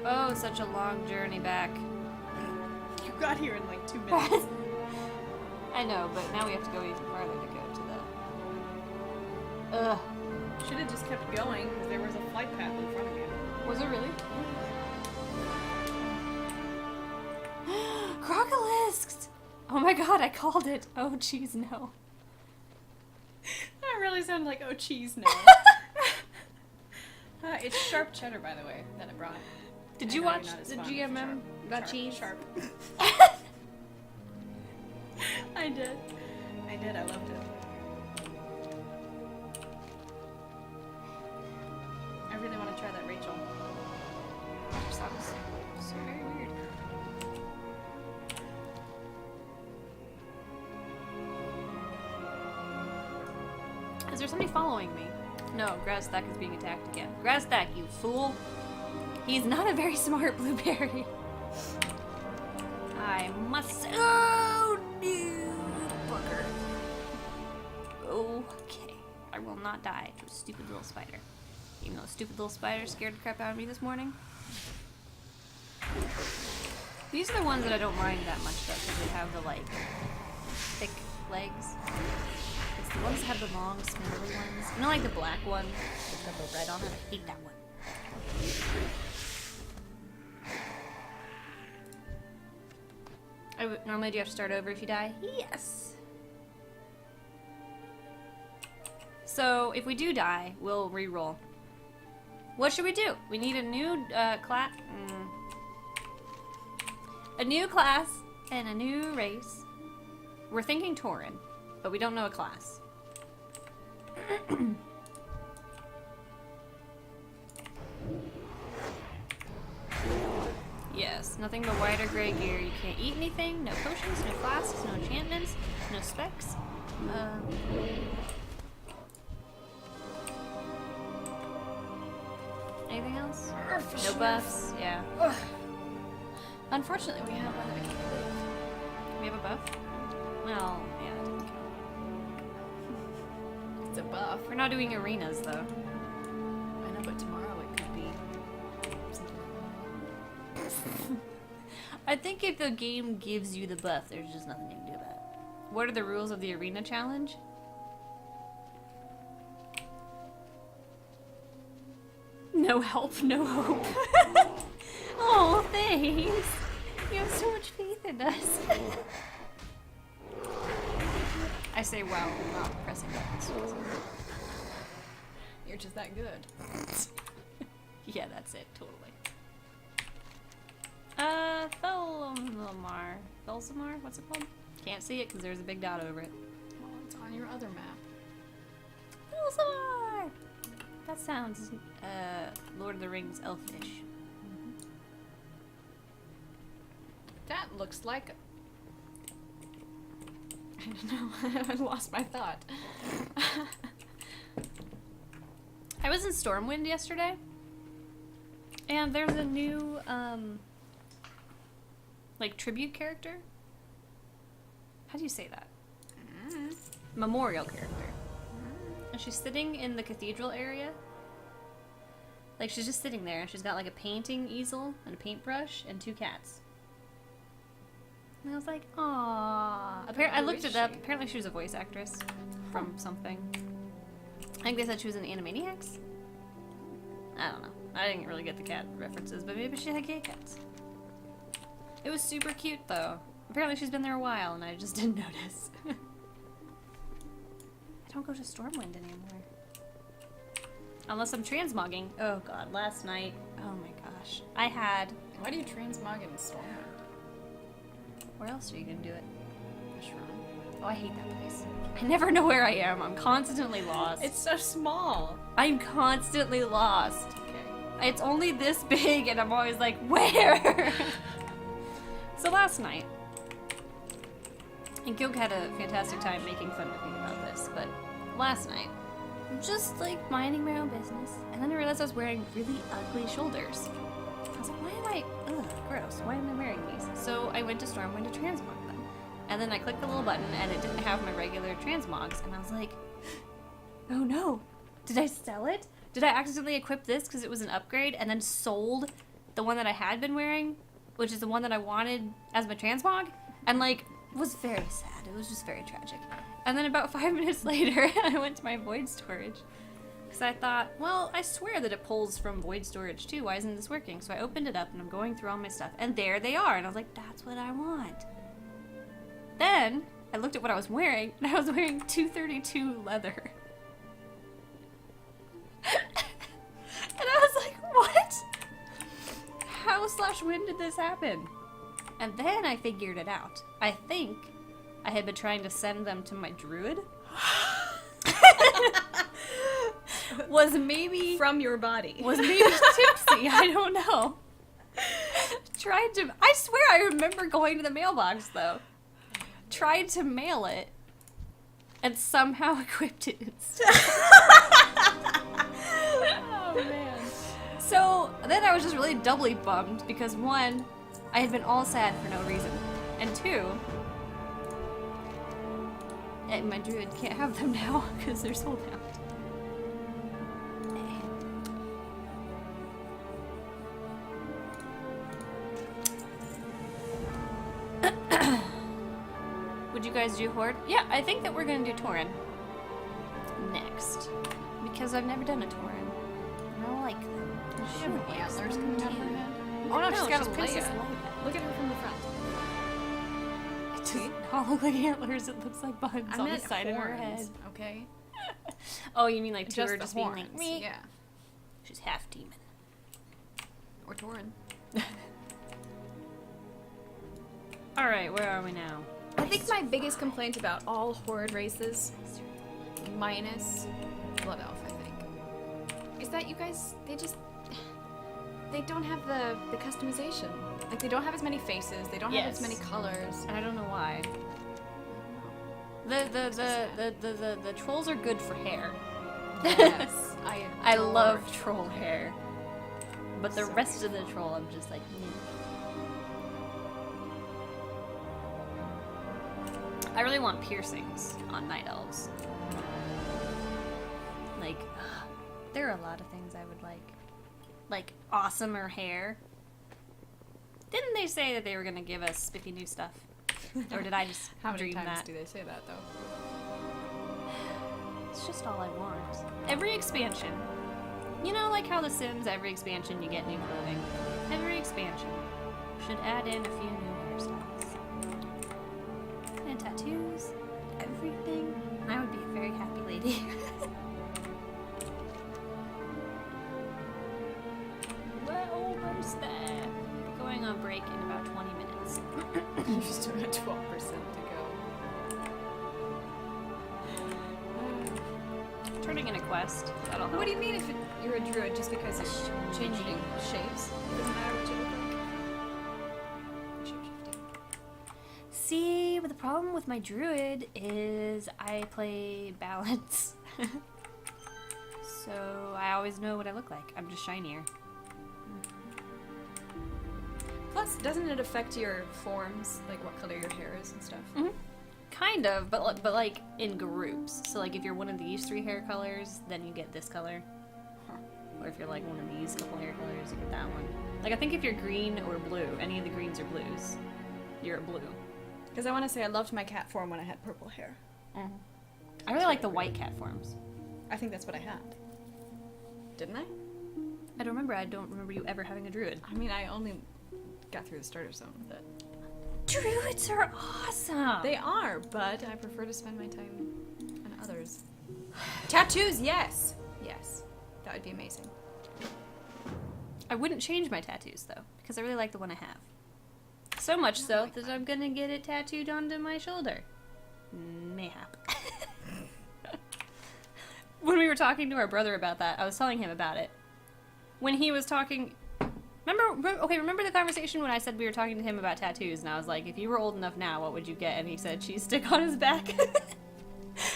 Speaker 1: Oh, such a long journey back.
Speaker 2: You got here in like 2 minutes.
Speaker 1: I know, but now we have to go even farther to go to the... Ugh.
Speaker 2: Should have just kept going because there was a flight path in front of you.
Speaker 1: Was it really? Crocolisks! Oh my god, I called it. Oh jeez, no.
Speaker 2: That really sounded like, oh cheese, no. It's sharp cheddar, by the way, that I brought.
Speaker 1: Did you watch the GMM about cheese?
Speaker 2: Sharp. I did. I loved it. I really want to try that Rachel.
Speaker 1: That sounds so very weird. Is there somebody following me? No, Grasstack is being attacked again. Grasstack, you fool! He's not a very smart blueberry. I must. Oh no, bugger. Okay, I will not die to a stupid little spider. Even though a stupid little spider scared the crap out of me this morning. These are the ones that I don't mind that much though, because they have the like thick legs. It's the ones that have the long, spindly ones. You know, like the black one that's got the red on it. I hate that one. Normally, do you have to start over if you die? Yes. So, if we do die, we'll re-roll. What should we do? We need a new class. A new class and a new race. We're thinking Tauren, but we don't know a class. Yes, nothing but white or gray gear. You can't eat anything, no potions, no flasks, no enchantments, no specs. Anything else? No buffs, yeah.
Speaker 2: Ugh. Unfortunately, we have one that I can't believe.
Speaker 1: We have a buff? Well, yeah, it doesn't count.
Speaker 2: It's a buff.
Speaker 1: We're not doing arenas, though.
Speaker 2: I know, but tomorrow it could be something.
Speaker 1: I think if the game gives you the buff, there's just nothing you can do about it. What are the rules of the arena challenge? No help, no hope. Oh, thanks. You have so much faith in us. I say wow, not pressing buttons.
Speaker 2: You're just that good.
Speaker 1: Yeah, that's it, totally. Belzamar? What's it called? Can't see it because there's a big dot over it.
Speaker 2: Well, it's on your other map.
Speaker 1: Belzamar! That sounds, Lord of the Rings elfish.
Speaker 2: That looks like... I don't know. I lost my thought.
Speaker 1: I was in Stormwind yesterday, and there's a new, like, tribute character. How do you say that? Memorial character. And she's sitting in the cathedral area. Like, she's just sitting there. She's got, like, a painting easel and a paintbrush and 2 cats. And I was like, aww. I looked it up. Apparently she was a voice actress from something. I think they said she was in Animaniacs. I don't know. I didn't really get the cat references, but maybe she had gay cats. It was super cute, though. Apparently she's been there a while, and I just didn't notice. I don't go to Stormwind anymore. Unless I'm transmogging. Oh god, last night. Oh my gosh. I had...
Speaker 2: Why do you transmog in Stormwind?
Speaker 1: Where else are you gonna do it?
Speaker 2: Shrine.
Speaker 1: Oh, I hate that place. I never know where I am. I'm constantly lost.
Speaker 2: It's so small.
Speaker 1: I'm constantly lost.
Speaker 2: Okay.
Speaker 1: It's only this big, and I'm always like, where? So last night, and Gilg had a fantastic time making fun of me about this, but last night, I'm just like minding my own business, and then I realized I was wearing really ugly shoulders. I was like, why am I, ugh, gross, why am I wearing these? So I went to Stormwind to transmog them. And then I clicked the little button, and it didn't have my regular transmogs, and I was like, oh no, did I sell it? Did I accidentally equip this because it was an upgrade, and then sold the one that I had been wearing, which is the one that I wanted as my transmog? And like, was very sad. It was just very tragic. And then about 5 minutes later, I went to my void storage. Because I thought, well, I swear that it pulls from void storage too. Why isn't this working? So I opened it up and I'm going through all my stuff. And there they are. And I was like, that's what I want. Then I looked at what I was wearing. And I was wearing 232 leather. And I was like, what? How/when did this happen? And then I figured it out. I think I had been trying to send them to my druid. Was maybe
Speaker 2: from your body.
Speaker 1: Was maybe tipsy. I don't know. Tried to. I swear I remember going to the mailbox though. Tried to mail it, and somehow equipped it instead.
Speaker 2: Oh man.
Speaker 1: So then I was just really doubly bummed because 1, I had been all sad for no reason, and 2, my druid can't have them now because they're sold out. Would you guys do Horde? Yeah, I think that we're gonna do Tauren next because I've never done a Tauren. I don't like them.
Speaker 2: She have antlers coming out of her head.
Speaker 1: Oh no, she's got a
Speaker 2: Princess
Speaker 1: Leia.
Speaker 2: Leia. Look at her from the front.
Speaker 1: It does not look like antlers. It looks like buns
Speaker 2: I
Speaker 1: on the
Speaker 2: meant
Speaker 1: side of her
Speaker 2: horns,
Speaker 1: head.
Speaker 2: Okay.
Speaker 1: Oh, you mean like two
Speaker 2: Just
Speaker 1: are
Speaker 2: the
Speaker 1: just being
Speaker 2: horns.
Speaker 1: like, meh.
Speaker 2: Yeah.
Speaker 1: She's half demon.
Speaker 2: Or Tauren.
Speaker 1: All right, where are we now?
Speaker 2: I think my biggest complaint about all Horde races, minus Blood Elf, I think, is that you guys, they don't have the customization. Like, they don't have as many faces, they don't have as many colors.
Speaker 1: I don't know why. The trolls are good for hair.
Speaker 2: Yes,
Speaker 1: I
Speaker 2: adore
Speaker 1: love troll hair. But the
Speaker 2: So
Speaker 1: rest of the troll, I'm just like, I really want piercings on night elves. Like, there are a lot of things I would like. Like, awesomer hair. Didn't they say that they were gonna give us spiffy new stuff? Or did I just
Speaker 2: How many
Speaker 1: dream
Speaker 2: times
Speaker 1: that?
Speaker 2: do they say that, though?
Speaker 1: It's just all I want. Every expansion. You know, like how The Sims, every expansion you get new clothing. Every expansion should add in a few new hairstyles. And tattoos. Everything. I would be a very happy lady. We're almost there. Going on break in about 20 minutes.
Speaker 2: You've still got 12% to go.
Speaker 1: Turning in a quest. That'll help.
Speaker 2: What do you mean if you're a druid just because it's changing shapes? It doesn't matter what you look like. Shape-shifting.
Speaker 1: See, but the problem with my druid is I play balance. So I always know what I look like. I'm just shinier.
Speaker 2: Plus, doesn't it affect your forms, like what color your hair is and stuff?
Speaker 1: Mm-hmm. Kind of, but like in groups. So like if you're one of these 3 hair colors, then you get this color. Or if you're like one of these couple hair colors, you get that one. Like I think if you're green or blue, any of the greens or blues, you're a blue.
Speaker 2: Because I want to say I loved my cat form when I had purple hair.
Speaker 1: Mm-hmm. I really like the white cat forms.
Speaker 2: I think that's what I had. Didn't I?
Speaker 1: I don't remember. I don't remember you ever having a druid.
Speaker 2: I mean, I only got through the starter zone with it.
Speaker 1: Druids are awesome!
Speaker 2: They are, but I prefer to spend my time on others. Tattoos, yes! Yes. That would be amazing.
Speaker 1: I wouldn't change my tattoos, though, because I really like the one I have. So much so that I'm gonna get it tattooed onto my shoulder. Mayhap. When we were talking to our brother about that, I was telling him about it. When he was talking... Remember the conversation when I said we were talking to him about tattoos, and I was like, if you were old enough now, what would you get? And he said, cheese stick on his back.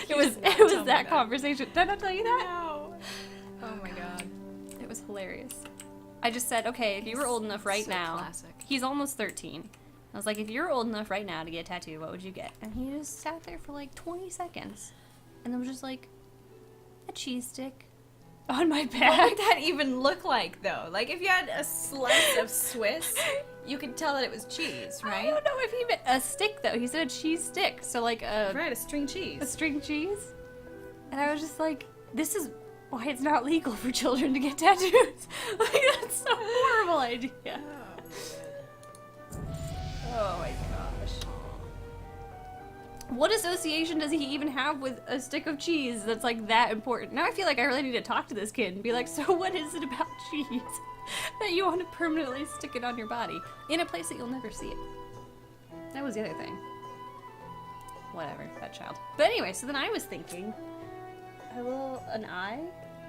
Speaker 1: It was that conversation. Did I not tell you that?
Speaker 2: No. Oh my god.
Speaker 1: It was hilarious. I just said, okay, if you were old enough right now...
Speaker 2: Classic.
Speaker 1: He's almost 13. I was like, if you're old enough right now to get a tattoo, what would you get? And he just sat there for like 20 seconds. And then was just like, a cheese stick on my back.
Speaker 2: What would that even look like, though? Like, if you had a slice of Swiss, you could tell that it was cheese, right?
Speaker 1: I don't know if he meant a stick, though. He said a cheese stick. So, like,
Speaker 2: Right, a string cheese.
Speaker 1: a string cheese. And I was just like, this is why it's not legal for children to get tattoos. Like, that's a horrible idea. Oh my gosh. What association does he even have with a stick of cheese that's like that important? Now I feel like I really need to talk to this kid and be like, so what is it about cheese that you want to permanently stick it on your body in a place that you'll never see it? That was the other thing. Whatever, that child. But anyway, so then I was thinking an eye,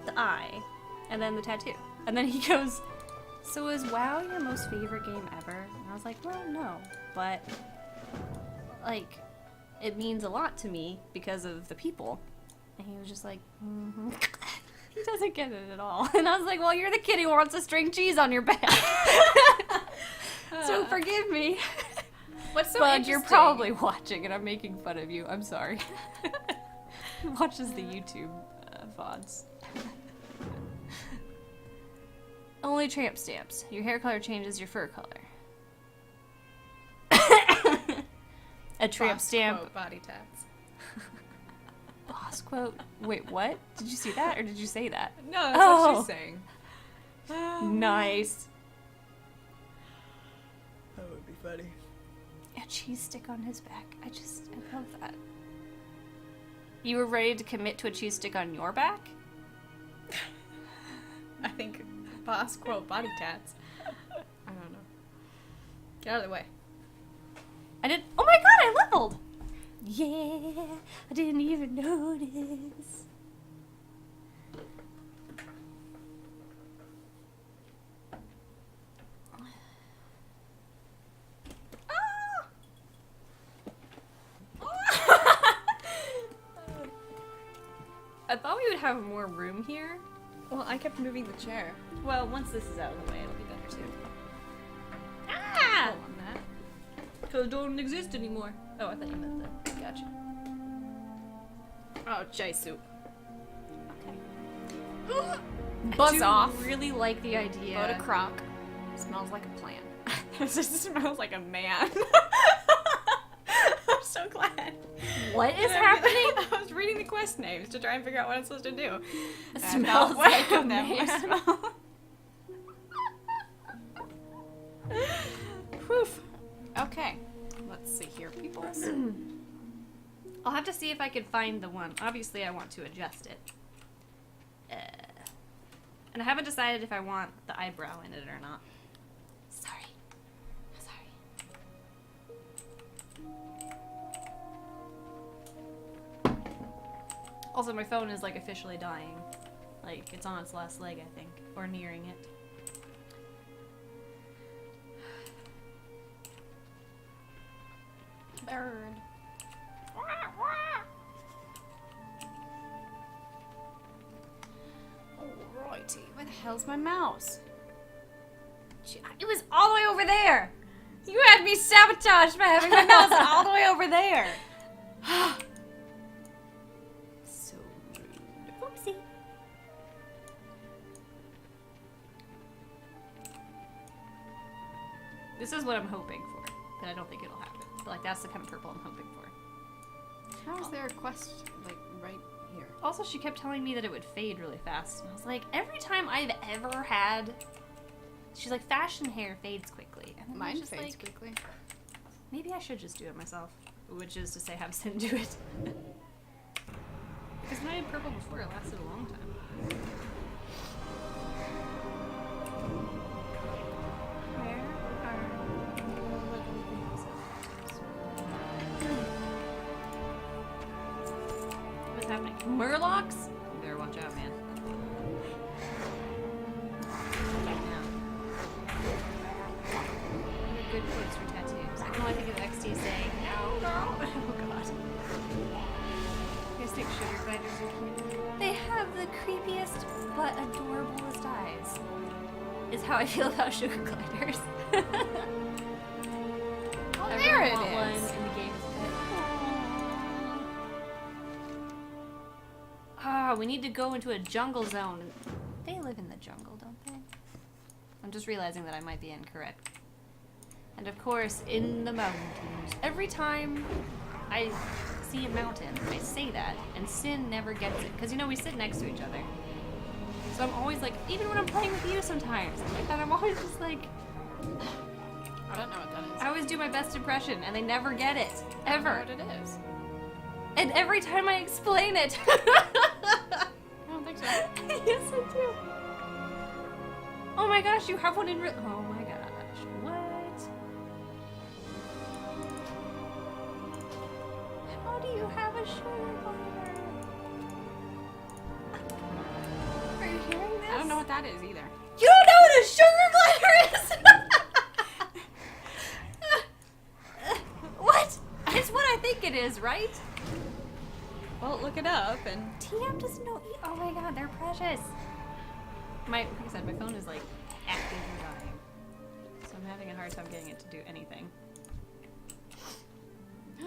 Speaker 1: the eye, and then the tattoo. And then he goes, so is WoW your most favorite game ever? And I was like, well, no, but like, it means a lot to me because of the people. And he was just like, mm-hmm. He doesn't get it at all. And I was like, well, you're the kid who wants a string cheese on your back. So forgive me.
Speaker 2: What's so
Speaker 1: Bug,
Speaker 2: interesting?
Speaker 1: you're probably watching and I'm making fun of you. I'm sorry. He watches the YouTube VODs. Only tramp stamps. Your hair color changes your fur color. A tramp stamp.
Speaker 2: Quote, body tats.
Speaker 1: Boss quote. Wait, what? Did you see that or did you say that?
Speaker 2: No, that's what she's saying.
Speaker 1: Nice.
Speaker 2: That would be funny.
Speaker 1: A cheese stick on his back. I love that. You were ready to commit to a cheese stick on your back?
Speaker 2: I think boss quote body tats. I don't know. Get out of the way.
Speaker 1: I did. Oh my god, I leveled! Yeah, I didn't even notice. I thought we would have more room here.
Speaker 2: Well, I kept moving the chair.
Speaker 1: Well, once this is out of the way, it'll be better too. Ah!
Speaker 2: Hold on that.
Speaker 1: Because it don't exist anymore. Oh, I thought you meant that. Gotcha.
Speaker 2: Oh, Jaisu.
Speaker 1: Okay.
Speaker 2: Buzz
Speaker 1: I do
Speaker 2: off.
Speaker 1: really like the idea.
Speaker 2: Go to Croc. Smells like a plant. It just smells like a man. I'm so glad.
Speaker 1: What is happening?
Speaker 2: I was reading the quest names to try and figure out what I'm supposed to do.
Speaker 1: It smells like a man.
Speaker 2: Whew. Okay. Let's see here, people.
Speaker 1: I'll have to see if I can find the one. Obviously, I want to adjust it. And I haven't decided if I want the eyebrow in it or not. Sorry. Also, my phone is like officially dying. Like, it's on its last leg, I think. Or nearing it. Bird.
Speaker 2: hell's my mouse? It was all the way over there. You had me sabotaged by having my mouse all the way over there. So rude.
Speaker 1: Oopsie. This is what I'm hoping for, but I don't think it'll happen. But like that's the kind of purple I'm hoping for.
Speaker 2: How is there a quest like right here?
Speaker 1: Also, she kept telling me that it would fade really fast, and I was like, every time I've ever had, she's like, fashion hair fades quickly. And then I was
Speaker 2: Mine
Speaker 1: just
Speaker 2: fades
Speaker 1: like,
Speaker 2: quickly.
Speaker 1: maybe I should just do it myself, which is to say, have Sin do it. Because when I did purple before, it lasted a long time. Where are the little things? What's happening? Murlocs? You better watch out, man. Good quotes for tattoos. I know I think of XT saying, no, girl. Oh, God. You guys think sugar gliders are cute? They have the creepiest but adorablest eyes. Is how I feel about sugar gliders.
Speaker 2: Oh,
Speaker 1: I
Speaker 2: there
Speaker 1: really
Speaker 2: it
Speaker 1: want one
Speaker 2: is.
Speaker 1: in the game. Ah, we need to go into a jungle zone. They live in the jungle, don't they? I'm just realizing that I might be incorrect. And of course, in the mountains. Every time I see a mountain, I say that, and Sin never gets it. Because, you know, we sit next to each other. So I'm always like, even when I'm playing with you sometimes, like that, I'm always just like,
Speaker 2: I don't know what that is.
Speaker 1: I always do my best impression, and they never get it. Ever.
Speaker 2: I don't know what it is.
Speaker 1: And every time I explain it.
Speaker 2: I don't think so.
Speaker 1: Yes, I do. Oh my gosh, you have one in real. Oh my gosh. What? How do you have a sugar glider? Are you hearing this?
Speaker 2: I don't know what that is either.
Speaker 1: You don't know what a sugar glider is? What? It's what I think it is, right?
Speaker 2: Well, look it up and.
Speaker 1: TM doesn't know. Oh my god, they're precious. Like I said, my phone is like actively dying, so I'm having a hard time getting it to do anything.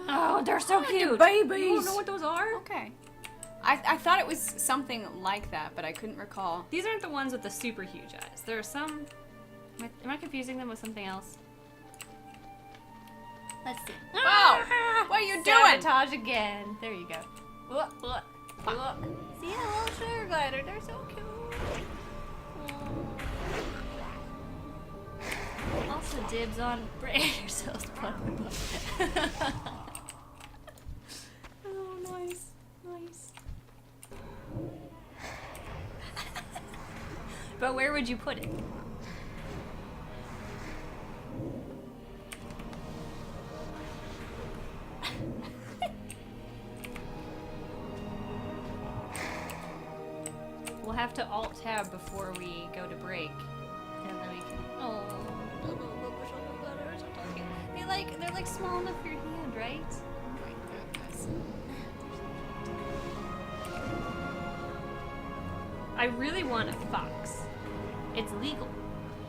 Speaker 1: Oh, they're so cute.
Speaker 2: babies.
Speaker 1: You don't know what those are?
Speaker 2: Okay. I thought it was something like that, but I couldn't recall.
Speaker 1: These aren't the ones with the super huge eyes. There are some. Am I confusing them with something else? Let's see.
Speaker 2: Wow! What are you doing?
Speaker 1: Sabotage again. There you go. See a little sugar glider. They're so cute. Also dibs on Braiders. Oh, nice. Nice. But where would you put it? We'll have to alt-tab before we go to break. And then we can... Oh, they're like small enough for your hand, right?
Speaker 2: Oh my goodness.
Speaker 1: I really want a fox. It's legal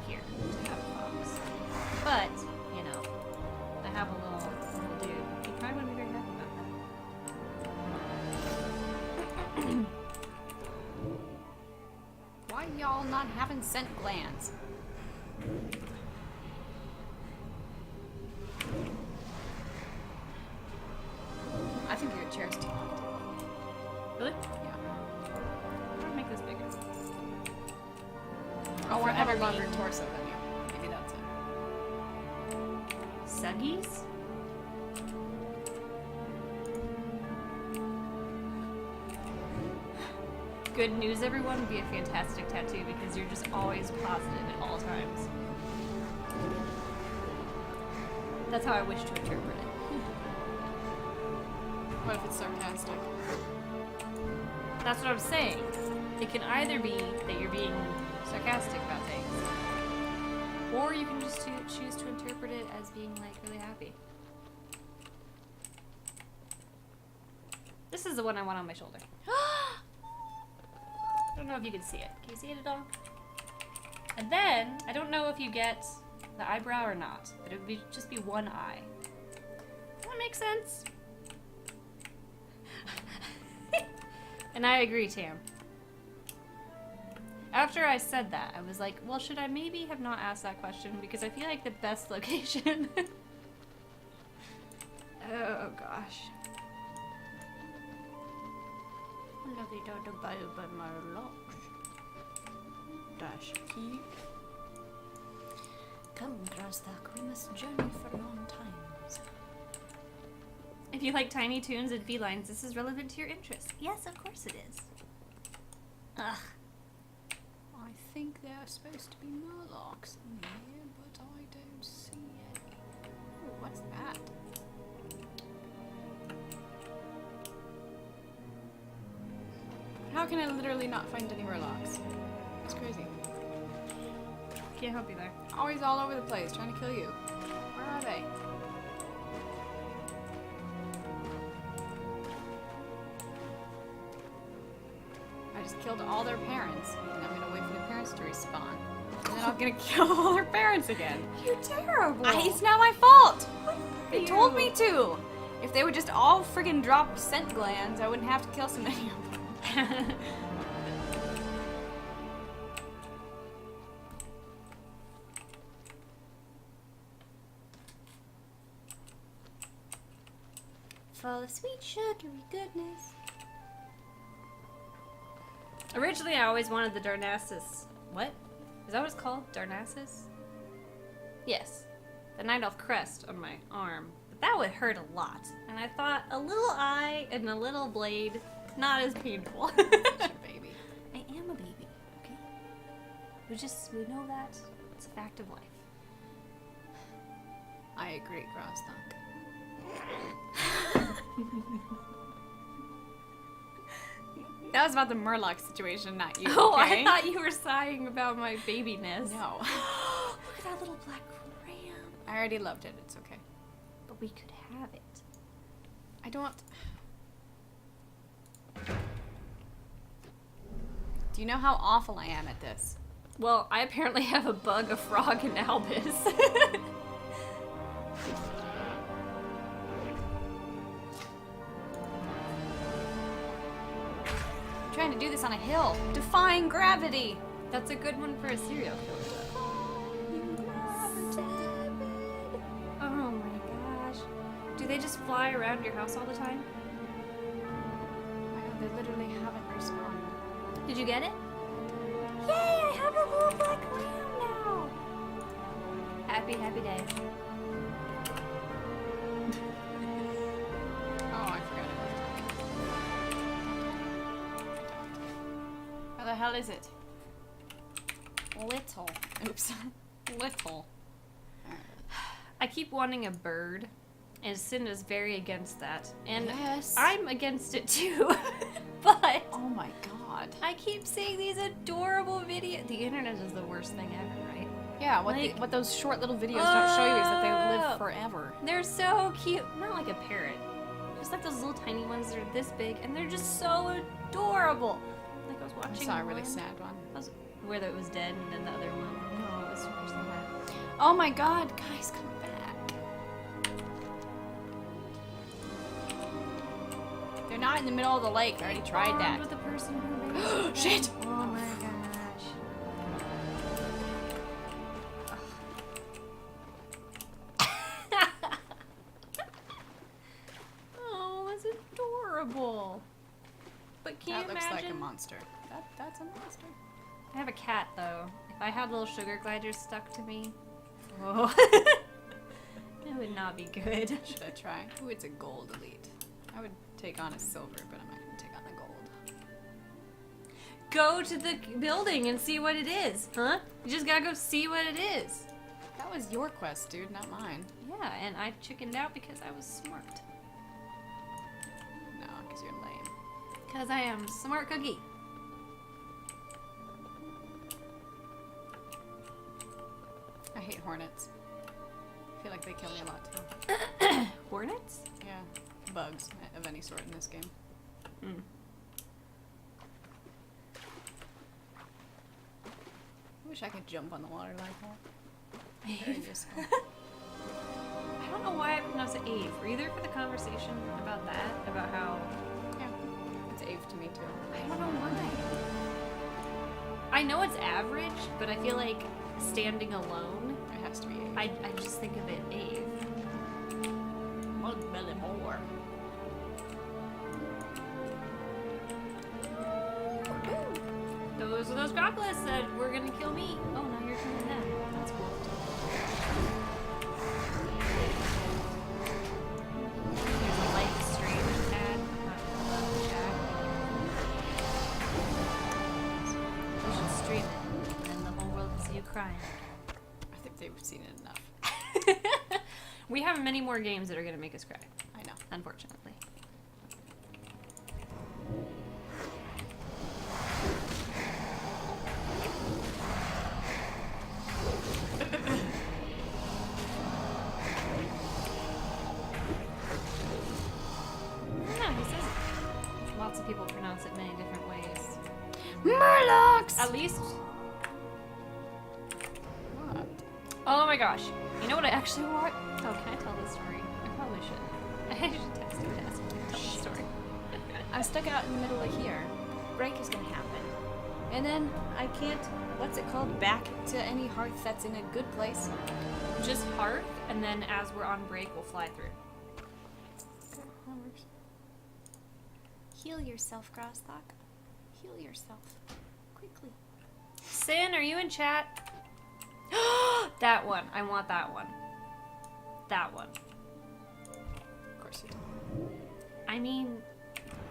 Speaker 1: here to have a fox. But, you know, I have a little dude. He probably wouldn't be very happy about that.
Speaker 2: Why y'all not having scent glands? I think your chair's too long.
Speaker 1: Really?
Speaker 2: Yeah.
Speaker 1: I'm gonna make this bigger.
Speaker 2: Oh, I have a
Speaker 1: Forever
Speaker 2: longer
Speaker 1: being-
Speaker 2: torso than you. Maybe that's it.
Speaker 1: Suggies? Good news, everyone, would be a fantastic tattoo because you're just always positive at all times. That's how I wish to interpret it.
Speaker 2: What if it's sarcastic?
Speaker 1: That's what I'm saying. It can either be that you're being sarcastic about things, or you can just choose to interpret it as being like really happy. This is the one I want on my shoulder. I don't know if you can see it. Can you see it at all? And then, I don't know if you get the eyebrow or not, but it would just be one eye. Does that make sense? And I agree, Tam. After I said that, I was like, well, should I maybe have not asked that question? Because I feel like the best location... Oh, gosh. Lucky dog to buy by my locks. Dash key. Come, Grosstock, we must journey for long times. If you like tiny tunes and felines, this is relevant to your interests. Yes, of course it is. Ugh.
Speaker 2: I think there are supposed to be murlocs in here, but I don't see any. Ooh, what's that? How can I literally not find any murlocs? It's crazy.
Speaker 1: Can't help you there.
Speaker 2: Always all over the place, trying to kill you. Where are they? I just killed all their parents, and I'm gonna wait for the parents to respawn. And then I'm gonna kill all their parents again.
Speaker 1: You're terrible.
Speaker 2: It's not my fault! They told me to! If they would just all friggin' drop scent glands, I wouldn't have to kill so many of them.
Speaker 1: Full of sweet sugary goodness. Originally, I always wanted the Darnassus. What? Is that what it's called? Darnassus? Yes. The Night Elf crest on my arm. But that would hurt a lot. And I thought a little eye and a little blade, not as painful.
Speaker 2: Such a baby.
Speaker 1: I am a baby, okay? We know that. It's a fact of life.
Speaker 2: I agree, Grosstock. That was about the Murloc situation, not you.
Speaker 1: Oh,
Speaker 2: okay?
Speaker 1: I thought you were sighing about my babiness.
Speaker 2: No.
Speaker 1: Look at that little black crayon.
Speaker 2: I already loved it. It's okay.
Speaker 1: But we could have it.
Speaker 2: I don't... Do you know how awful I am at this?
Speaker 1: Well, I apparently have a bug, a frog, and Albus.
Speaker 2: I'm trying to do this on a hill. Defying gravity.
Speaker 1: That's a good one for a serial killer. Oh my gosh. Do they just fly around your house all the time?
Speaker 2: I know, they literally haven't responded.
Speaker 1: Did you get it? Yay, I have a little black lamb now. Happy, happy day.
Speaker 2: Oh, I forgot it. How the hell is it?
Speaker 1: Little.
Speaker 2: Oops. Little.
Speaker 1: I keep wanting a bird, and Cinda's very against that. And
Speaker 2: Yes.
Speaker 1: I'm against it too. But
Speaker 2: Oh my god.
Speaker 1: I keep seeing these adorable videos. The internet is the worst thing ever, right?
Speaker 2: Yeah,
Speaker 1: Like-
Speaker 2: what those short little videos don't show you is that they
Speaker 1: Oh.
Speaker 2: live forever.
Speaker 1: They're so cute. Not like a parrot. Just like those little tiny ones that are this big, and they're just so adorable. Like I was
Speaker 2: I
Speaker 1: watching
Speaker 2: saw a really
Speaker 1: one,
Speaker 2: sad one.
Speaker 1: where it was dead, and then the other one. No, it was super sad.
Speaker 2: Oh my god, guys, come back. They're not in the middle of the lake. I already tried that.
Speaker 1: With the person who raised them.
Speaker 2: Shit!
Speaker 1: Oh my gosh. Oh, that's adorable. But can
Speaker 2: That
Speaker 1: you
Speaker 2: looks
Speaker 1: imagine?
Speaker 2: like a monster. That's a monster.
Speaker 1: I have a cat though. If I had little sugar gliders stuck to me, whoa, it would not be good.
Speaker 2: Should I try? Ooh, it's a gold elite. I would take on a silver, but I'm not gonna take on a gold.
Speaker 1: Go to the building and see what it is, huh? You just gotta go see what it is.
Speaker 2: That was your quest, dude, not mine.
Speaker 1: Yeah, and I chickened out because I was smart.
Speaker 2: No, because you're lame.
Speaker 1: Because I am smart cookie.
Speaker 2: I hate hornets. I feel like they kill me a lot too.
Speaker 1: Hornets?
Speaker 2: Yeah, bugs of any sort in this game. wish I could jump on the water like that. Very useful.
Speaker 1: I don't know why I pronounce it Ave. Were you there for the conversation about that? About how...
Speaker 2: Yeah, it's Ave to me too.
Speaker 1: I don't know why. I know it's average, but I feel like standing alone,
Speaker 2: It has to be Ave.
Speaker 1: I just think of it Ave. Mug belly more. Those are those Grockless that were gonna kill me. Oh, now you're killing them. That's cool. There's a light stream ad. Chat. You should stream it, and then the whole world will see you crying.
Speaker 2: I think they've seen it enough.
Speaker 1: We have many more games that are gonna make us cry,
Speaker 2: I know.
Speaker 1: unfortunately. Yeah, he says lots of people pronounce it many different ways.
Speaker 2: Murlocs!
Speaker 1: At least,
Speaker 2: What?
Speaker 1: oh my gosh. You know what I actually want? Oh, can I tell this story? I probably should. I should text you and ask you to tell the story.
Speaker 2: I'm stuck out in the middle of here. Break is gonna happen. And then I can't, what's it called, back to any hearth that's in a good place.
Speaker 1: Just hearth, and then as we're on break, we'll fly through.
Speaker 2: Okay, that works. Heal yourself, Grosstock. Heal yourself. Quickly.
Speaker 1: Sin, are you in chat? That one. I want that one. That one.
Speaker 2: Of course you do.
Speaker 1: I mean,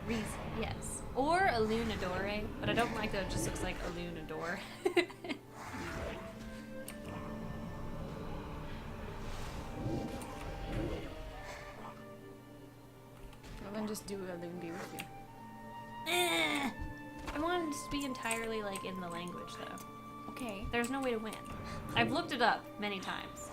Speaker 1: reason, yes. Or a Lunadore, but I don't like that it just looks like a Lunadore.
Speaker 2: Well, then just do a loon be with you.
Speaker 1: I want it to be entirely like in the language though.
Speaker 2: Okay.
Speaker 1: There's no way to win. I've looked it up many times.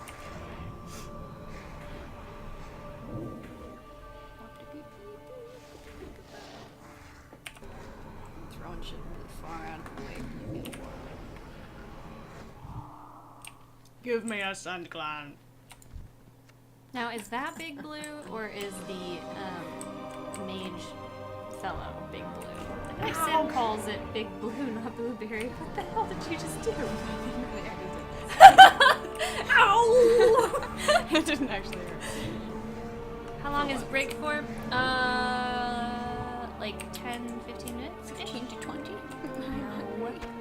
Speaker 2: Throwing shit really far out of the way from the middle. Give me a sun clan.
Speaker 1: Now, is that Big Blue or is the mage fellow Big Blue? I think Sim calls it Big Blue, not Blueberry. What the hell did you just do? Ow!
Speaker 2: It didn't actually hurt.
Speaker 1: How long is break for? Like 10, 15 minutes?
Speaker 2: 15 to 20?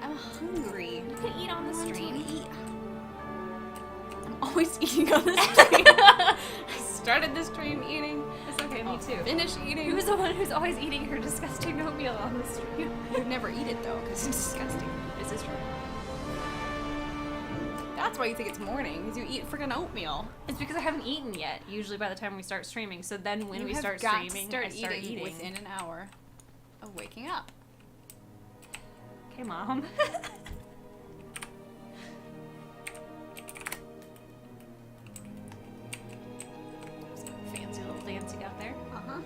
Speaker 2: I'm hungry.
Speaker 1: You can eat on the stream.
Speaker 2: I'm always eating on the stream. I started the stream eating.
Speaker 1: It's okay, me
Speaker 2: I'll
Speaker 1: too.
Speaker 2: finish eating.
Speaker 1: Who's the one who's always eating her disgusting oatmeal on the stream?
Speaker 2: You never eat it though, because it's disgusting.
Speaker 1: This is true.
Speaker 2: That's why you think it's morning, because you eat freaking oatmeal.
Speaker 1: It's because I haven't eaten yet, usually by the time we start streaming. So then when we start streaming, I start eating.
Speaker 2: Within an hour of waking up.
Speaker 1: Okay, Mom. Fancy little dance you got there.
Speaker 2: Uh-huh.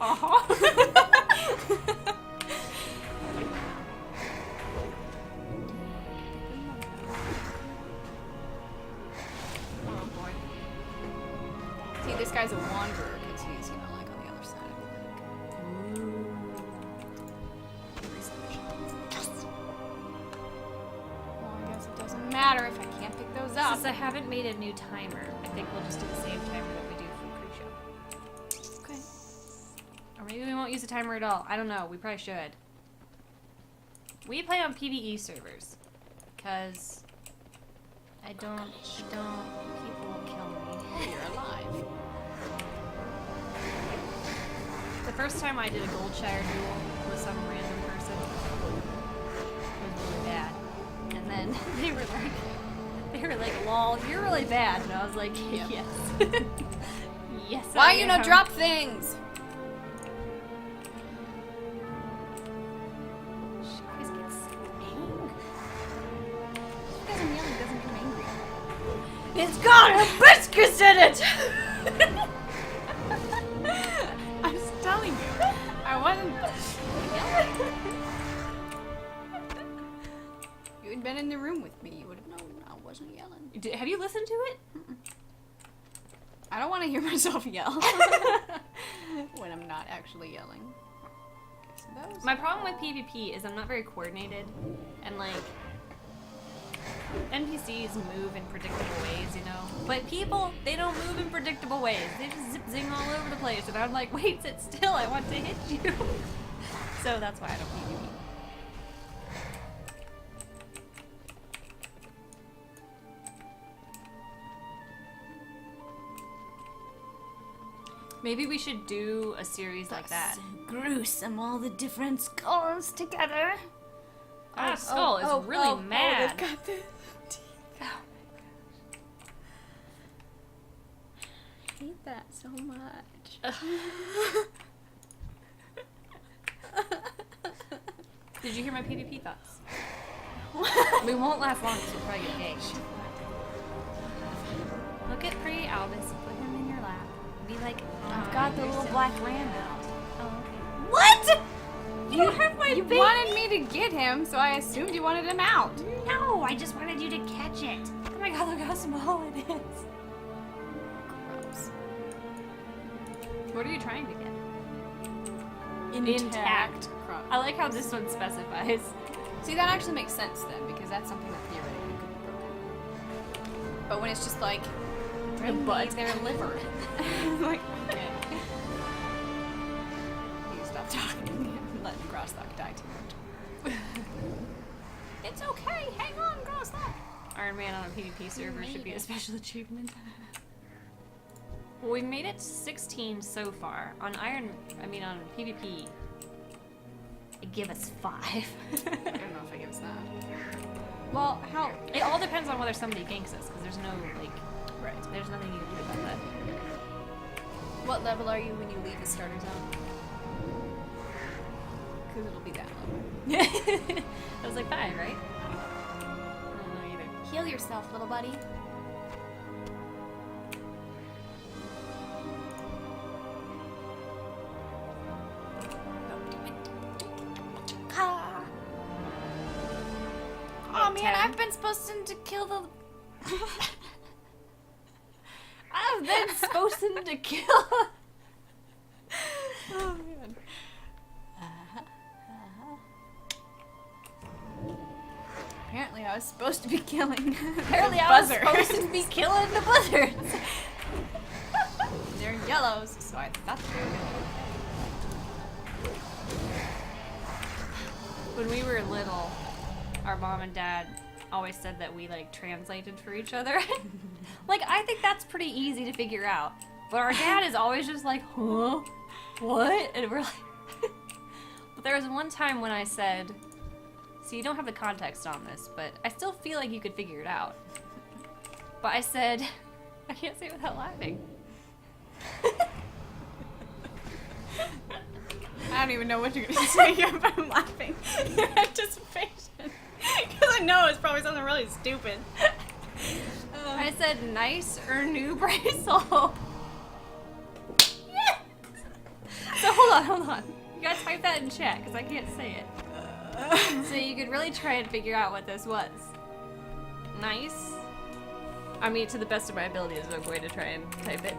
Speaker 1: Uh-huh. Oh boy.
Speaker 2: See, this guy's a wanderer, because he's, you know, like on the other side of the lake. Well, I guess it doesn't matter if I can't pick those up.
Speaker 1: Since I haven't made a new timer, I think we'll just do the same timer that we do for pre-show.
Speaker 2: Okay.
Speaker 1: Or maybe we won't use a timer at all. I don't know. We probably should. We play on PvE servers. Because I don't, people will kill me.
Speaker 2: You're alive.
Speaker 1: The first time I did a Goldshire duel with some random person was really bad. And then they were like, lol, you're really bad. And I was like,
Speaker 2: Yep.
Speaker 1: yes. Yes,
Speaker 2: Why
Speaker 1: I
Speaker 2: you
Speaker 1: am.
Speaker 2: no drop things?
Speaker 1: She always gets so angry.
Speaker 2: She doesn't yell, doesn't get angry.
Speaker 1: It's got hibiscus in it!
Speaker 2: I'm just telling you. I wasn't. had been in the room with me, you would have known I wasn't yelling.
Speaker 1: Have you listened to it?
Speaker 2: I don't want to hear myself yell when I'm not actually yelling.
Speaker 1: My problem with PvP is I'm not very coordinated, and like NPCs move in predictable ways, you know. But people, they don't move in predictable ways. They just zip zing all over the place, and I'm like, wait, sit still. I want to hit you. So that's why I don't PvP. Maybe we should do a series like that.
Speaker 2: So gruesome, all the different skulls together.
Speaker 1: That skull is really mad.
Speaker 2: They've got the teeth.
Speaker 1: Oh.
Speaker 2: I hate that so much.
Speaker 1: Did you hear my PvP thoughts? We won't last long because we'll probably get gay. Look at pretty Albus and put him in your lap. Be like,
Speaker 2: I've got the little black ram out.
Speaker 1: Oh, okay.
Speaker 2: What?
Speaker 1: You don't have my
Speaker 2: You
Speaker 1: baby.
Speaker 2: wanted me to get him, so I assumed you wanted him out.
Speaker 1: No, I just wanted you to catch it. Oh my god, look how small it is.
Speaker 2: Gross.
Speaker 1: What are you trying to get?
Speaker 2: Intact.
Speaker 1: I like how this one specifies.
Speaker 2: See, that actually makes sense then, because that's something that theoretically could be broken. But when it's just like,
Speaker 1: The butt.
Speaker 2: their liver. Like, okay. You stop talking and let Grosslock die too much. It's okay, hang on, Grosslock.
Speaker 1: Ironman on a PvP server should be a special achievement. Well, we've made it to 16 so far. On PvP, it give us 5.
Speaker 2: I don't know if I give us that. Well, how?
Speaker 1: It all depends on whether somebody ganks us, because there's no, like,
Speaker 2: Right.
Speaker 1: there's nothing you can do about that.
Speaker 2: What level are you when you leave the starter zone? Because it'll be that level.
Speaker 1: I was like 5, right? I don't know either.
Speaker 2: Heal yourself, little buddy. Oh man,
Speaker 1: 10.
Speaker 2: I've been supposed to kill the.
Speaker 1: I've been supposed to kill.
Speaker 2: Oh man. Apparently, I was supposed to be killing.
Speaker 1: Apparently,
Speaker 2: the
Speaker 1: I was
Speaker 2: buzzer.
Speaker 1: supposed to be killing the buzzards.
Speaker 2: They're yellows, so I thought they were
Speaker 1: When we were little, our mom and dad always said that we like translated for each other. Like, I think that's pretty easy to figure out. But our dad is always just like, huh? What? And we're like... But there was one time when I said, so you don't have the context on this, but I still feel like you could figure it out. But I said, I can't say it without laughing.
Speaker 2: I don't even know what you're gonna say if I'm laughing. Your anticipation. Because I know it's probably something really stupid.
Speaker 1: I said, nice or new bracelet. Yes! So hold on. You gotta type that in chat, because I can't say it. So you could really try and figure out what this was. Nice. I mean, to the best of my ability is I'm going to try and type it.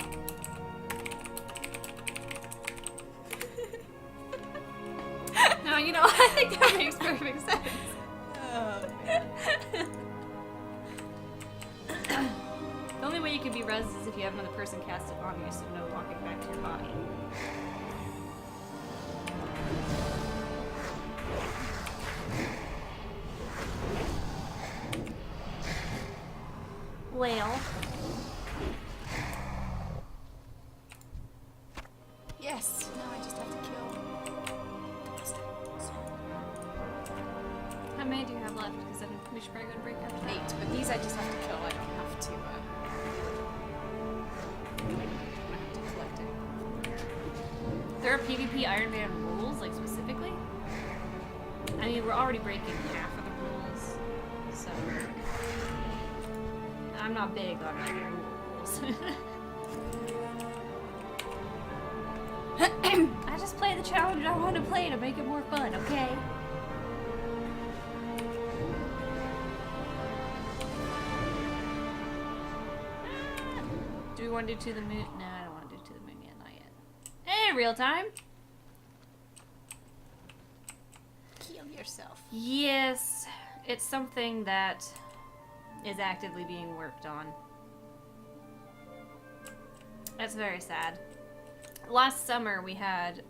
Speaker 1: No, you know, I think that makes perfect sense.
Speaker 2: Oh, man.
Speaker 1: The only way you can be rezzed is if you have another person cast it on you, so no walking back to your body. Well.
Speaker 2: Yes, now I just have to kill the bastards.
Speaker 1: How many do you have left? Because then we should probably go to break after that.
Speaker 2: 8, but these I just have to kill. I don't have to, I don't have to collect it.
Speaker 1: There are PvP Ironman rules, like specifically? I mean, we're already breaking half of the rules, so... I'm not big on like rules. I just play the challenge I want to play to make it more fun, okay? Do we want to do To the Moon? No, I don't want to do To the Moon yet. Not yet. Hey, real time.
Speaker 2: Kill yourself.
Speaker 1: Yes, it's something that is actively being worked on. That's very sad. Last summer we had,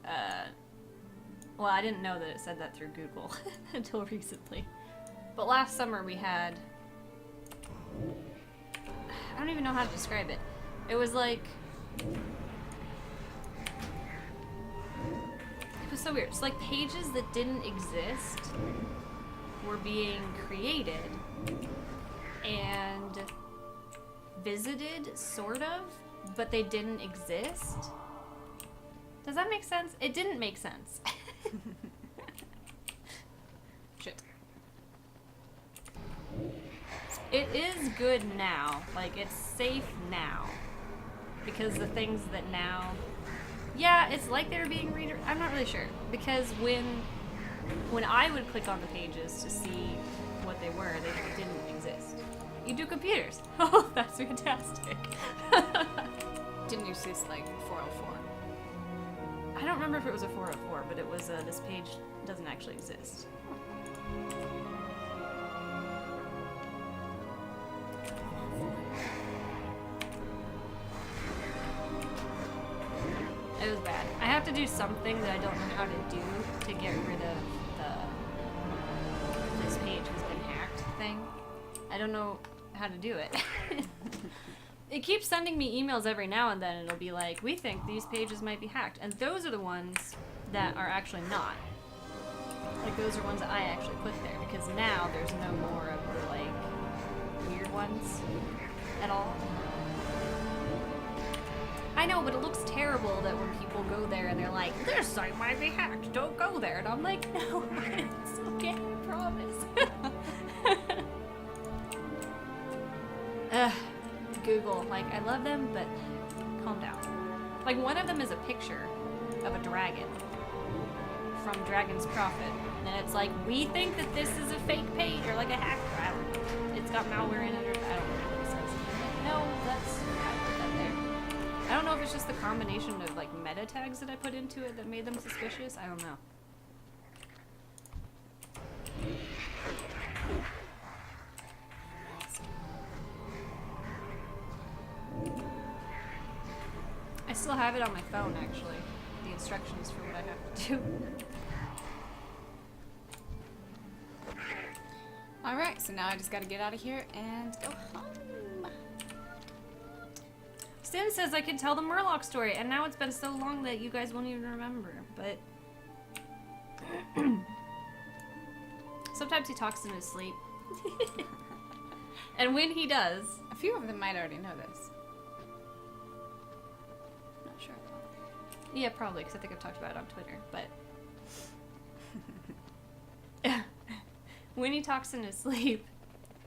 Speaker 1: well, I didn't know that it said that through Google until recently. But last summer we had, I don't even know how to describe it. It was like, it was so weird. It's like pages that didn't exist were being created and visited, sort of, but they didn't exist. Does that make sense? It didn't make sense. Shit. It is good now. Like, it's safe now. Because the things that now... Yeah, it's like they're being I'm not really sure. Because when I would click on the pages to see what they were, they didn't exist. You do computers. Oh, that's fantastic.
Speaker 2: Didn't exist like 404.
Speaker 1: I don't remember if it was a 404, but it was this page doesn't actually exist. It was bad. I have to do something that I don't know how to do to get rid of this page has been hacked thing. I don't know how to do it. It keeps sending me emails every now and then, and it'll be like, we think these pages might be hacked. And those are the ones that are actually not. Like, those are ones that I actually put there, because now there's no more of the, like, weird ones at all. I know, but it looks terrible that when people go there and they're like, this site might be hacked, don't go there. And I'm like, no, it's okay, I promise. Google, like, I love them, but calm down. Like, one of them is a picture of a dragon from Dragon's Prophet, and it's like, we think that this is a fake page, or like a hacker, I don't know. It's got malware in it, or I don't know what it says. No, that's, I put that there. I don't know if it's just the combination of, like, meta tags that I put into it that made them suspicious, I don't know. I still have it on my phone, actually. The instructions for what I have to do.
Speaker 2: Alright, so now I just gotta get out of here and go home.
Speaker 1: Sim says I could tell the Murloc story, and now it's been so long that you guys won't even remember, but... Sometimes he talks in his sleep. And when he does...
Speaker 2: A few of them might already know this. Not sure.
Speaker 1: Yeah, probably, because I think I've talked about it on Twitter, but... When he talks in his sleep,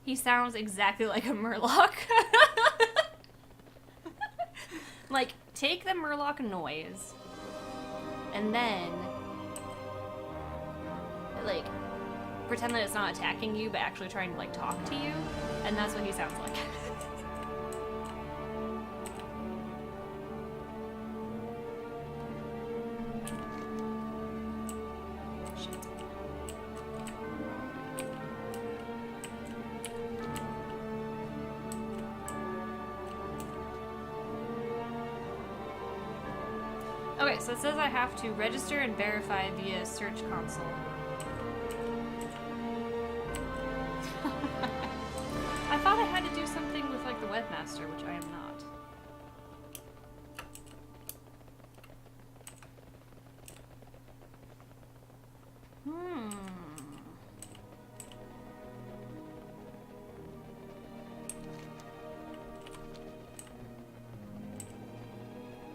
Speaker 1: he sounds exactly like a Murloc. Like, take the Murloc noise, and then, like, pretend that it's not attacking you, but actually trying to, like, talk to you, and that's what he sounds like. Okay, so it says I have to register and verify via Search Console. I thought I had to do something with, like, the webmaster, which I am not.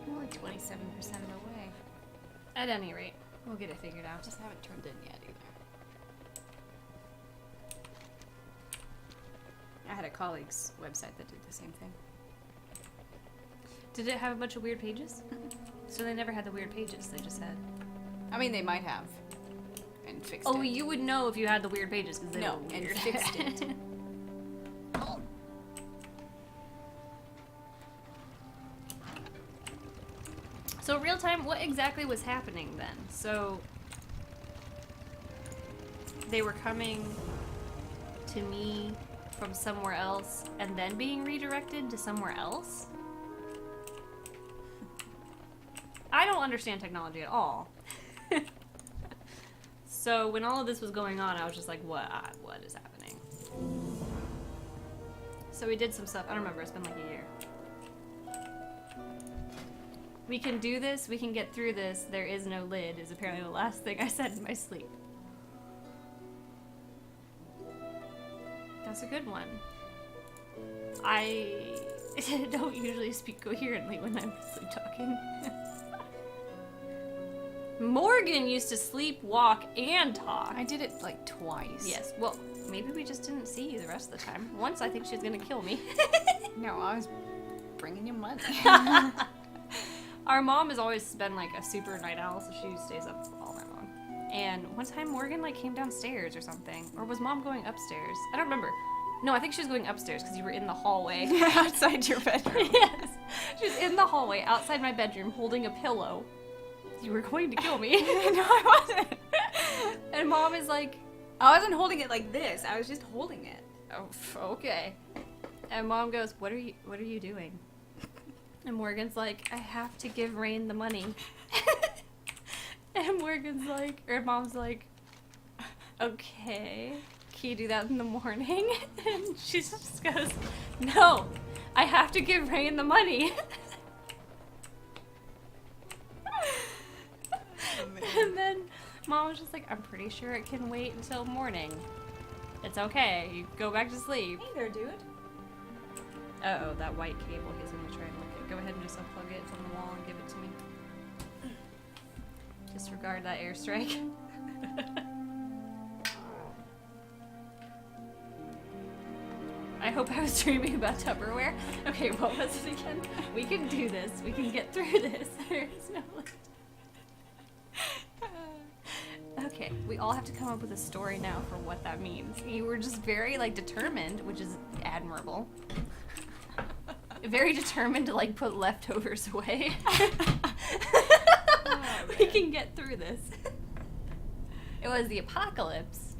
Speaker 2: Only 27% of the way.
Speaker 1: At any rate, we'll get it figured out.
Speaker 2: Just haven't turned in yet either. I had a colleague's website that did the same thing.
Speaker 1: Did it have a bunch of weird pages? So they never had the weird pages, they just had...
Speaker 2: I mean, they might have. And fixed it.
Speaker 1: Oh, you would know if you had the weird pages, because they
Speaker 2: No,
Speaker 1: were
Speaker 2: and
Speaker 1: weird.
Speaker 2: fixed it.
Speaker 1: So real time, what exactly was happening then? So they were coming to me from somewhere else and then being redirected to somewhere else? I don't understand technology at all. So when all of this was going on, I was just like, what is happening? So we did some stuff. I don't remember. It's been like a year. We can do this. We can get through this. There is no lid is apparently the last thing I said in my sleep. That's a good one. I don't usually speak coherently when I'm sleep talking. Morgan used to sleep, walk, and talk.
Speaker 2: I did it like twice.
Speaker 1: Yes, well, maybe we just didn't see you the rest of the time. Once I think she was gonna kill me.
Speaker 2: No, I was bringing you money.
Speaker 1: Our mom has always been like a super night owl, so she stays up all night long. And one time Morgan like came downstairs or something. Or was mom going upstairs? I don't remember. No, I think she was going upstairs because you were in the hallway.
Speaker 2: Outside your bedroom.
Speaker 1: Yes. She was in the hallway outside my bedroom holding a pillow. You were going to kill me.
Speaker 2: No, I wasn't.
Speaker 1: And mom is like,
Speaker 2: I wasn't holding it like this. I was just holding it.
Speaker 1: oh, okay. And mom goes, what are you doing? And Morgan's like, I have to give Raeyn the money. And Morgan's like, or mom's like, okay, can you do that in the morning? And she just goes, no, I have to give Raeyn the money. And then mom was just like, I'm pretty sure it can wait until morning. It's okay, you go back to sleep.
Speaker 2: Hey there, dude.
Speaker 1: Uh-oh, that white cable, he's gonna try and look at. Go ahead and just unplug it from the wall and give it to me. Disregard that airstrike. I hope I was dreaming about Tupperware. Okay, what was it again? We can do this. We can get through this. There is no limit. Okay, we all have to come up with a story now for what that means. You were just very, like, determined, which is admirable. Very determined to, like, put leftovers away. We can get through this. It was the apocalypse.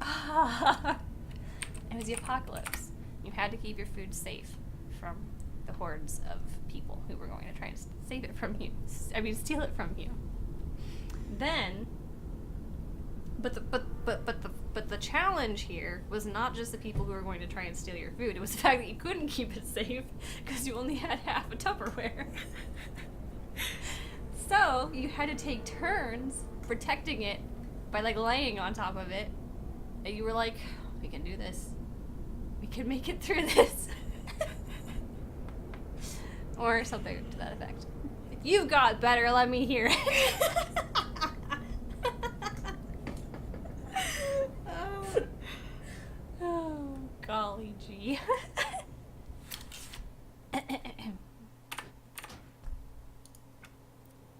Speaker 1: It was the apocalypse. You had to keep your food safe from the hordes of people who were going to try and save it from you. I mean, steal it from you. Then, but the challenge here was not just the people who were going to try and steal your food. It was the fact that you couldn't keep it safe because you only had half a Tupperware. So you had to take turns protecting it by like laying on top of it. And you were like, we can do this. We can make it through this. Or something to that effect. If you've got better, let me hear it. Oh, golly gee.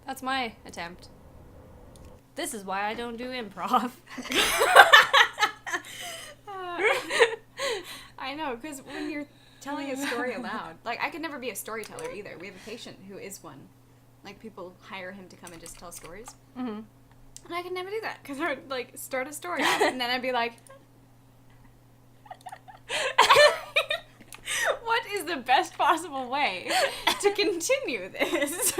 Speaker 1: That's my attempt. This is why I don't do improv.
Speaker 2: I know, because when you're telling a story aloud, like, I could never be a storyteller either. We have a patient who is one. Like, people hire him to come and just tell stories.
Speaker 1: Mm-hmm.
Speaker 2: And I could never do that, because I would, like, start a story off, and then I'd be like, what is the best possible way to continue this?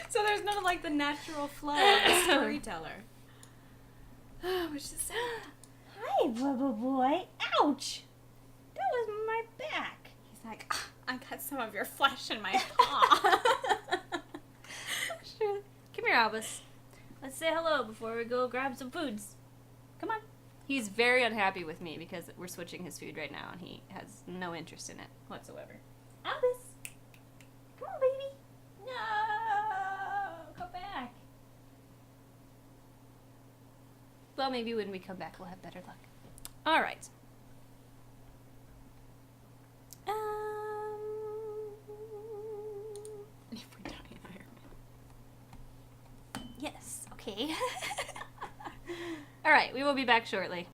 Speaker 2: So there's none of, like, the natural flow of a storyteller. Which is sad.
Speaker 3: Hi, Bubba Boy. Ouch! That was my back.
Speaker 2: He's like, "Ah, I got some of your flesh in my paw."
Speaker 1: Sure. Come here, Albus. Let's say hello before we go grab some foods. Come on. He's very unhappy with me because we're switching his food right now and he has no interest in it whatsoever. Albus! Come on, baby! No! Come back! Well, maybe when we come back we'll have better luck. Alright.
Speaker 2: If we die in Ironman.
Speaker 1: Yes, okay. Alright, we will be back shortly.